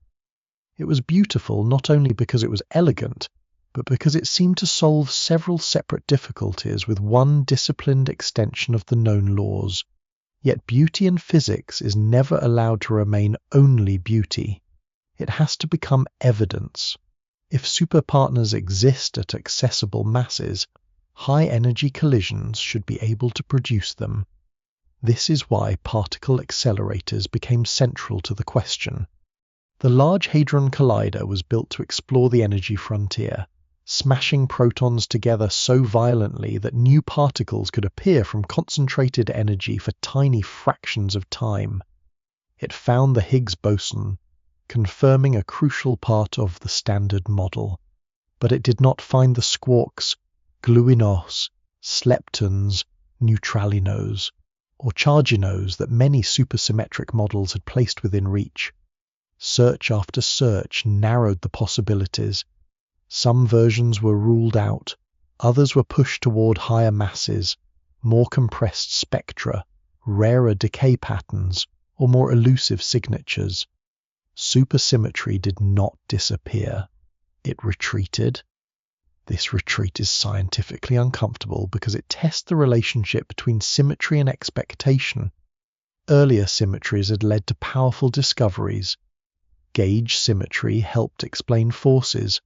It was beautiful not only because it was elegant, but because it seemed to solve several separate difficulties with one disciplined extension of the known laws. Yet beauty in physics is never allowed to remain only beauty. It has to become evidence. If superpartners exist at accessible masses, high-energy collisions should be able to produce them. This is why particle accelerators became central to the question. The Large Hadron Collider was built to explore the energy frontier, smashing protons together so violently that new particles could appear from concentrated energy for tiny fractions of time. It found the Higgs boson, confirming a crucial part of the standard model, but it did not find the squarks, gluinos, leptons, neutralinos, or charginos that many supersymmetric models had placed within reach. Search after search narrowed the possibilities. Some versions were ruled out, others were pushed toward higher masses, more compressed spectra, rarer decay patterns, or more elusive signatures. Supersymmetry did not disappear. It retreated. This retreat is scientifically uncomfortable because it tests the relationship between symmetry and expectation. Earlier symmetries had led to powerful discoveries. Gauge symmetry helped explain forces.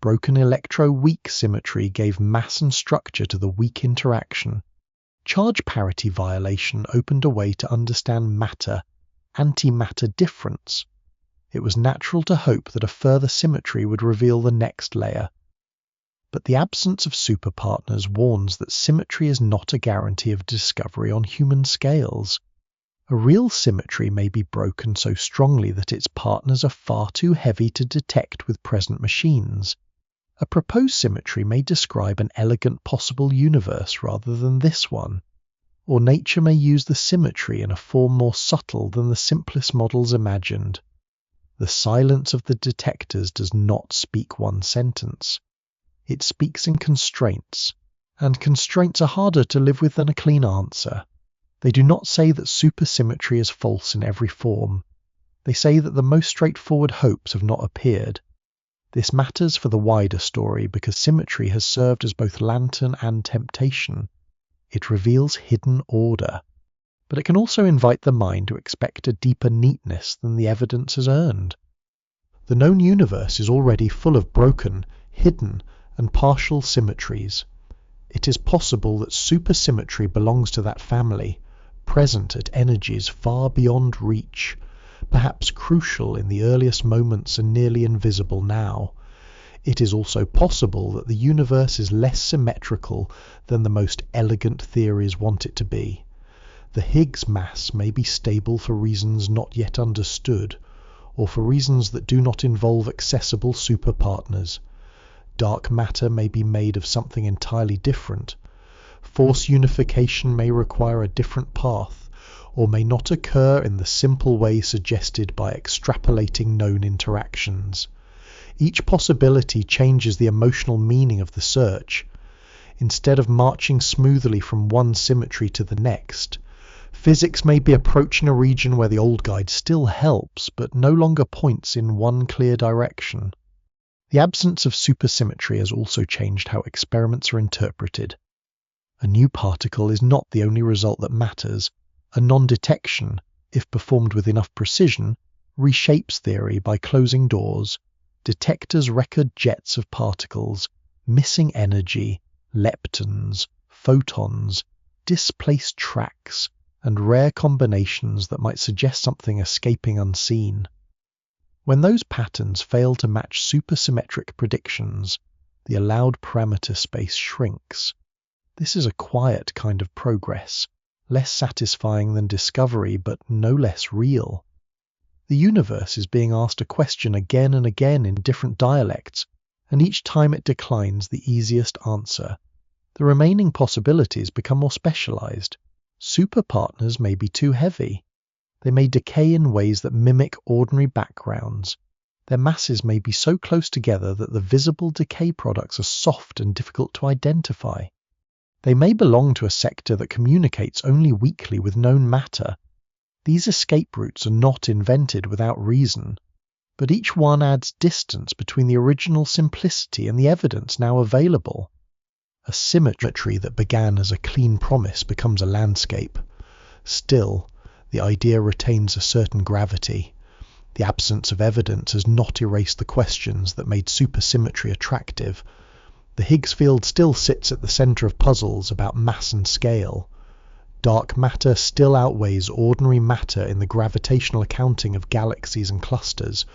Broken electro-weak symmetry gave mass and structure to the weak interaction. Charge parity violation opened a way to understand matter, antimatter difference. It was natural to hope that a further symmetry would reveal the next layer. But the absence of superpartners warns that symmetry is not a guarantee of discovery on human scales. A real symmetry may be broken so strongly that its partners are far too heavy to detect with present machines. A proposed symmetry may describe an elegant possible universe rather than this one, or nature may use the symmetry in a form more subtle than the simplest models imagined. The silence of the detectors does not speak one sentence. It speaks in constraints, and constraints are harder to live with than a clean answer. They do not say that supersymmetry is false in every form. They say that the most straightforward hopes have not appeared. This matters for the wider story because symmetry has served as both lantern and temptation. It reveals hidden order, but it can also invite the mind to expect a deeper neatness than the evidence has earned. The known universe is already full of broken, hidden, and partial symmetries. It is possible that supersymmetry belongs to that family, present at energies far beyond reach, perhaps crucial in the earliest moments and nearly invisible now. It is also possible that the universe is less symmetrical than the most elegant theories want it to be. The Higgs mass may be stable for reasons not yet understood, or for reasons that do not involve accessible superpartners. Dark matter may be made of something entirely different. Force unification may require a different path, or may not occur in the simple way suggested by extrapolating known interactions. Each possibility changes the emotional meaning of the search. Instead of marching smoothly from one symmetry to the next, physics may be approaching a region where the old guide still helps, but no longer points in one clear direction. The absence of supersymmetry has also changed how experiments are interpreted. A new particle is not the only result that matters. A non-detection, if performed with enough precision, reshapes theory by closing doors. Detectors record jets of particles, missing energy, leptons, photons, displaced tracks, and rare combinations that might suggest something escaping unseen. When those patterns fail to match supersymmetric predictions, the allowed parameter space shrinks. This is a quiet kind of progress, less satisfying than discovery, but no less real. The universe is being asked a question again and again in different dialects, and each time it declines the easiest answer. The remaining possibilities become more specialized. Superpartners may be too heavy. They may decay in ways that mimic ordinary backgrounds. Their masses may be so close together that the visible decay products are soft and difficult to identify. They may belong to a sector that communicates only weakly with known matter. These escape routes are not invented without reason, but each one adds distance between the original simplicity and the evidence now available. A symmetry that began as a clean promise becomes a landscape. Still, the idea retains a certain gravity. The absence of evidence has not erased the questions that made supersymmetry attractive. The Higgs field still sits at the center of puzzles about mass and scale. Dark matter still outweighs ordinary matter in the gravitational accounting of galaxies and clusters.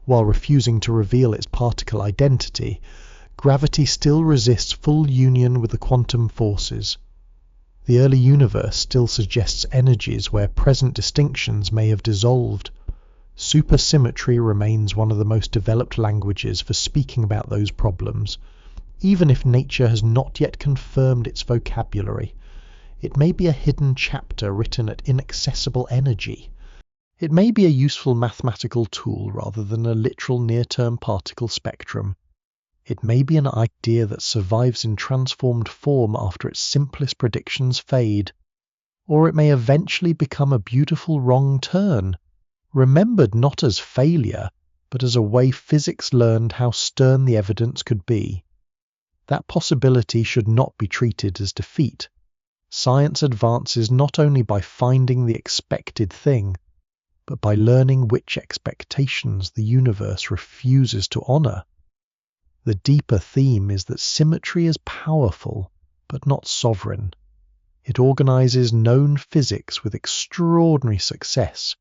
While refusing to reveal its particle identity, gravity still resists full union with the quantum forces. The early universe still suggests energies where present distinctions may have dissolved. Supersymmetry remains one of the most developed languages for speaking about those problems. Even if nature has not yet confirmed its vocabulary, it may be a hidden chapter written at inaccessible energy. It may be a useful mathematical tool rather than a literal near-term particle spectrum. It may be an idea that survives in transformed form after its simplest predictions fade. Or it may eventually become a beautiful wrong turn, remembered not as failure, but as a way physics learned how stern the evidence could be. That possibility should not be treated as defeat. Science advances not only by finding the expected thing, but by learning which expectations the universe refuses to honor. The deeper theme is that symmetry is powerful, but not sovereign. It organizes known physics with extraordinary success,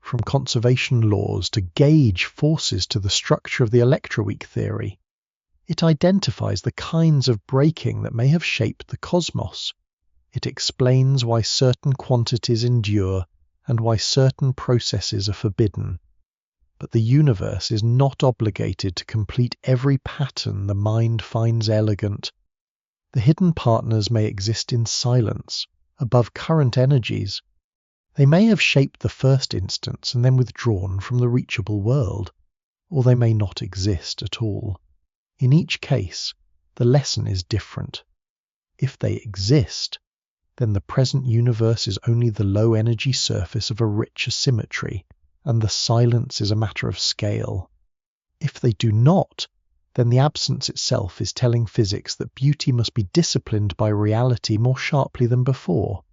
from conservation laws to gauge forces to the structure of the electroweak theory. It identifies the kinds of breaking that may have shaped the cosmos. It explains why certain quantities endure and why certain processes are forbidden. But the universe is not obligated to complete every pattern the mind finds elegant. The hidden partners may exist in silence, above current energies. They may have shaped the first instance and then withdrawn from the reachable world, or they may not exist at all. In each case, the lesson is different. If they exist, then the present universe is only the low-energy surface of a richer symmetry, and the silence is a matter of scale. If they do not, then the absence itself is telling physics that beauty must be disciplined by reality more sharply than before.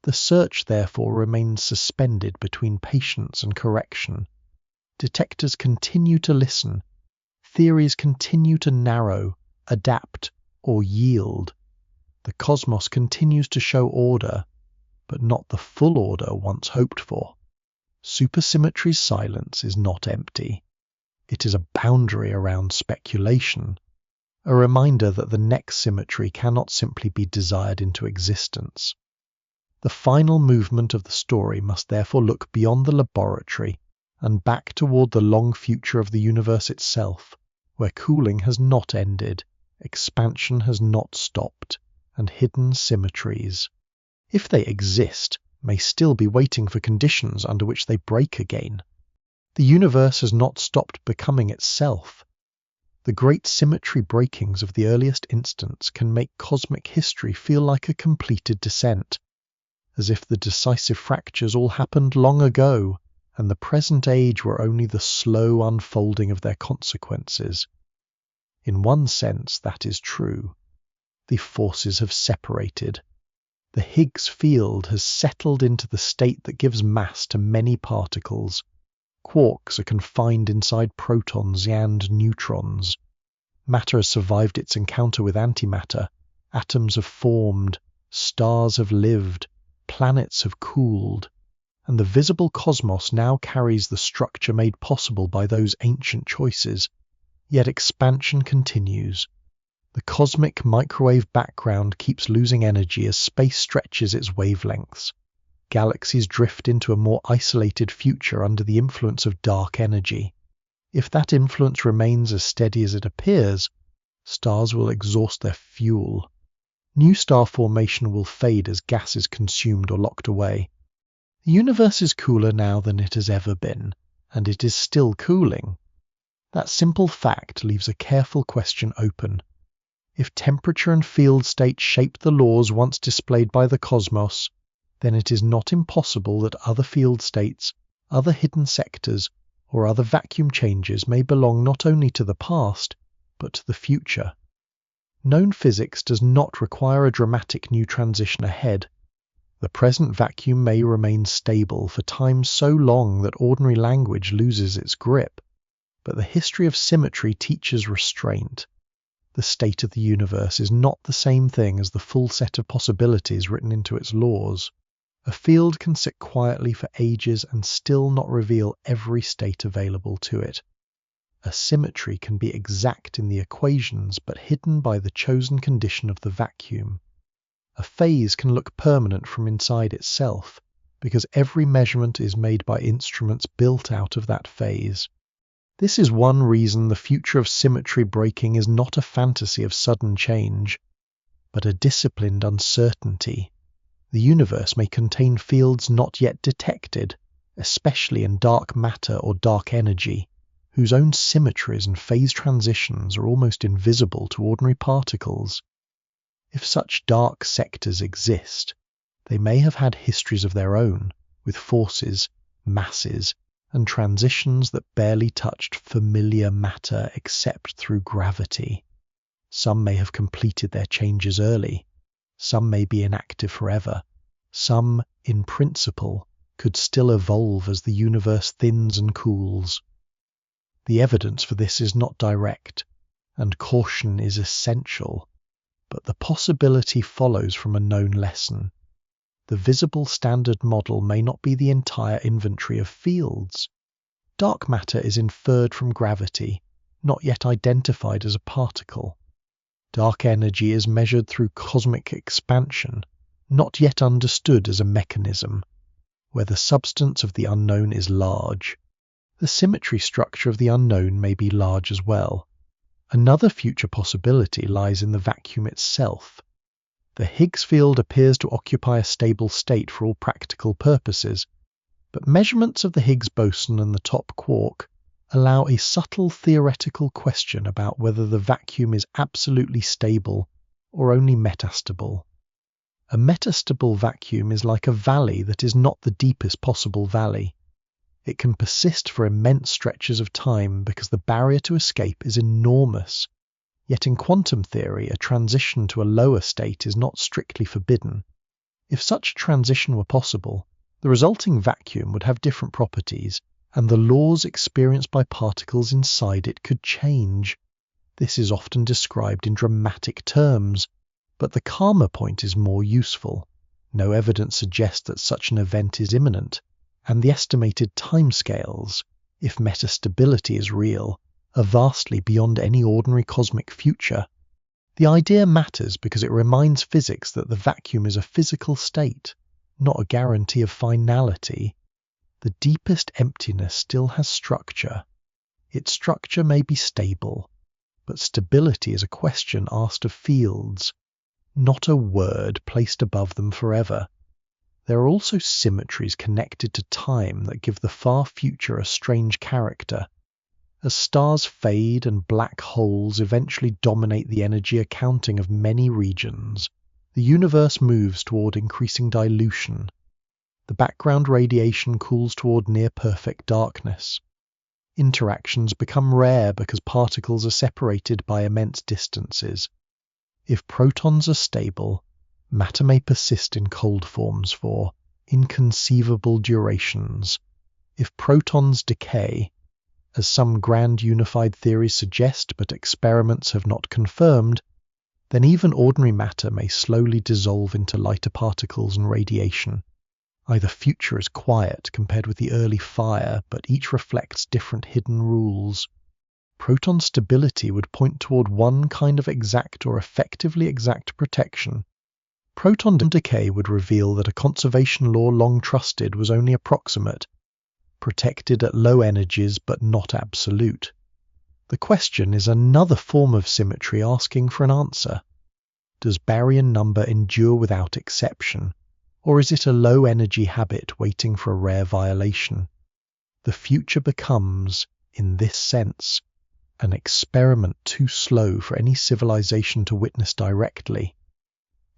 The search, therefore, remains suspended between patience and correction. Detectors continue to listen. Theories continue to narrow, adapt, or yield. The cosmos continues to show order, but not the full order once hoped for. Supersymmetry's silence is not empty. It is a boundary around speculation, a reminder that the next symmetry cannot simply be desired into existence. The final movement of the story must therefore look beyond the laboratory and back toward the long future of the universe itself, where cooling has not ended, expansion has not stopped, and hidden symmetries, if they exist, may still be waiting for conditions under which they break again. The universe has not stopped becoming itself. The great symmetry breakings of the earliest instants can make cosmic history feel like a completed descent, as if the decisive fractures all happened long ago, and the present age were only the slow unfolding of their consequences. In one sense, that is true. The forces have separated. The Higgs field has settled into the state that gives mass to many particles. Quarks are confined inside protons and neutrons. Matter has survived its encounter with antimatter. Atoms have formed, stars have lived, planets have cooled, and the visible cosmos now carries the structure made possible by those ancient choices. Yet expansion continues. The cosmic microwave background keeps losing energy as space stretches its wavelengths. Galaxies drift into a more isolated future under the influence of dark energy. If that influence remains as steady as it appears, stars will exhaust their fuel. New star formation will fade as gas is consumed or locked away. The universe is cooler now than it has ever been, and it is still cooling. That simple fact leaves a careful question open. If temperature and field state shape the laws once displayed by the cosmos, then it is not impossible that other field states, other hidden sectors, or other vacuum changes may belong not only to the past, but to the future. Known physics does not require a dramatic new transition ahead. The present vacuum may remain stable for time so long that ordinary language loses its grip, but the history of symmetry teaches restraint. The state of the universe is not the same thing as the full set of possibilities written into its laws. A field can sit quietly for ages and still not reveal every state available to it. A symmetry can be exact in the equations but hidden by the chosen condition of the vacuum. A phase can look permanent from inside itself, because every measurement is made by instruments built out of that phase. This is one reason the future of symmetry breaking is not a fantasy of sudden change, but a disciplined uncertainty. The universe may contain fields not yet detected, especially in dark matter or dark energy, whose own symmetries and phase transitions are almost invisible to ordinary particles. If such dark sectors exist, they may have had histories of their own, with forces, masses, and transitions that barely touched familiar matter except through gravity. Some may have completed their changes early. Some may be inactive forever. Some, in principle, could still evolve as the universe thins and cools. The evidence for this is not direct, and caution is essential, but the possibility follows from a known lesson. The visible standard model may not be the entire inventory of fields. Dark matter is inferred from gravity, not yet identified as a particle. Dark energy is measured through cosmic expansion, not yet understood as a mechanism, where the substance of the unknown is large. The symmetry structure of the unknown may be large as well. Another future possibility lies in the vacuum itself. The Higgs field appears to occupy a stable state for all practical purposes, but measurements of the Higgs boson and the top quark allow a subtle theoretical question about whether the vacuum is absolutely stable or only metastable. A metastable vacuum is like a valley that is not the deepest possible valley. It can persist for immense stretches of time because the barrier to escape is enormous. Yet in quantum theory, a transition to a lower state is not strictly forbidden. If such a transition were possible, the resulting vacuum would have different properties, and the laws experienced by particles inside it could change. This is often described in dramatic terms, but the calmer point is more useful. No evidence suggests that such an event is imminent, and the estimated timescales, if metastability is real, are vastly beyond any ordinary cosmic future. The idea matters because it reminds physics that the vacuum is a physical state, not a guarantee of finality. The deepest emptiness still has structure. Its structure may be stable, but stability is a question asked of fields, not a word placed above them forever. There are also symmetries connected to time that give the far future a strange character. As stars fade and black holes eventually dominate the energy accounting of many regions, the universe moves toward increasing dilution. The background radiation cools toward near-perfect darkness. Interactions become rare because particles are separated by immense distances. If protons are stable, matter may persist in cold forms for inconceivable durations. If protons decay, as some grand unified theories suggest but experiments have not confirmed, then even ordinary matter may slowly dissolve into lighter particles and radiation. Either future is quiet compared with the early fire, but each reflects different hidden rules. Proton stability would point toward one kind of exact or effectively exact protection. Proton decay would reveal that a conservation law long trusted was only approximate, protected at low energies but not absolute. The question is another form of symmetry asking for an answer. Does baryon number endure without exception? Or is it a low-energy habit waiting for a rare violation? The future becomes, in this sense, an experiment too slow for any civilization to witness directly.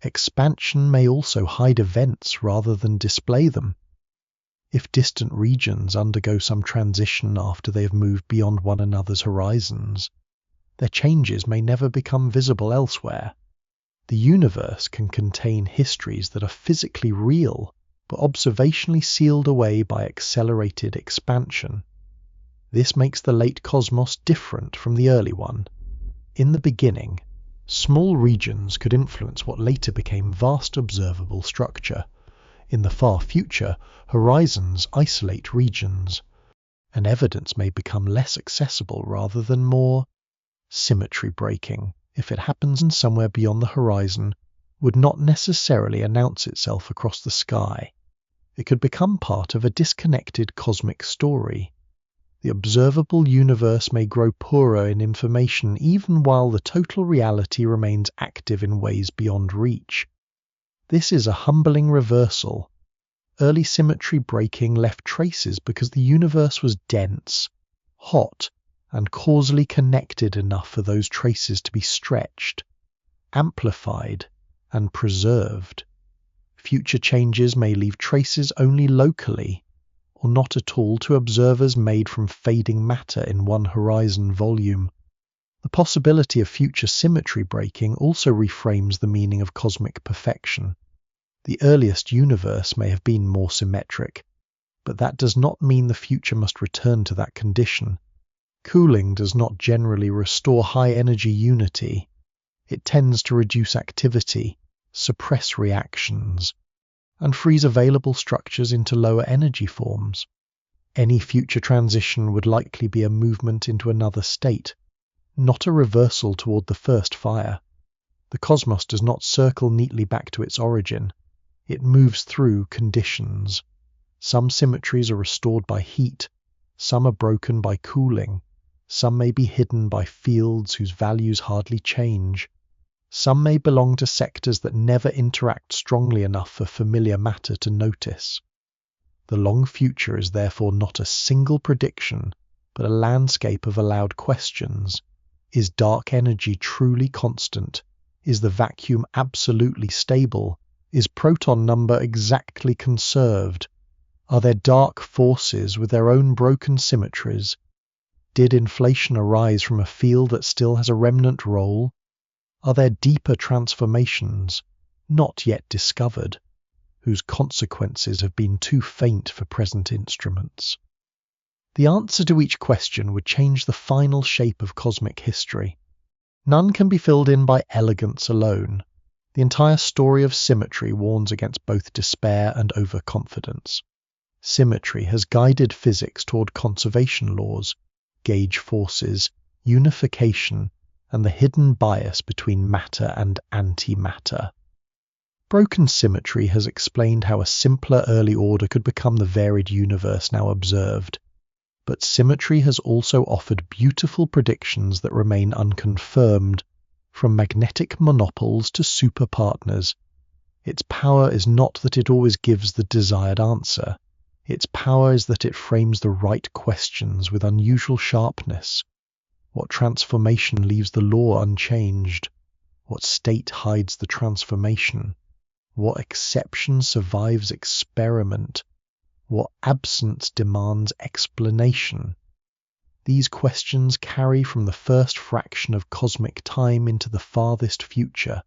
Expansion may also hide events rather than display them. If distant regions undergo some transition after they have moved beyond one another's horizons, their changes may never become visible elsewhere. The universe can contain histories that are physically real, but observationally sealed away by accelerated expansion. This makes the late cosmos different from the early one. In the beginning, small regions could influence what later became vast observable structure. In the far future, horizons isolate regions, and evidence may become less accessible rather than more. Symmetry breaking, if it happens somewhere beyond the horizon, would not necessarily announce itself across the sky. It could become part of a disconnected cosmic story. The observable universe may grow poorer in information even while the total reality remains active in ways beyond reach. This is a humbling reversal. Early symmetry breaking left traces because the universe was dense, hot, and causally connected enough for those traces to be stretched, amplified, and preserved. Future changes may leave traces only locally, or not at all to observers made from fading matter in one horizon volume. The possibility of future symmetry breaking also reframes the meaning of cosmic perfection. The earliest universe may have been more symmetric, but that does not mean the future must return to that condition. Cooling does not generally restore high-energy unity. It tends to reduce activity, suppress reactions, and frees available structures into lower energy forms. Any future transition would likely be a movement into another state, not a reversal toward the first fire. The cosmos does not circle neatly back to its origin. It moves through conditions. Some symmetries are restored by heat, some are broken by cooling, some may be hidden by fields whose values hardly change. Some may belong to sectors that never interact strongly enough for familiar matter to notice. The long future is therefore not a single prediction, but a landscape of allowed questions. Is dark energy truly constant? Is the vacuum absolutely stable? Is proton number exactly conserved? Are there dark forces with their own broken symmetries? Did inflation arise from a field that still has a remnant role? Are there deeper transformations, not yet discovered, whose consequences have been too faint for present instruments? The answer to each question would change the final shape of cosmic history. None can be filled in by elegance alone. The entire story of symmetry warns against both despair and overconfidence. Symmetry has guided physics toward conservation laws, gauge forces, unification, and the hidden bias between matter and antimatter. Broken symmetry has explained how a simpler early order could become the varied universe now observed. But symmetry has also offered beautiful predictions that remain unconfirmed, from magnetic monopoles to superpartners. Its power is not that it always gives the desired answer. Its power is that it frames the right questions with unusual sharpness. What transformation leaves the law unchanged? What state hides the transformation? What exception survives experiment? What absence demands explanation? These questions carry from the first fraction of cosmic time into the farthest future.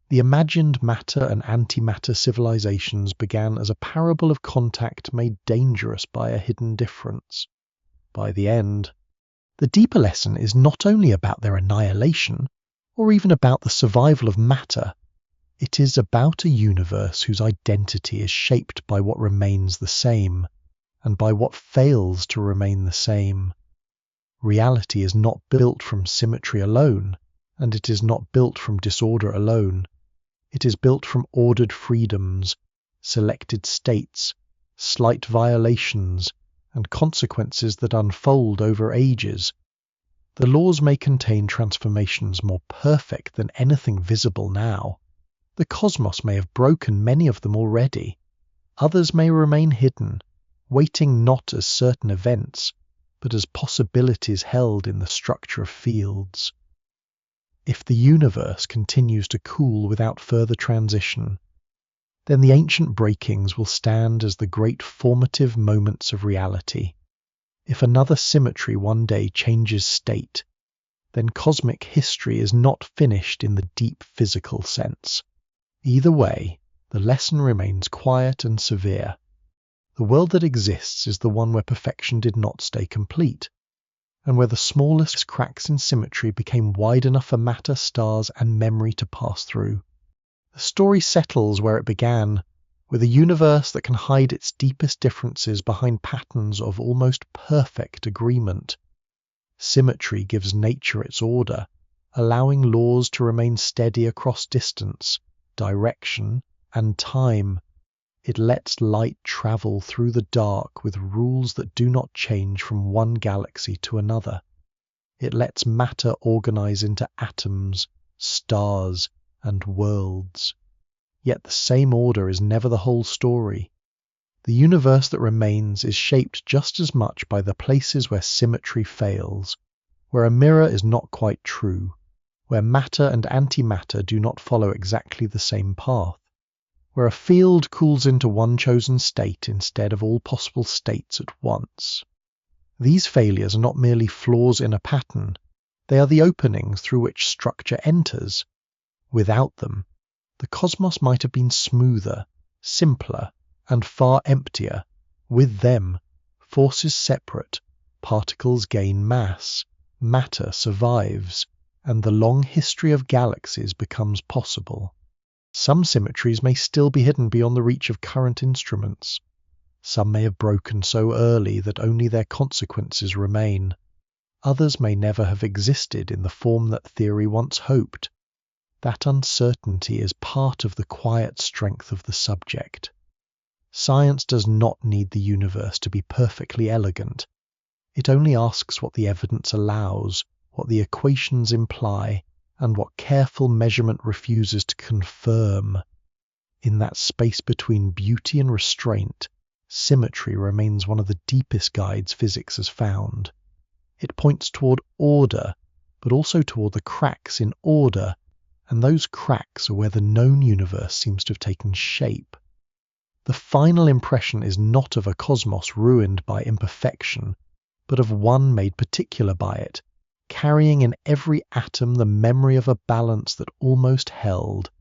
The imagined matter and antimatter civilizations began as a parable of contact made dangerous by a hidden difference. By the end, the deeper lesson is not only about their annihilation, or even about the survival of matter. It is about a universe whose identity is shaped by what remains the same, and by what fails to remain the same. Reality is not built from symmetry alone, and it is not built from disorder alone. It is built from ordered freedoms, selected states, slight violations, and consequences that unfold over ages. The laws may contain transformations more perfect than anything visible now. The cosmos may have broken many of them already. Others may remain hidden, waiting not as certain events, but as possibilities held in the structure of fields. If the universe continues to cool without further transition, then the ancient breakings will stand as the great formative moments of reality. If another symmetry one day changes state, then cosmic history is not finished in the deep physical sense. Either way, the lesson remains quiet and severe. The world that exists is the one where perfection did not stay complete, and where the smallest cracks in symmetry became wide enough for matter, stars, and memory to pass through. The story settles where it began, with a universe that can hide its deepest differences behind patterns of almost perfect agreement. Symmetry gives nature its order, allowing laws to remain steady across distance, direction, and time. It lets light travel through the dark with rules that do not change from one galaxy to another. It lets matter organize into atoms, stars, and worlds. Yet the same order is never the whole story. The universe that remains is shaped just as much by the places where symmetry fails, where a mirror is not quite true, where matter and antimatter do not follow exactly the same path, where a field cools into one chosen state instead of all possible states at once. These failures are not merely flaws in a pattern, they are the openings through which structure enters. Without them, the cosmos might have been smoother, simpler, and far emptier. With them, forces separate, particles gain mass, matter survives, and the long history of galaxies becomes possible. Some symmetries may still be hidden beyond the reach of current instruments. Some may have broken so early that only their consequences remain. Others may never have existed in the form that theory once hoped. That uncertainty is part of the quiet strength of the subject. Science does not need the universe to be perfectly elegant. It only asks what the evidence allows, what the equations imply, and what careful measurement refuses to confirm. In that space between beauty and restraint, symmetry remains one of the deepest guides physics has found. It points toward order, but also toward the cracks in order, and those cracks are where the known universe seems to have taken shape. The final impression is not of a cosmos ruined by imperfection, but of one made particular by it, carrying in every atom the memory of a balance that almost held,